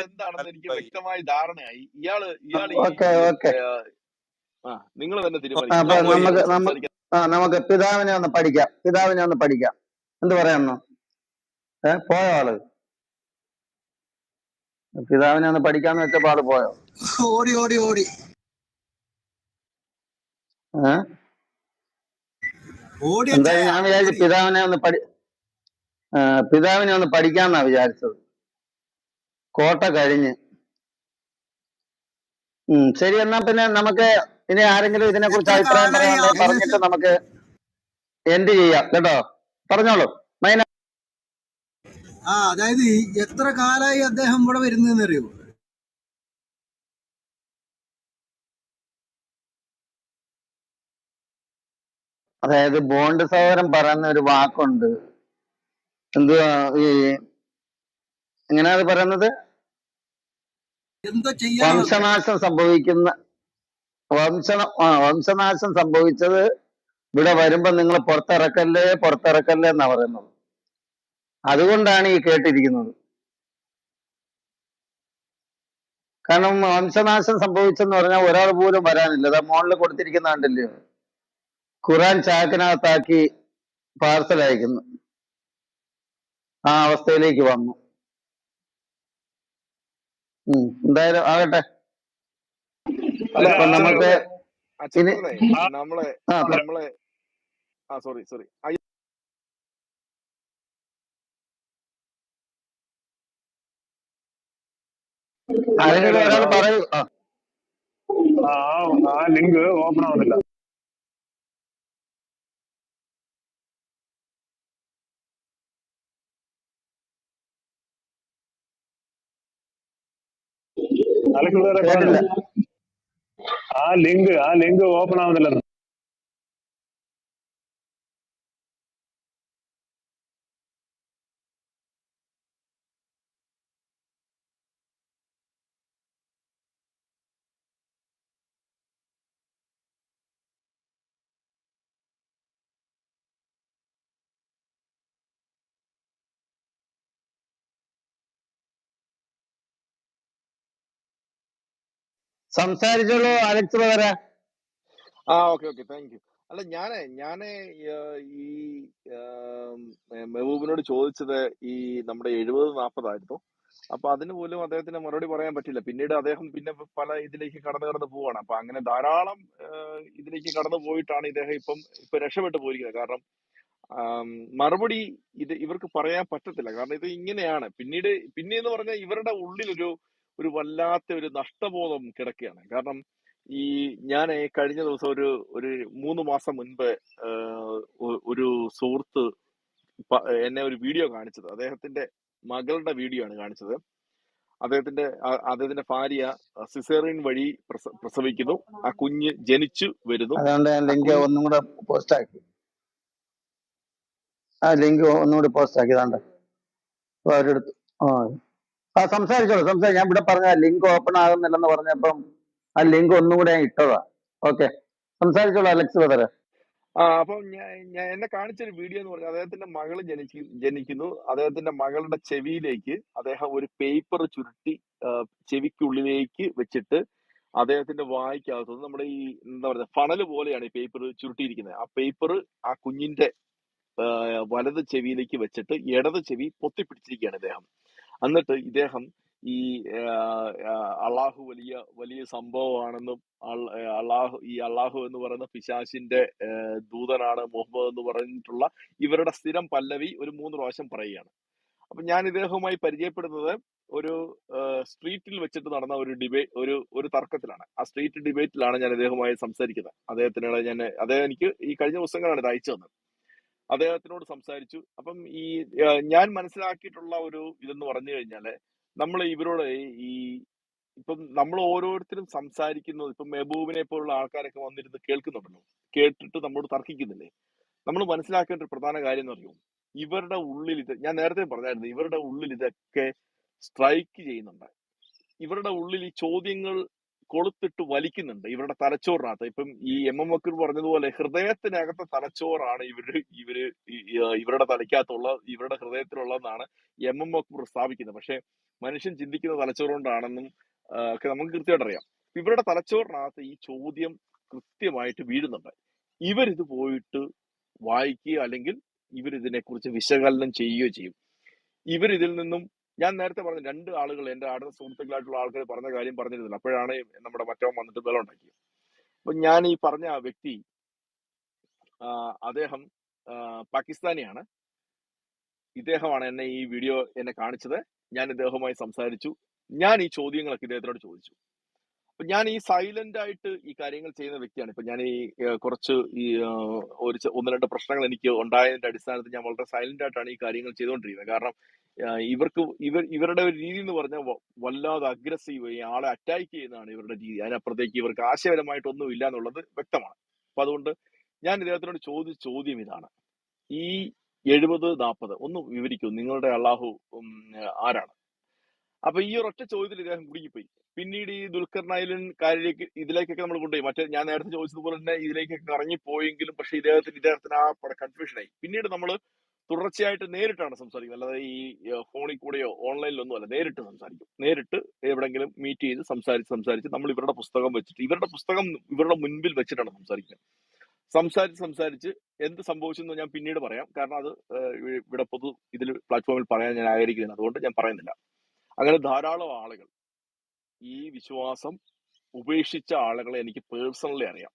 എന്താണെന്ന് എനിക്ക് വ്യക്തമായ ധാരണയായി. ഇയാള് നിങ്ങൾ തന്നെ തീരുമാനിക്കും. നമുക്ക് പിതാവിനെ ഒന്ന് പഠിക്കാം. എന്ത് പറയാമെന്നോ? പോയോ ആള്? പിതാവിനെ ഒന്ന് പഠിക്കാന്ന് വെച്ചപ്പോ ആള് പോയോ? ഓടി എന്തായാലും ഞാൻ വിചാരിച്ചു പിതാവിനെ ഒന്ന് പഠിക്കാന്നാ വിചാരിച്ചത്. കോട്ട കഴിഞ്ഞ്. ശരി, എന്നാ പിന്നെ നമുക്ക് ഇനി ആരെങ്കിലും ഇതിനെ കുറിച്ച് അഭിപ്രായം പറയാനുണ്ടെങ്കിൽ പറഞ്ഞിട്ട് നമുക്ക് എൻഡ് ചെയ്യാം കേട്ടോ. പറഞ്ഞോളൂ മൈന. അതായത് എത്ര കാലായി അദ്ദേഹം ഇവിടെ വരുന്നതെന്ന് അറിയോ? അതായത് ബോണ്ട് സഹോദരൻ പറയുന്ന ഒരു വാക്കുണ്ട്. എന്തുവാ ഈ എങ്ങനെയാ അത് പറയുന്നത്? വംശനാശം സംഭവിച്ചത് ഇവിടെ വരുമ്പോ നിങ്ങൾ പുറത്തിറക്കല്ലേ എന്നാ പറയുന്നത്. അതുകൊണ്ടാണ് ഈ കേട്ടിരിക്കുന്നത്. കാരണം വംശനാശം സംഭവിച്ചെന്ന് പറഞ്ഞാൽ ഒരാൾ പോലും വരാനില്ല. അതാ മോളിൽ കൊടുത്തിരിക്കുന്ന കണ്ടില്ലേ? ഖുറാൻ ചാക്കിനകത്താക്കി പാർസൽ അയക്കുന്നു. ആ അവസ്ഥയിലേക്ക് വന്നു. എന്തായാലും ആകട്ടെ. നമുക്ക് സോറി ഒരാൾ പറയൂ. ആ ലിങ്ക് ഓപ്പൺ ആവുന്നില്ല. ആ ലിങ്ക് ഓപ്പൺ ആവുന്നില്ല. സംസാരിച്ചോളൂ അലക്സ് ബ്രദറെ. Okay okay, thank you. അല്ല, ഞാന് ഈ മെഹബൂബിനോട് ചോദിച്ചത് ഈ നമ്മുടെ 70-40 ആയിരുന്നു. അപ്പൊ അതിന് പോലും അദ്ദേഹത്തിന് മറുപടി പറയാൻ പറ്റില്ല. പിന്നീട് അദ്ദേഹം പിന്നെ പല ഇതിലേക്ക് കടന്നു പോവാണ്. അപ്പൊ അങ്ങനെ ധാരാളം ഇതിലേക്ക് കടന്നു പോയിട്ടാണ് ഇദ്ദേഹം ഇപ്പൊ രക്ഷപ്പെട്ടു പോയിരിക്കുന്നത്. കാരണം മറുപടി ഇവർക്ക് പറയാൻ പറ്റത്തില്ല. കാരണം ഇത് ഇങ്ങനെയാണ്. പിന്നെന്ന് പറഞ്ഞാൽ ഇവരുടെ ഉള്ളിൽ ഒരു വല്ലാത്ത ഒരു നഷ്ടബോധം കിടക്കുകയാണ്. കാരണം ഞാൻ കഴിഞ്ഞ ദിവസം ഒരു 3 മാസം മുൻപ് ഒരു സുഹൃത്ത് എന്നെ ഒരു വീഡിയോ കാണിച്ചത്. അദ്ദേഹത്തിന്റെ മകളുടെ വീഡിയോ ആണ് കാണിച്ചത്. അദ്ദേഹത്തിന്റെ ഭാര്യ സിസേറിയൻ വഴി പ്രസവിക്കുന്നു. ആ കുഞ്ഞ് ജനിച്ചു വരുന്നു. അതുകൊണ്ട് ഞാൻ ലിങ്ക് ഒന്നും കൂടെ പോസ്റ്റ് ആക്കി. ആ ലിങ്ക് ഒന്നുകൂടി പോസ്റ്റ് ആക്കി. ഇതാണ്ട് അവരെടുത്ത് സംസാരിച്ചോളൂ. ഞാൻ ഇവിടെ പറഞ്ഞ ലിങ്ക് ഓപ്പൺ ആകുന്നില്ലെന്ന് പറഞ്ഞപ്പം ആ ലിങ്ക് ഒന്നും കൂടെ ഞാൻ ഇട്ടതാ. ഓക്കെ, സംസാരിച്ചോളൂ അലക്സ് ബ്രദറെ. അപ്പം ഞാൻ എന്നെ കാണിച്ചൊരു വീഡിയോ എന്ന് പറഞ്ഞാൽ അദ്ദേഹത്തിന്റെ മകള് ജനിക്കുന്നു. അദ്ദേഹത്തിന്റെ മകളുടെ ചെവിയിലേക്ക് അദ്ദേഹം ഒരു പേപ്പർ ചുരുട്ടി ചെവിക്കുള്ളിലേക്ക് വെച്ചിട്ട് അദ്ദേഹത്തിന്റെ വായിക്കകത്തുനിന്ന് നമ്മുടെ ഈ എന്താ പറയുക ഫണല് പോലെയാണ് ഈ പേപ്പർ ചുരുട്ടിയിരിക്കുന്നത്. ആ പേപ്പർ ആ കുഞ്ഞിന്റെ വലത് ചെവിയിലേക്ക് വെച്ചിട്ട് ഇടത് ചെവി പൊത്തിപ്പിടിച്ചിരിക്കുകയാണ് ഇദ്ദേഹം. എന്നിട്ട് ഇദ്ദേഹം ഈ അള്ളാഹു വലിയ വലിയ സംഭവമാണെന്നും അള്ളാഹു എന്ന് പറയുന്ന പിശാചിന്റെ ദൂതനാണ് മുഹമ്മദ് എന്ന് പറഞ്ഞിട്ടുള്ള ഇവരുടെ സ്ഥിരം പല്ലവി ഒരു 3 പ്രാവശ്യം പറയുകയാണ്. അപ്പൊ ഞാൻ ഇദ്ദേഹവുമായി പരിചയപ്പെടുന്നത് ഒരു സ്ട്രീറ്റിൽ വെച്ചിട്ട് നടന്ന ഒരു തർക്കത്തിലാണ്. ആ സ്ട്രീറ്റ് ഡിബേറ്റിലാണ് ഞാൻ ഇദ്ദേഹവുമായി സംസാരിക്കുന്നത്. അദ്ദേഹം എനിക്ക് ഈ കഴിഞ്ഞ ദിവസങ്ങളാണ് ഇത് അയച്ചു തന്നത്. അദ്ദേഹത്തിനോട് സംസാരിച്ചു. അപ്പം ഞാൻ മനസ്സിലാക്കിയിട്ടുള്ള ഒരു ഇതെന്ന് പറഞ്ഞു കഴിഞ്ഞാല് നമ്മൾ ഇവരോട് ഇപ്പം നമ്മൾ ഓരോരുത്തരും സംസാരിക്കുന്നത്, ഇപ്പം മെഹബൂബിനെ പോലുള്ള ആൾക്കാരൊക്കെ വന്നിരുന്ന് കേൾക്കുന്നുണ്ടല്ലോ, കേട്ടിട്ട് നമ്മളോട് തർക്കിക്കുന്നില്ലേ. നമ്മൾ മനസ്സിലാക്കേണ്ട ഒരു പ്രധാന കാര്യം എന്ന് പറയുമ്പോൾ ഇവരുടെ ഉള്ളിൽ ഞാൻ നേരത്തെ പറഞ്ഞായിരുന്നു, ഇവരുടെ ഉള്ളിൽ ഇതൊക്കെ സ്ട്രൈക്ക് ചെയ്യുന്നുണ്ട്. ഇവരുടെ ഉള്ളിൽ ഈ ചോദ്യങ്ങൾ കൊളുത്തിട്ട് വലിക്കുന്നുണ്ട് ഇവരുടെ തലച്ചോറിനകത്ത്. ഇപ്പം ഈ MM വക്കീൽ പറഞ്ഞതുപോലെ ഹൃദയത്തിനകത്തെ തലച്ചോറാണ് ഇവരുടെ തലയ്ക്കകത്തുള്ള ഇവരുടെ ഹൃദയത്തിലുള്ളതെന്നാണ് MM വക്കീൽ സ്ഥാപിക്കുന്നത്. പക്ഷെ മനുഷ്യൻ ചിന്തിക്കുന്ന തലച്ചോറുകൊണ്ടാണെന്നും ഒക്കെ നമുക്ക് കൃത്യമായിട്ട് അറിയാം. ഇവരുടെ തലച്ചോറിനകത്ത് ഈ ചോദ്യം കൃത്യമായിട്ട് വീഴുന്നുണ്ട്. ഇവരിത് പോയിട്ട് വായിക്കുകയോ അല്ലെങ്കിൽ ഇവരിതിനെക്കുറിച്ച് വിശകലനം ചെയ്യുകയോ ചെയ്യും. ഇവരിതിൽ നിന്നും ഞാൻ നേരത്തെ പറഞ്ഞ 2 ആളുകൾ, എന്റെ അടുത്ത സുഹൃത്തുക്കളായിട്ടുള്ള ആൾക്കാർ പറഞ്ഞ കാര്യം പറഞ്ഞിരുന്നില്ല. അപ്പോഴാണ് നമ്മുടെ മറ്റവൻ വന്നിട്ട് ബലം ഉണ്ടാക്കിയത്. അപ്പൊ ഞാൻ ഈ പറഞ്ഞ ആ വ്യക്തി അദ്ദേഹം പാകിസ്ഥാനിയാണ്. ഇദ്ദേഹമാണ് എന്നെ ഈ വീഡിയോ കാണിച്ചത്. ഞാൻ ഇദ്ദേഹവുമായി സംസാരിച്ചു. ഞാൻ ഈ ചോദ്യങ്ങളൊക്കെ ഇദ്ദേഹത്തിനോട് ചോദിച്ചു. അപ്പൊ ഞാൻ ഈ സൈലന്റ് ആയിട്ട് ഈ കാര്യങ്ങൾ ചെയ്യുന്ന വ്യക്തിയാണ്. ഇപ്പൊ ഞാൻ കുറച്ച് 1-2 പ്രശ്നങ്ങൾ എനിക്ക് ഉണ്ടായതിന്റെ അടിസ്ഥാനത്തിൽ ഞാൻ വളരെ സൈലന്റ് ആയിട്ടാണ് ഈ കാര്യങ്ങൾ ചെയ്തുകൊണ്ടിരിക്കുന്നത്. കാരണം ഇവരുടെ ഒരു രീതി എന്ന് പറഞ്ഞാൽ വല്ലാതെ അഗ്രസീവ്, ഈ ആളെ അറ്റാക്ക് ചെയ്യുന്നതാണ് ഇവരുടെ രീതി. അതിനപ്പുറത്തേക്ക് ഇവർക്ക് ആശയപരമായിട്ടൊന്നും ഇല്ല എന്നുള്ളത് വ്യക്തമാണ്. അപ്പൊ അതുകൊണ്ട് ഞാൻ ഇദ്ദേഹത്തിനോട് ചോദിച്ച ചോദ്യം ഇതാണ്: ഈ 70-40 ഒന്ന് വിവരിക്കൂ, നിങ്ങളുടെ അള്ളാഹു ആരാണ്? അപ്പൊ ഈ ഒരൊറ്റ ചോദ്യത്തിൽ ഇദ്ദേഹം കുടുങ്ങിപ്പോയി. പിന്നീട് ഈ ദുൽഖർനൈലിൻ ഇതിലേക്കൊക്കെ നമ്മൾ കൊണ്ടുപോയി. മറ്റേ ഞാൻ നേരത്തെ ചോദിച്ചതുപോലെ തന്നെ ഇതിലേക്കൊക്കെ ഇറങ്ങിപ്പോയെങ്കിലും പക്ഷെ ഇദ്ദേഹത്തിന് ആ കൺഫ്യൂഷനായി. പിന്നീട് നമ്മൾ തുടർച്ചയായിട്ട് നേരിട്ടാണ് സംസാരിക്കുന്നത്. അല്ലാതെ ഈ ഫോണിൽ കൂടെയോ ഓൺലൈനിലൊന്നും അല്ല, നേരിട്ട് സംസാരിക്കും. നേരിട്ട് എവിടെങ്കിലും മീറ്റ് ചെയ്ത് സംസാരിച്ച് നമ്മൾ ഇവരുടെ പുസ്തകം വെച്ചിട്ട് ഇവരുടെ മുൻപിൽ വെച്ചിട്ടാണ് സംസാരിക്കുന്നത്. സംസാരിച്ച് എന്ത് സംഭവിച്ചെന്ന് ഞാൻ പിന്നീട് പറയാം. കാരണം അത് ഇവിടെ ഇതിൽ പ്ലാറ്റ്ഫോമിൽ പറയാൻ ഞാൻ ആഗ്രഹിക്കുന്നില്ല, അതുകൊണ്ട് ഞാൻ പറയുന്നില്ല. അങ്ങനെ ധാരാളം ആളുകൾ, ഈ വിശ്വാസം ഉപേക്ഷിച്ച ആളുകളെ എനിക്ക് പേഴ്സണലി അറിയാം.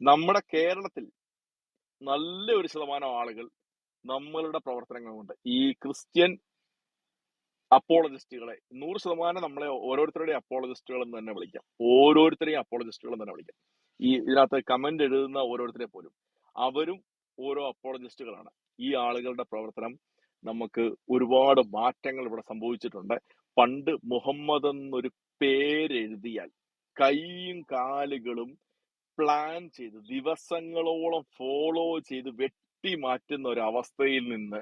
നമ്മുടെ കേരളത്തിൽ നല്ല ഒരു ശതമാനം ആളുകൾ നമ്മളുടെ പ്രവർത്തനങ്ങൾ കൊണ്ട് ഈ ക്രിസ്ത്യൻ അപ്പോളജിസ്റ്റുകളെ 100% നമ്മളെ ഓരോരുത്തരുടെയും അപ്പോളജിസ്റ്റുകൾ എന്ന് തന്നെ വിളിക്കാം. ഓരോരുത്തരെയും അപ്പോളജിസ്റ്റുകൾ എന്ന് തന്നെ വിളിക്കാം. ഇതിനകത്ത് കമന്റ് എഴുതുന്ന ഓരോരുത്തരെ പോലും അവരും ഓരോ അപ്പോളജിസ്റ്റുകളാണ്. ഈ ആളുകളുടെ പ്രവർത്തനം നമുക്ക് ഒരുപാട് മാറ്റങ്ങൾ ഇവിടെ സംഭവിച്ചിട്ടുണ്ട്. പണ്ട് മുഹമ്മദ് എന്നൊരു പേരെഴുതിയാൽ കൈയും കാലുകളും പ്ലാൻ ചെയ്ത് ദിവസങ്ങളോളം ഫോളോ ചെയ്ത് വെട്ടി മാറ്റുന്ന ഒരു അവസ്ഥയിൽ നിന്ന്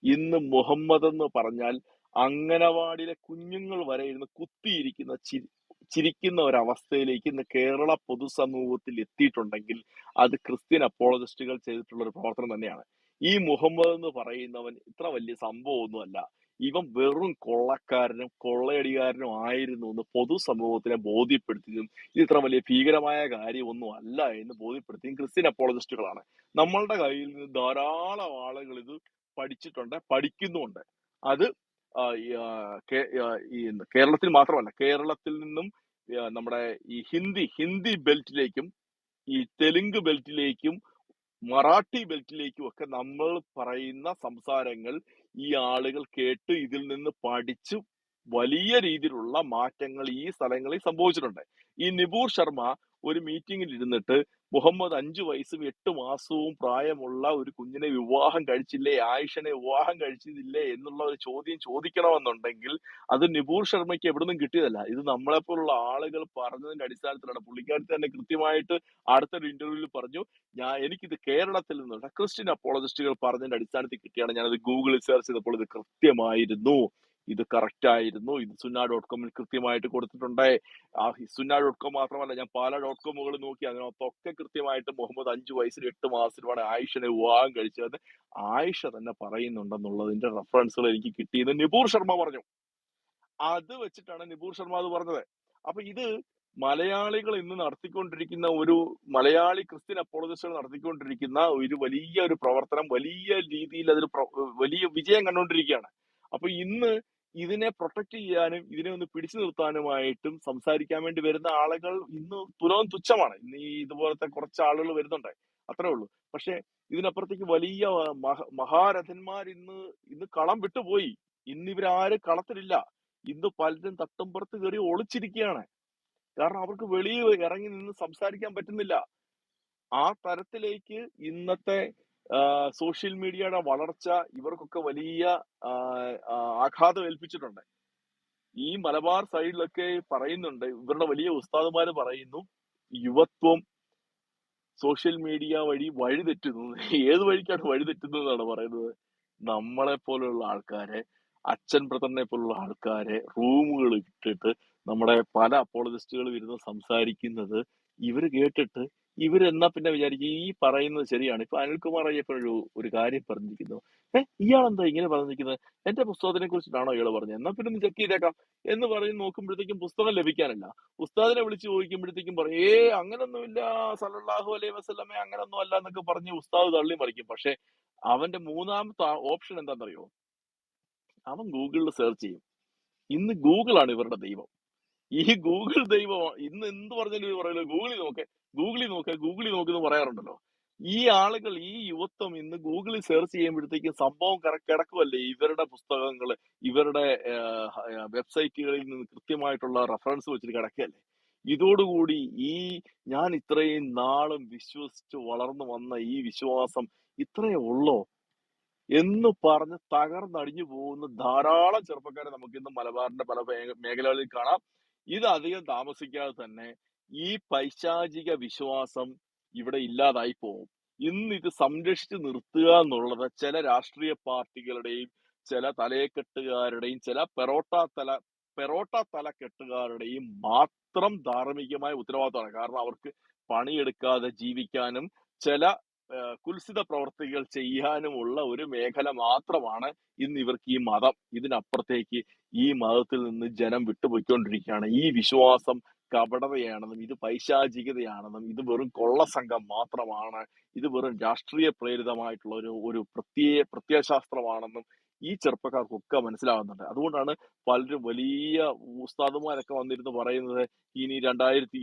ഇന്ന് മുഹമ്മദ് എന്ന് പറഞ്ഞാൽ അംഗനവാടിയിലെ കുഞ്ഞുങ്ങൾ വരെ ഇരുന്ന് കുത്തിയിരിക്കുന്ന ചിരിക്കുന്ന ഒരവസ്ഥയിലേക്ക് ഇന്ന് കേരള പൊതുസമൂഹത്തിൽ എത്തിയിട്ടുണ്ടെങ്കിൽ അത് ക്രിസ്ത്യൻ അപ്പോളജിസ്റ്റുകൾ ചെയ്തിട്ടുള്ള ഒരു പ്രവർത്തനം തന്നെയാണ്. ഈ മുഹമ്മദ് എന്ന് പറയുന്നവൻ ഇത്ര വലിയ സംഭവമൊന്നുമല്ല. ഇവൻ വെറും കൊള്ളക്കാരനും കൊള്ളയടികാരനും ആയിരുന്നു എന്ന് പൊതുസമൂഹത്തിനെ ബോധ്യപ്പെടുത്തിയതും ഇത് ഇത്ര വലിയ ഭീകരമായ കാര്യമൊന്നും അല്ല എന്ന് ബോധ്യപ്പെടുത്തിയും ക്രിസ്ത്യൻ അപ്പോളജിസ്റ്റുകളാണ്. നമ്മളുടെ കയ്യിൽ നിന്ന് ധാരാളം ആളുകൾ ഇത് പഠിച്ചിട്ടുണ്ട്, പഠിക്കുന്നുമുണ്ട്. അത് ഈ കേരളത്തിൽ മാത്രമല്ല, കേരളത്തിൽ നിന്നും നമ്മുടെ ഈ ഹിന്ദി ബെൽറ്റിലേക്കും ഈ തെലുങ്ക് ബെൽറ്റിലേക്കും മറാഠി ബെൽറ്റിലേക്കും ഒക്കെ നമ്മൾ പറയുന്ന സംസാരങ്ങൾ ഈ ആളുകൾ കേട്ട് ഇതിൽ നിന്ന് പഠിച്ചു വലിയ രീതിയിലുള്ള മാറ്റങ്ങൾ ഈ സ്ഥലങ്ങളിൽ സംഭവിച്ചിട്ടുണ്ട്. ഈ നിപൂർ ശർമ്മ ഒരു മീറ്റിംഗിൽ ഇരുന്നിട്ട് മുഹമ്മദ് 5 വയസ്സും 8 മാസവും പ്രായമുള്ള ഒരു കുഞ്ഞിനെ വിവാഹം കഴിച്ചില്ലേ, ആയിഷനെ വിവാഹം കഴിച്ചില്ലേ എന്നുള്ള ഒരു ചോദ്യം ചോദിക്കണമെന്നുണ്ടെങ്കിൽ അത് നിപൂർ ശർമ്മയ്ക്ക് എവിടുന്നും കിട്ടിയതല്ല. ഇത് നമ്മളെപ്പോലുള്ള ആളുകൾ പറഞ്ഞതിന്റെ അടിസ്ഥാനത്തിലാണ്. പുള്ളിക്കാരത്തി തന്നെ കൃത്യമായിട്ട് അടുത്തൊരു ഇന്റർവ്യൂവിൽ പറഞ്ഞു, എനിക്കിത് കേരളത്തിൽ നിന്നുള്ള ക്രിസ്ത്യൻ അപ്പോളജിസ്റ്റുകൾ പറഞ്ഞതിന്റെ അടിസ്ഥാനത്തിൽ കിട്ടിയാണ്. ഞാനത് ഗൂഗിളിൽ സെർച്ച് ചെയ്തപ്പോൾ ഇത് കൃത്യമായിരുന്നു, ഇത് കറക്റ്റ് ആയിരുന്നു, ഇത് sunnah.com കൃത്യമായിട്ട് കൊടുത്തിട്ടുണ്ട്. ആ sunnah.com മാത്രമല്ല, ഞാൻ പല .com നോക്കി, അതിനകത്തൊക്കെ കൃത്യമായിട്ട് മുഹമ്മദ് 5 വയസ്സിൽ 8 മാസത്തിലാണ് ആയിഷനെ വിവാഹം കഴിച്ചത് ആയിഷ തന്നെ പറയുന്നുണ്ടെന്നുള്ളതിന്റെ റെഫറൻസുകൾ എനിക്ക് കിട്ടിയെന്ന് നിപൂർ ശർമ്മ പറഞ്ഞു. അത് വെച്ചിട്ടാണ് നിപൂർ ശർമ്മ അത് പറഞ്ഞത്. അപ്പൊ ഇത് മലയാളികൾ ഇന്ന് നടത്തിക്കൊണ്ടിരിക്കുന്ന ഒരു മലയാളി ക്രിസ്ത്യൻ അപ്പോളജിസ്റ്റുകൾ നടത്തിക്കൊണ്ടിരിക്കുന്ന ഒരു വലിയ ഒരു പ്രവർത്തനം, വലിയ രീതിയിൽ അതൊരു വലിയ വിജയം കണ്ടുകൊണ്ടിരിക്കുകയാണ്. അപ്പൊ ഇന്ന് ഇതിനെ പ്രൊട്ടക്ട് ചെയ്യാനും ഇതിനെ ഒന്ന് പിടിച്ചു നിർത്താനുമായിട്ടും സംസാരിക്കാൻ വേണ്ടി വരുന്ന ആളുകൾ ഇന്ന് തുച്ഛമാണ്. ഇന്ന് ഈ ഇതുപോലത്തെ കുറച്ച് ആളുകൾ വരുന്നുണ്ട്, അത്രേ ഉള്ളൂ. പക്ഷെ ഇതിനപ്പുറത്തേക്ക് വലിയ മഹാരഥന്മാർ ഇന്ന് കളം വിട്ടുപോയി. ഇന്ന് ഇവരാരും കളത്തിലില്ല. ഇന്ന് പലരും തട്ടുംപുറത്ത് കയറി ഒളിച്ചിരിക്കുകയാണ്. കാരണം അവർക്ക് വെളിയിൽ ഇറങ്ങി നിന്ന് സംസാരിക്കാൻ പറ്റുന്നില്ല. ആ തരത്തിലേക്ക് ഇന്നത്തെ സോഷ്യൽ മീഡിയയുടെ വളർച്ച ഇവർക്കൊക്കെ വലിയ ആഘാതം ഏൽപ്പിച്ചിട്ടുണ്ട്. ഈ മലബാർ സൈഡിലൊക്കെ പറയുന്നുണ്ട്, ഇവരുടെ വലിയ ഉസ്താദുമാര് പറയുന്നു, യുവത്വം സോഷ്യൽ മീഡിയ വഴി വഴിതെറ്റുന്നു. ഏത് വഴിക്കാണ് വഴിതെറ്റുന്നത് എന്നാണ് പറയുന്നത്. നമ്മളെ പോലുള്ള ആൾക്കാരെ, അച്ഛൻ ബ്രദറിനെ പോലുള്ള ആൾക്കാരെ റൂമുകൾ ഇട്ടിട്ട് നമ്മുടെ പല അപ്പോളജിസ്റ്റുകളും ഇരുന്ന് സംസാരിക്കുന്നത് ഇവര് കേട്ടിട്ട് ഇവരെന്നാ പിന്നെ വിചാരിക്കും ഈ പറയുന്നത് ശരിയാണ്. ഇപ്പൊ അനിൽകുമാർ അയ്യപ്പനൊരു ഒരു കാര്യം പറഞ്ഞിരിക്കുന്നു, ഇയാളെന്താ ഇങ്ങനെ പറഞ്ഞിരിക്കുന്നത്, എന്റെ പുസ്തകത്തിനെ കുറിച്ചിട്ടാണോ ഇയാൾ പറഞ്ഞത്, എന്നാ പിന്നെ ഒന്ന് ചെക്ക് ചെയ്തേക്കാം എന്ന് പറഞ്ഞ് നോക്കുമ്പോഴത്തേക്കും പുസ്തകം ലഭിക്കാനില്ല. ഉസ്താദിനെ വിളിച്ച് ചോദിക്കുമ്പോഴത്തേക്കും പറയും, അങ്ങനൊന്നുമില്ല, സല്ലല്ലാഹു അലൈഹി വസല്ലമെ അങ്ങനൊന്നും അല്ല എന്നൊക്കെ പറഞ്ഞ് ഉസ്താദ് തള്ളി മറിക്കും. പക്ഷെ അവന്റെ മൂന്നാമത്തെ ഓപ്ഷൻ എന്താണെന്നറിയോ? അവൻ ഗൂഗിളിൽ സെർച്ച് ചെയ്യും. ഇന്ന് ഗൂഗിളാണ് ഇവരുടെ ദൈവം. ഈ ഗൂഗിൾ ദൈവം ഇന്ന് എന്ത് പറഞ്ഞാലും പറയല്ലോ, ഗൂഗിളിൽ നോക്കെന്ന് പറയാറുണ്ടല്ലോ. ഈ ആളുകൾ, ഈ യുവത്വം ഇന്ന് ഗൂഗിളിൽ സെർച്ച് ചെയ്യുമ്പോഴത്തേക്കും സംഭവം കിടക്കുമല്ലേ. ഇവരുടെ പുസ്തകങ്ങൾ ഇവരുടെ വെബ്സൈറ്റുകളിൽ നിന്ന് കൃത്യമായിട്ടുള്ള റെഫറൻസ് വെച്ചിട്ട് കിടക്കുകയല്ലേ. ഇതോടുകൂടി ഞാൻ ഇത്രയും നാളും വിശ്വസിച്ച് വളർന്നു വന്ന ഈ വിശ്വാസം ഇത്രയേ ഉള്ളോ എന്ന് പറഞ്ഞ് തകർന്നടിഞ്ഞു പോകുന്ന ധാരാളം ചെറുപ്പക്കാരെ നമുക്ക് ഇന്ന് മലബാറിന്റെ പല മേഖലകളിൽ കാണാം. ഇത് അധികം താമസിക്കാതെ തന്നെ ഈ പൈശാചിക വിശ്വാസം ഇവിടെ ഇല്ലാതായി പോകും. ഇന്ന് ഇത് സംരക്ഷിച്ച് നിർത്തുക എന്നുള്ളത് ചില രാഷ്ട്രീയ പാർട്ടികളുടെയും ചില തലയെക്കെട്ടുകാരുടെയും ചില പെറോട്ട തലക്കെട്ടുകാരുടെയും മാത്രം ധാർമ്മികമായ ഉത്തരവാദിത്തമാണ്. കാരണം അവർക്ക് പണിയെടുക്കാതെ ജീവിക്കാനും ചില കുൽസിത പ്രവർത്തികൾ ചെയ്യാനുമുള്ള ഒരു മേഖല മാത്രമാണ് ഇന്ന് ഇവർക്ക് ഈ മതം. ഇതിനപ്പുറത്തേക്ക് ഈ മതത്തിൽ നിന്ന് ജനം വിട്ടുപോയിക്കൊണ്ടിരിക്കുകയാണ്. ഈ വിശ്വാസം കപടതയാണെന്നും ഇത് പൈശാചികതയാണെന്നും ഇത് വെറും കൊള്ളസംഘം മാത്രമാണ്, ഇത് വെറും രാഷ്ട്രീയ പ്രേരിതമായിട്ടുള്ള ഒരു പ്രത്യയശാസ്ത്രമാണെന്നും ഈ ചെറുപ്പക്കാർക്കൊക്കെ മനസ്സിലാവുന്നുണ്ട്. അതുകൊണ്ടാണ് പലരും വലിയ ഉസ്താദുമാരൊക്കെ വന്നിരുന്ന് പറയുന്നത്, ഇനി